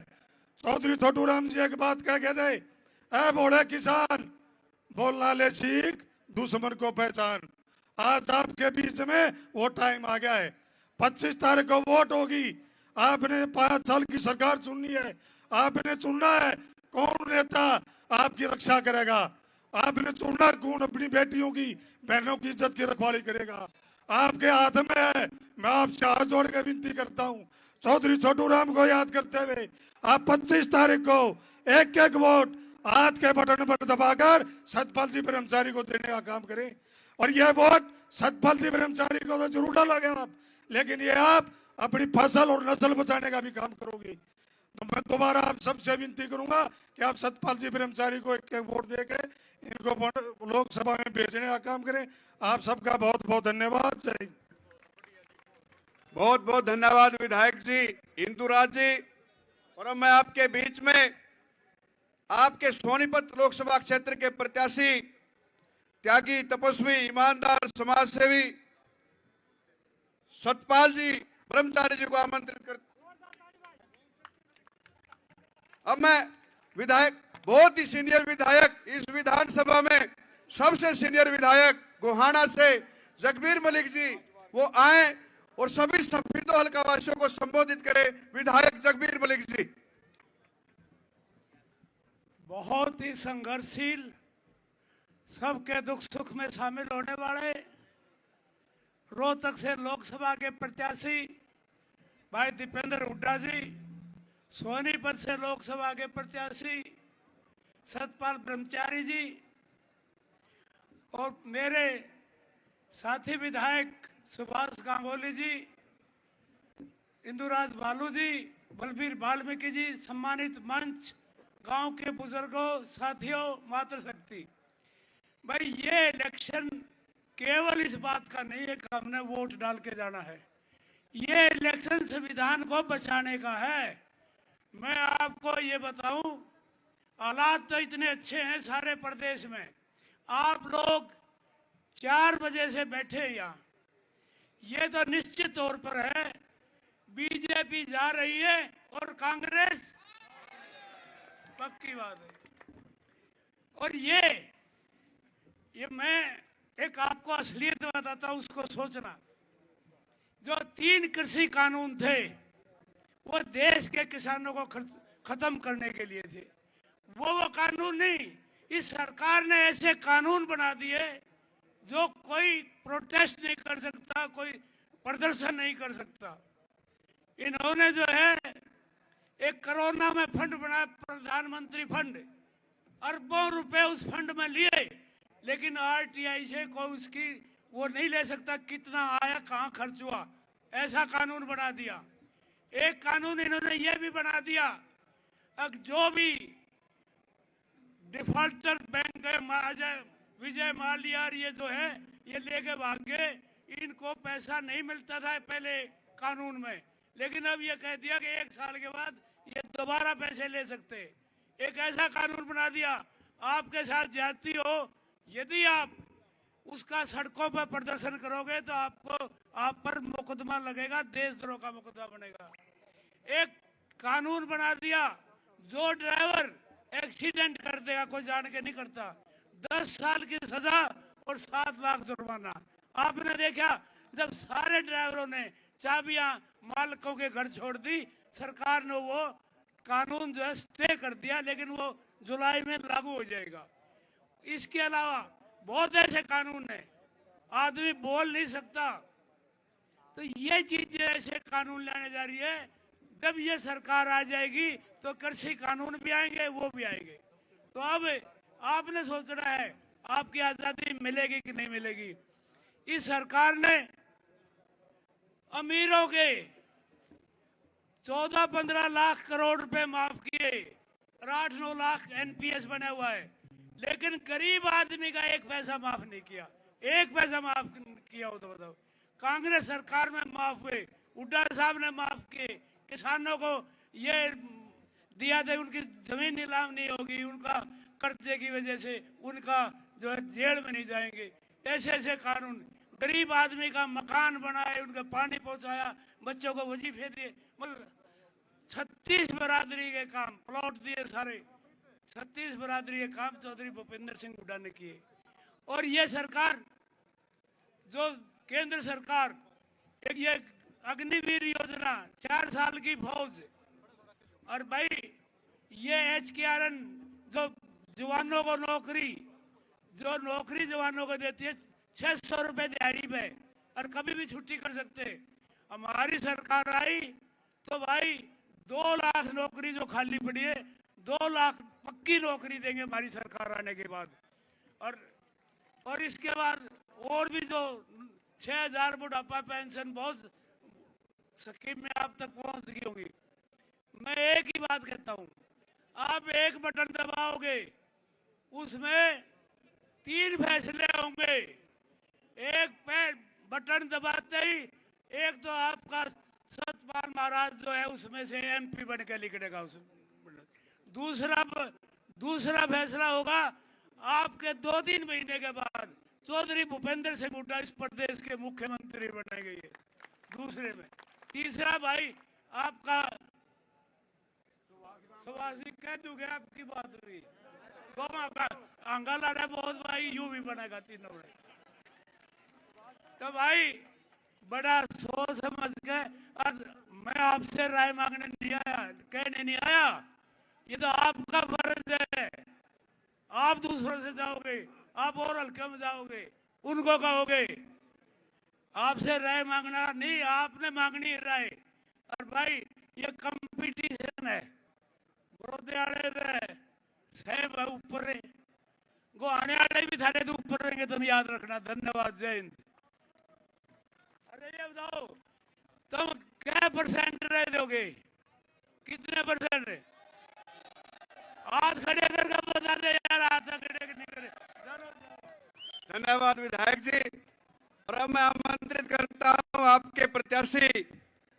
चौधरी छोटू राम जी एक बात कह गए थे, ऐ बोले किसान बोलना ले सीख, दुश्मन को पहचान। आज आपके बीच में वो टाइम आ गया है। 25 तारीख को वोट होगी। आपने 5 साल की सरकार चुननी है। आपने चुनना है कौन नेता आपकी रक्षा करेगा। आपने चुनना कौन अपनी बेटियों की, बहनों की इज्जत की रखवाली करेगा। आपके हाथ में है। मैं आपसे हाथ जोड़ के विनती करता हूँ, चौधरी छोटू राम को याद करते हुए आप 25 तारीख को एक एक वोट हाथ के बटन पर दबाकर सतपाल जी ब्रह्मचारी को देने का काम करें। और यह वोट सतपाल जी ब्रह्मचारी को तो जरूर डालोगे आप, लेकिन ये आप अपनी फसल और नस्ल बचाने का भी काम करोगे। तो मैं दोबारा आप सबसे विनती करूंगा कि आप सतपाल जी ब्रह्मचारी को एक एक वोट देके इनको लोकसभा में भेजने का काम करें। आप सबका बहुत बहुत धन्यवाद। जय हिंद। बहुत बहुत धन्यवाद विधायक जी इंदुराज जी। और अब मैं आपके बीच में आपके सोनीपत लोकसभा क्षेत्र के प्रत्याशी, त्यागी, तपस्वी, ईमानदार, समाज सेवी सतपाल जी ब्रह्मचारी जी को आमंत्रित कर। अब मैं विधायक, बहुत ही सीनियर विधायक, इस विधानसभा में सबसे सीनियर विधायक गोहाना से जगबीर मलिक जी वो आए और सभी सफेदो हल्का वासियों को संबोधित करें। विधायक जगबीर मलिक जी। बहुत ही संघर्षशील, सबके दुख सुख में शामिल होने वाले रोहतक से लोकसभा के प्रत्याशी भाई दीपेंद्र हुड्डा जी, सोनीपत से लोकसभा के प्रत्याशी सतपाल ब्रह्मचारी जी, और मेरे साथी विधायक सुभाष गांगुली जी, इंदुराज बालू जी, बलबीर वाल्मीकि जी, सम्मानित मंच, गांव के बुजुर्गों, साथियों, मातृशक्ति। भाई ये इलेक्शन केवल इस बात का नहीं है कि हमने वोट डाल के जाना है। ये इलेक्शन संविधान को बचाने का है। मैं आपको ये बताऊं, हालात तो इतने अच्छे हैं सारे प्रदेश में। आप लोग 4 बजे से बैठे यहाँ, ये तो निश्चित तौर पर है बीजेपी जा रही है और कांग्रेस, पक्की बात है। और ये मैं एक आपको असलियत बताता हूं, उसको सोचना। जो 3 कृषि कानून थे वो देश के किसानों को खत्म करने के लिए थे। वो कानून नहीं, इस सरकार ने ऐसे कानून बना दिए जो कोई प्रोटेस्ट नहीं कर सकता, कोई प्रदर्शन नहीं कर सकता। इन्होंने जो है एक कोरोना में फंड बनाया, प्रधानमंत्री फंड, अरबों रुपए उस फंड में लिए, लेकिन आरटीआई से कोई उसकी वो नहीं ले सकता कितना आया, कहाँ खर्च हुआ। ऐसा कानून बना दिया। एक कानून इन्होंने ये भी बना दिया, अब जो भी डिफॉल्टर बैंक है, विजय माल्या ये जो है ये लेके भाग गए, इनको पैसा नहीं मिलता था पहले कानून में, लेकिन अब ये कह दिया कि 1 साल के बाद ये दोबारा पैसे ले सकते। एक ऐसा कानून बना दिया, आपके साथ ज्यादती हो, यदि आप उसका सड़कों पर प्रदर्शन करोगे तो आप पर मुकदमा लगेगा, देशद्रोह का मुकदमा बनेगा। एक कानून बना दिया, जो ड्राइवर एक्सीडेंट कर देगा, कोई जान के नहीं करता, 10 साल की सजा और 7 लाख जुर्माना। आपने देखा जब सारे ड्राइवरों ने चाबियां मालिकों के घर छोड़ दी, सरकार ने वो कानून जो है स्टे कर दिया, लेकिन वो जुलाई में लागू हो जाएगा। इसके अलावा बहुत ऐसे कानून है, आदमी बोल नहीं सकता। तो ये चीज ऐसे कानून लाने जा रही है, जब ये सरकार आ जाएगी तो कृषि कानून भी आएंगे, वो भी आएंगे। तो अब आपने सोचना है आपकी आजादी मिलेगी कि नहीं मिलेगी। इस सरकार ने अमीरों के 14-15 लाख करोड़ रुपए माफ किए और 8-9 लाख एनपीएस बना हुआ है, लेकिन गरीब आदमी का एक पैसा माफ नहीं किया। एक पैसा माफ किया हो तो बताओ। कांग्रेस सरकार में माफ हुए, हुड्डा साहब ने माफ किए, किसानों को ये दिया था उनकी जमीन नीलाम नहीं होगी, उनका कर्जे की वजह से उनका जो है जेल में नहीं जाएंगे। ऐसे ऐसे कानून, गरीब आदमी का मकान बनाए, उनके पानी पहुंचाया, बच्चों को वजीफे दिए, मतलब 36 बरादरी के काम, प्लॉट दिए सारे। 36 बरादरी के काम चौधरी भूपेंद्र सिंह हुड्डा ने किए। और ये सरकार जो केंद्र सरकार एक ये अग्निवीर योजना, 4 साल की फौज, और भाई ये HKRN जो जवानों को नौकरी, जो नौकरी जवानों को देती है 600 रुपए दिहाड़ी पे, और कभी भी छुट्टी कर सकते। हमारी सरकार आई तो भाई 2 लाख नौकरी जो खाली पड़ी है, 2 लाख पक्की नौकरी देंगे हमारी सरकार आने के बाद। और इसके बाद और भी जो 6000 बुढ़ापा पेंशन बहुत स्कीम में आप तक पहुंच गई होगी। मैं एक ही बात कहता हूं, आप एक बटन दबाओगे, उसमें 3 फैसले होंगे। एक बटन दबाते ही एक तो आपका सतपाल महाराज जो है उसमें से MP बन के निकलेगा उसमें। दूसरा फैसला होगा आपके 2-3 महीने के बाद चौधरी भूपेंद्र सिंह हुड्डा इस प्रदेश के मुख्यमंत्री बनेंगे। ये दूसरे में। तीसरा भाई आपका सुभाषी कह दूंगे, आपकी बात हुई अंगल रहा बहुत भाई, यूं भी बनेगा तीनों में। तो भाई बड़ा सोच समझ के, मैं आपसे राय मांगने नहीं आया, कहने नहीं आया, ये तो आपका फर्ज है। आप दूसरों से जाओगे, आप और हल्के में जाओगे, उनको कहोगे। आपसे राय मांगना नहीं, आपने मांगनी है राय। और भाई ये कंपटीशन है, ऊपर गो आने वाले भी थारे तो ऊपर रहेंगे, तुम याद रखना। धन्यवाद, जय हिंद। अरे ये बताओ तुम क्या % रह दोगे, कितने %? हाथ खड़े करके बता दे यार, हाथ खड़े नहीं करे। धन्यवाद विधायक जी। और अब मैं आमंत्रित करता हूं आपके प्रत्याशी,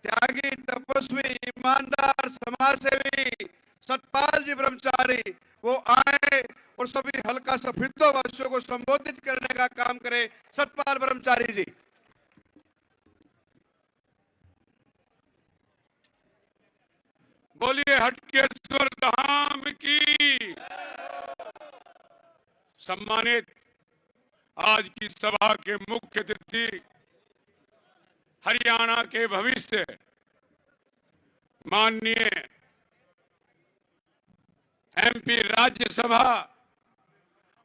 त्यागी, तपस्वी, ईमानदार, समाजसेवी सतपाल जी ब्रह्मचारी, वो आए और सभी हल्का सफेदों वासियों को संबोधित करने का काम करे। सतपाल ब्रह्मचारी जी। बोलिए हटकेश्वर धाम की। सम्मानित आज की सभा के मुख्य अतिथि, हरियाणा के भविष्य माननीय MP राज्यसभा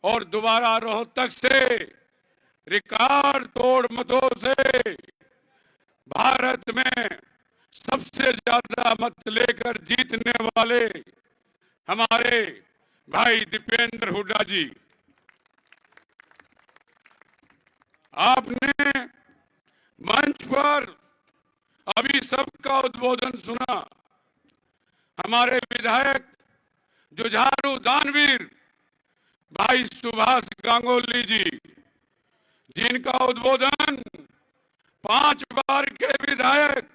और दोबारा रोहतक से रिकॉर्ड तोड़ मतों से भारत में सबसे ज्यादा मत लेकर जीतने वाले हमारे भाई दीपेंद्र हुड्डा जी, आपने मंच पर अभी सबका उद्बोधन सुना। हमारे विधायक जुझारू दानवीर भाई सुभाष गांगुली जी, जिनका उद्बोधन 5 बार के विधायक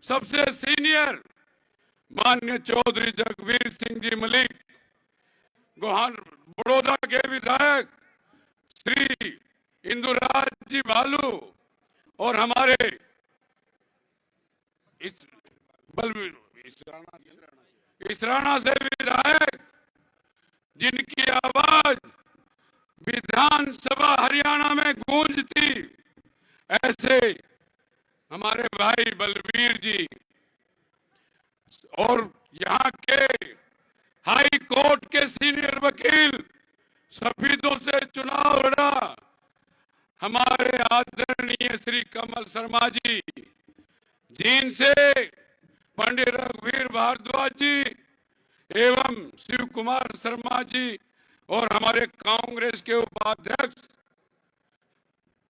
सबसे सीनियर माननीय चौधरी जगवीर सिंह जी मलिक, गोहान बड़ौदा के विधायक श्री इंदुराज जी भालू, और हमारे इसराना से विधायक जिनकी आवाज विधानसभा हरियाणा में गूंजती, ऐसे हमारे भाई बलबीर जी और यहाँ के हाई कोर्ट के सीनियर वकील सफीदों से चुनाव लड़ा हमारे आदरणीय श्री कमल शर्मा जी, जींद से पंडित रघुवीर भारद्वाज जी एवं शिव कुमार शर्मा जी और हमारे कांग्रेस के उपाध्यक्ष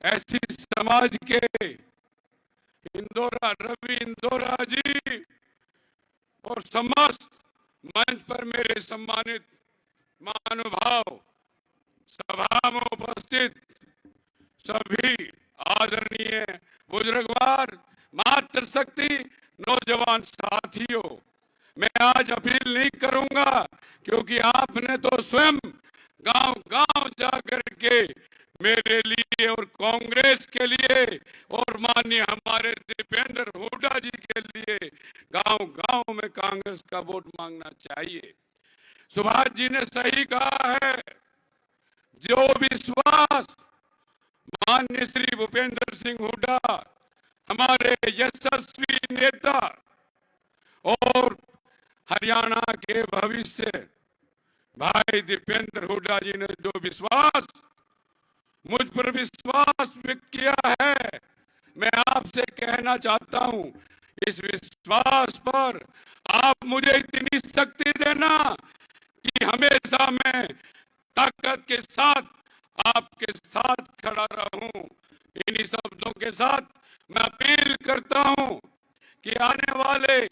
एससी समाज के रवि इंदौरा जी और समस्त मंच पर मेरे सम्मानित महानुभाव, सभा में उपस्थित सभी आदरणीय बुजुर्गवार, मातृशक्ति, नौजवान साथियों, मैं आज अपील नहीं करूंगा क्योंकि आपने तो स्वयं गांव-गांव जाकर के मेरे लिए और कांग्रेस के लिए और माननीय हमारे दीपेंद्र हुड्डा जी के लिए गांव-गांव में कांग्रेस का वोट मांगना चाहिए। सुभाष जी ने सही कहा है, जो विश्वास माननीय श्री भूपेंद्र सिंह हुड्डा हमारे यशस्वी नेता और हरियाणा के भविष्य भाई दीपेंद्र हुड्डा जी ने जो विश्वास मुझ पर विश्वास व्यक्त किया है, मैं आपसे कहना चाहता हूं, इस विश्वास पर आप मुझे इतनी शक्ति देना कि हमेशा मैं ताकत के साथ आपके साथ खड़ा रहूं। इन्हीं शब्दों के साथ मैं अपील करता हूं कि आने वाले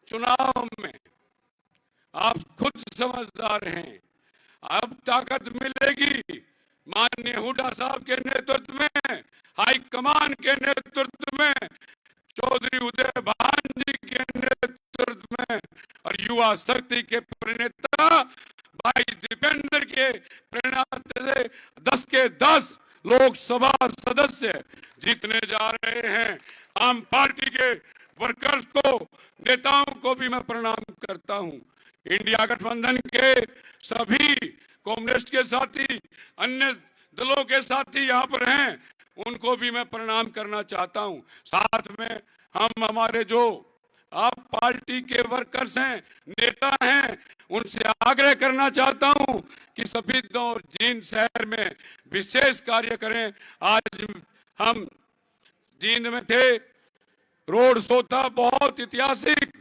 चुनाव में आप खुद समझदार हैं, अब ताकत मिलेगी माननीय हुड्डा साहब के नेतृत्व में, हाई कमान के नेतृत्व में, चौधरी उदय भान जी के नेतृत्व में और युवा शक्ति के प्रणेता भाई दीपेंद्र के प्रेरणा से 10 के 10 लोकसभा सदस्य जीतने जा रहे हैं। आम पार्टी के वर्कर्स को, नेताओं को भी मैं प्रणाम करता हूं। इंडिया गठबंधन के सभी कम्युनिस्ट के साथी, अन्य दलों के साथी यहाँ पर हैं, उनको भी मैं प्रणाम करना चाहता हूँ। साथ में हम हमारे जो आप पार्टी के वर्कर्स हैं, नेता हैं, उनसे आग्रह करना चाहता हूँ कि सफीद और जींद शहर में विशेष कार्य करें। आज हम जींद में थे, रोड शो था बहुत ऐतिहासिक,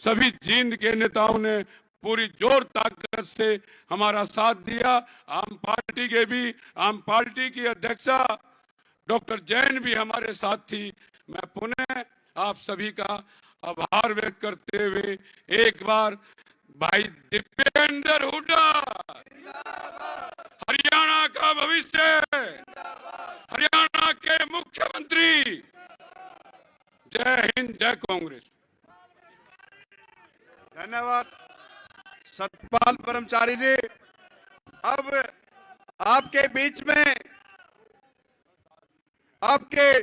सभी जींद के नेताओं ने पूरी जोर ताकत से हमारा साथ दिया। आम पार्टी की अध्यक्षा डॉक्टर जैन भी हमारे साथ थी। मैं पुनः आप सभी का आभार व्यक्त करते हुए एक बार भाई दीपेंद्र हुड्डा, हरियाणा का भविष्य, हरियाणा के मुख्यमंत्री, जय हिंद, जय कांग्रेस। धन्यवाद सतपाल ब्रह्मचारी जी। अब आपके बीच में आपके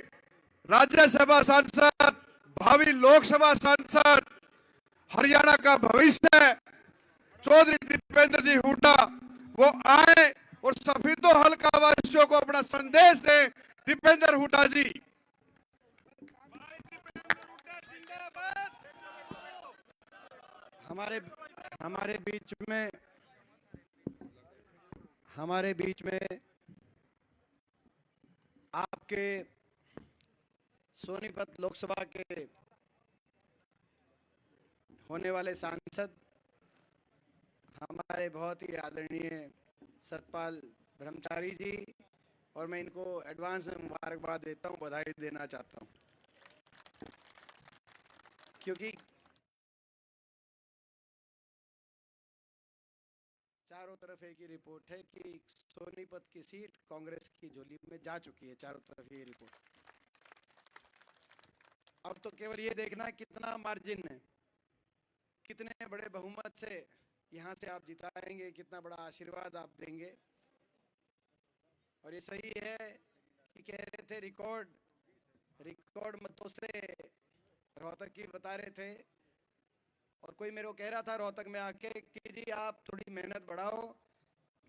राज्यसभा सांसद, भावी लोकसभा सांसद, हरियाणा का भविष्य चौधरी दीपेंद्र जी हुड्डा वो आए और सफीदों हल्का वासियों को अपना संदेश दें। दीपेंद्र हुड्डा जी। हमारे बीच में आपके सोनीपत लोकसभा के होने वाले सांसद हमारे बहुत ही आदरणीय सतपाल ब्रह्मचारी जी, और मैं इनको एडवांस में मुबारकबाद देता हूं, बधाई देना चाहता हूं, क्योंकि चारों तरफ एक ही रिपोर्ट है कि सोनीपत की सीट कांग्रेस की झोली में जा चुकी है। चारों तरफ ये रिपोर्ट। अब तो केवल ये देखना कितना मार्जिन है, कितने बड़े बहुमत से यहाँ से आप जिताएंगे, कितना बड़ा आशीर्वाद आप देंगे। और ये सही है कि कह रहे थे रिकॉर्ड मतों से रोहतक की बता रहे थे, और कोई मेरे को कह रहा था रोहतक में आके कि जी आप थोड़ी मेहनत बढ़ाओ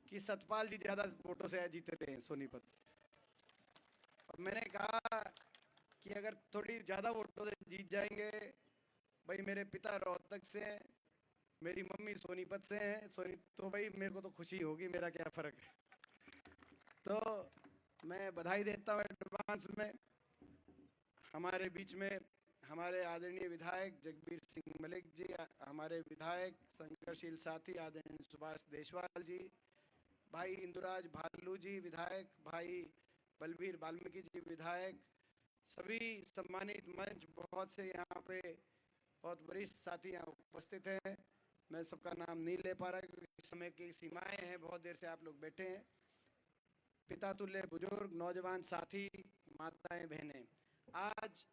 कि सतपाल जी ज्यादा वोटों से जीते रहे हैं सोनीपत से। और मैंने कहा कि अगर थोड़ी ज्यादा वोटों से जीत जाएंगे, भाई मेरे पिता रोहतक से मेरी मम्मी सोनीपत से हैं, तो भाई मेरे को तो खुशी होगी, मेरा क्या फ़र्क है। तो मैं बधाई देता हूँ एडवांस में। हमारे बीच में हमारे आदरणीय विधायक जगबीर सिंह मलिक जी, हमारे विधायक संघर्षशील साथी आदरणीय सुभाष देशवाल जी, भाई इंदुराज भालू जी विधायक, भाई बलबीर वाल्मीकि जी विधायक, सभी सम्मानित मंच, बहुत से यहाँ पे बहुत वरिष्ठ साथी यहाँ उपस्थित हैं। मैं सबका नाम नहीं ले पा रहा क्योंकि समय की सीमाएं हैं, बहुत देर से आप लोग बैठे हैं। पिता तुल्य बुजुर्ग, नौजवान साथी, माताएं, बहनें, आज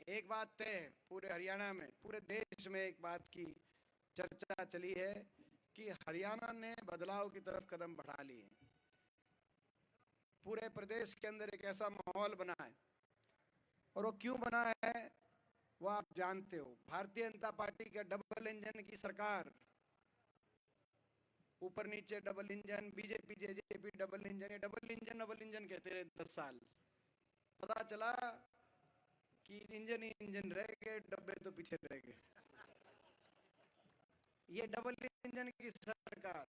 एक बात तय है, पूरे हरियाणा में, पूरे देश में एक बात की चर्चा चली है कि हरियाणा ने बदलाव की तरफ कदम बढ़ा लिए। पूरे प्रदेश के अंदर एक ऐसा माहौल बना है, और वो क्यों बना है वो आप जानते हो। भारतीय जनता पार्टी के डबल इंजन की सरकार, ऊपर नीचे double engine, BJP JJP double engine, ये डबल इंजन कहते रहे 10 साल। पता चला कि इंजन ही इंजन रह गए, डब्बे तो पीछे रह गए। ये डबल इंजन की सरकार,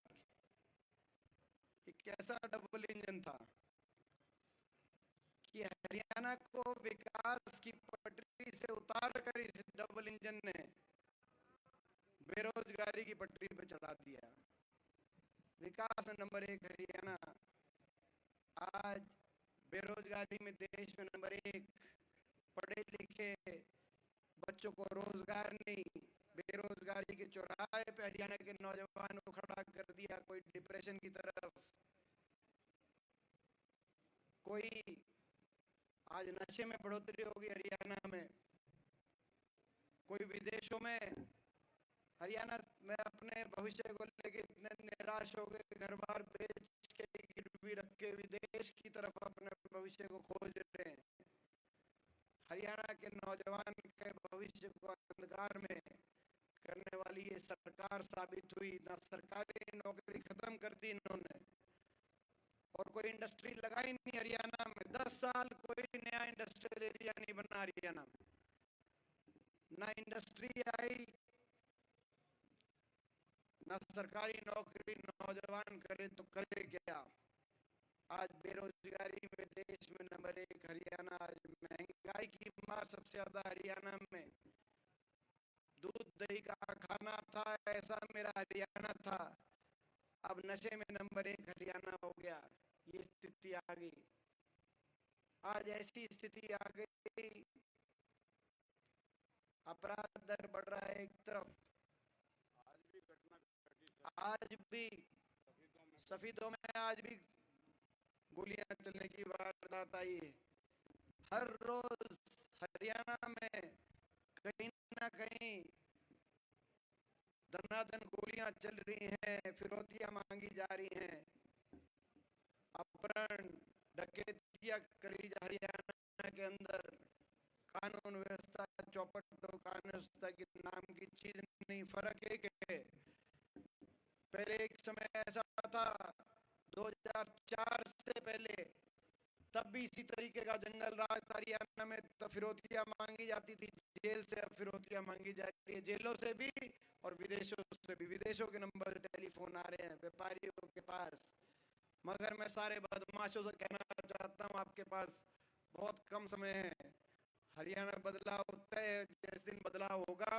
ये कैसा डबल इंजन था कि हरियाणा को विकास की पटरी से उतार कर इस डबल इंजन ने बेरोजगारी की पटरी पे चढ़ा दिया। विकास में नंबर 1 हरियाणा, आज बेरोजगारी में देश में नंबर 1। पढ़े लिखे बच्चों को रोजगार नहीं, बेरोजगारी के चौराहे पे हरियाणा के नौजवान को खड़ा कर दिया। कोई डिप्रेशन की तरफ, कोई आज नशे में बढ़ोतरी होगी हरियाणा में, कोई विदेशों में। हरियाणा में अपने भविष्य को लेकर इतने निराश हो गए, घर बार बेच के गिरवी रख के विदेश की तरफ अपने भविष्य को खोज रहे हैं। हरियाणा के नौजवान के भविष्य को अंधकार में करने वाली ये सरकार साबित हुई। ना सरकारी नौकरी खत्म कर दी इन्होंने, और कोई इंडस्ट्री लगाई नहीं हरियाणा में। 10 साल कोई नया इंडस्ट्रियल एरिया नहीं बना हरियाणा में, ना इंडस्ट्री आई, ना सरकारी नौकरी। नौजवान करे तो करे क्या। आज बेरोजगारी में देश में नंबर 1 हरियाणा। आज महंगाई की मार सबसे ज्यादा हरियाणा में। दूध दही का खाना था ऐसा मेरा हरियाणा था, अब नशे में नंबर 1 हरियाणा हो गया। ये स्थिति आ गई। आज ऐसी स्थिति आ गई, अपराध दर बढ़ रहा है एक तरफ, आज भी सफीदों में आज भी गोलियां चलने की वारदात आई है। हर रोज हरियाणा में कहीं ना कहीं दनादन गोलियां चल रही हैं, फिरौतियां मांगी जा रही हैं, अपहरण डकैतियां करी जा हरियाणा के अंदर। कानून व्यवस्था चौपट, तो कानून व्यवस्था की नाम की चीज नहीं। फर्क एक है, पहले एक समय ऐसा था 2004 से पहले, तब भी इसी तरीके का जंगल राज था हरियाणा में। तो फिरौतियां मांगी जाती थी जेल से, अब फिरौतियां मांगी जा रही है जेलों से भी और विदेशों से भी। विदेशों के नंबर से टेलीफोन आ रहे हैं व्यापारियों के पास। मगर मैं सारे बदमाशों से कहना चाहता हूँ, आपके पास बहुत कम समय है। हरियाणा बदलाव तय है, जिस दिन बदलाव होगा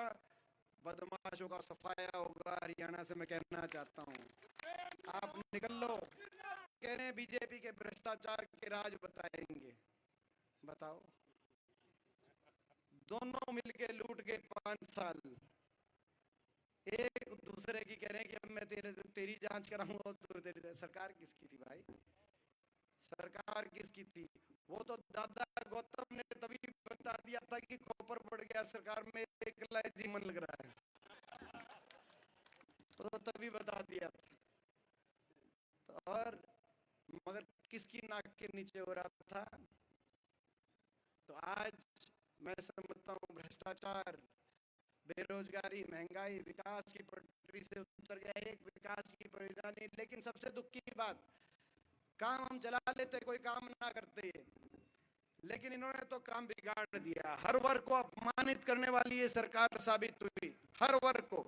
बदमाशों का सफाया होगा हरियाणा से, मैं कहना चाहता हूँ। आप निकल लो। कह रहे हैं बीजेपी के भ्रष्टाचार के राज बताएंगे, बताओ। दोनों मिलके लूट के 5 साल, एक दूसरे की कह रहे हैं कि अब मैं तेरी जांच कराऊंगा, तो तेरी सरकार किसकी थी भाई? सरकार किसकी थी? वो तो दादा गौतम ने तभी बता दिया था कि खोपर पड़ गया सरकार में, एक जी मन लग रहा है, तो तभी बता दिया था। तो और मगर किसकी नाक के नीचे हो रहा था? तो आज मैं समझता हूँ भ्रष्टाचार, बेरोजगारी, महंगाई विकास की पटरी से उतर गया। एक विकास की परिणामी, लेकिन सबसे दुख की बात, काम हम चला लेते, कोई काम ना करते, लेकिन इन्होंने तो काम बिगाड़ दिया। हर वर्ग को अपमानित करने वाली ये सरकार साबित हुई, हर वर्ग को।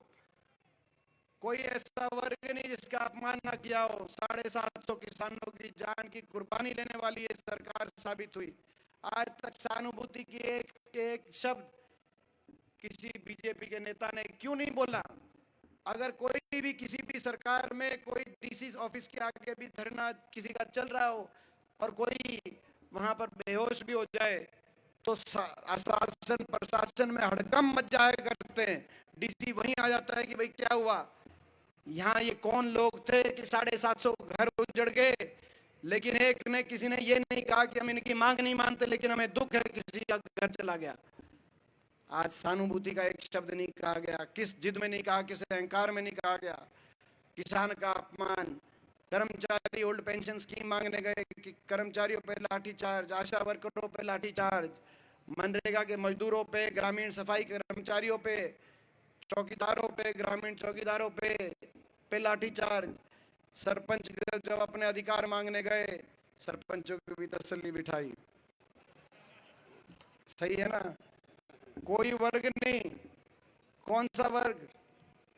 कोई ऐसा वर्ग नहीं जिसका अपमान ना किया हो। 750 किसानों की जान की कुर्बानी लेने वाली ये सरकार साबित हुई। आज तक सहानुभूति की एक शब्द किसी बीजेपी के नेता ने क्यों नहीं बोला? अगर कोई भी किसी भी सरकार में कोई डीसी ऑफिस के आगे भी धरना किसी का चल रहा हो और कोई वहां पर बेहोश भी हो जाए तो शासन प्रशासन में हड़कंप मच जाया करते हैं। डीसी वहीं आ जाता है कि भाई क्या हुआ। यहाँ ये कौन लोग थे कि 750 घर उजड़ गए, लेकिन एक ने किसी ने ये नहीं कहा कि हम इनकी मांग नहीं मानते, लेकिन हमें दुख है किसी का घर चला गया। आज सहानुभूति का एक शब्द नहीं कहा गया, किस जिद में नहीं कहा, किस अहंकार में नहीं कहा गया। किसान का अपमान, कर्मचारी ओल्ड पेंशन स्कीम मांगने गए कि कर्मचारियों पे लाठीचार्ज, आशा वर्करों पे लाठीचार्ज, मनरेगा के मजदूरों पे, ग्रामीण सफाई कर्मचारियों पे, चौकीदारों पे, ग्रामीण चौकीदारों पे लाठीचार्ज। सरपंच जब अपने अधिकार मांगने गए, सरपंचों की भी तसल्ली बिठाई। सही है ना? कोई वर्ग नहीं, कौन सा वर्ग?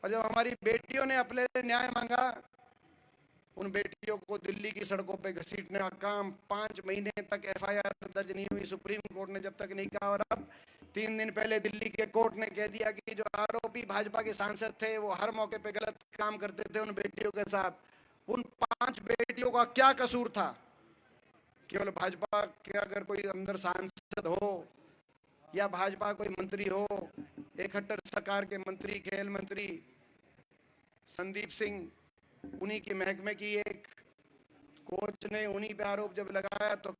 और जब हमारी बेटियों ने अपने लिए न्याय मांगा, उन बेटियों को दिल्ली की सड़कों पे घसीटने का काम 5 महीने तक एफआईआर दर्ज नहीं हुई, सुप्रीम कोर्ट ने जब तक नहीं कहा। और अब 3 दिन पहले दिल्ली के कोर्ट ने कह दिया कि जो आरोपी भाजपा के सांसद थे वो हर मौके पे गलत काम करते थे उन बेटियों के साथ। उन 5 बेटियों का क्या कसूर था? केवल भाजपा के अगर कोई अंदर सांसद हो या भाजपा कोई मंत्री हो, 71 सरकार के मंत्री, खेल मंत्री संदीप सिंह, उन्हीं के महकमे की एक कोच ने उन्हीं पे आरोप जब लगाया तो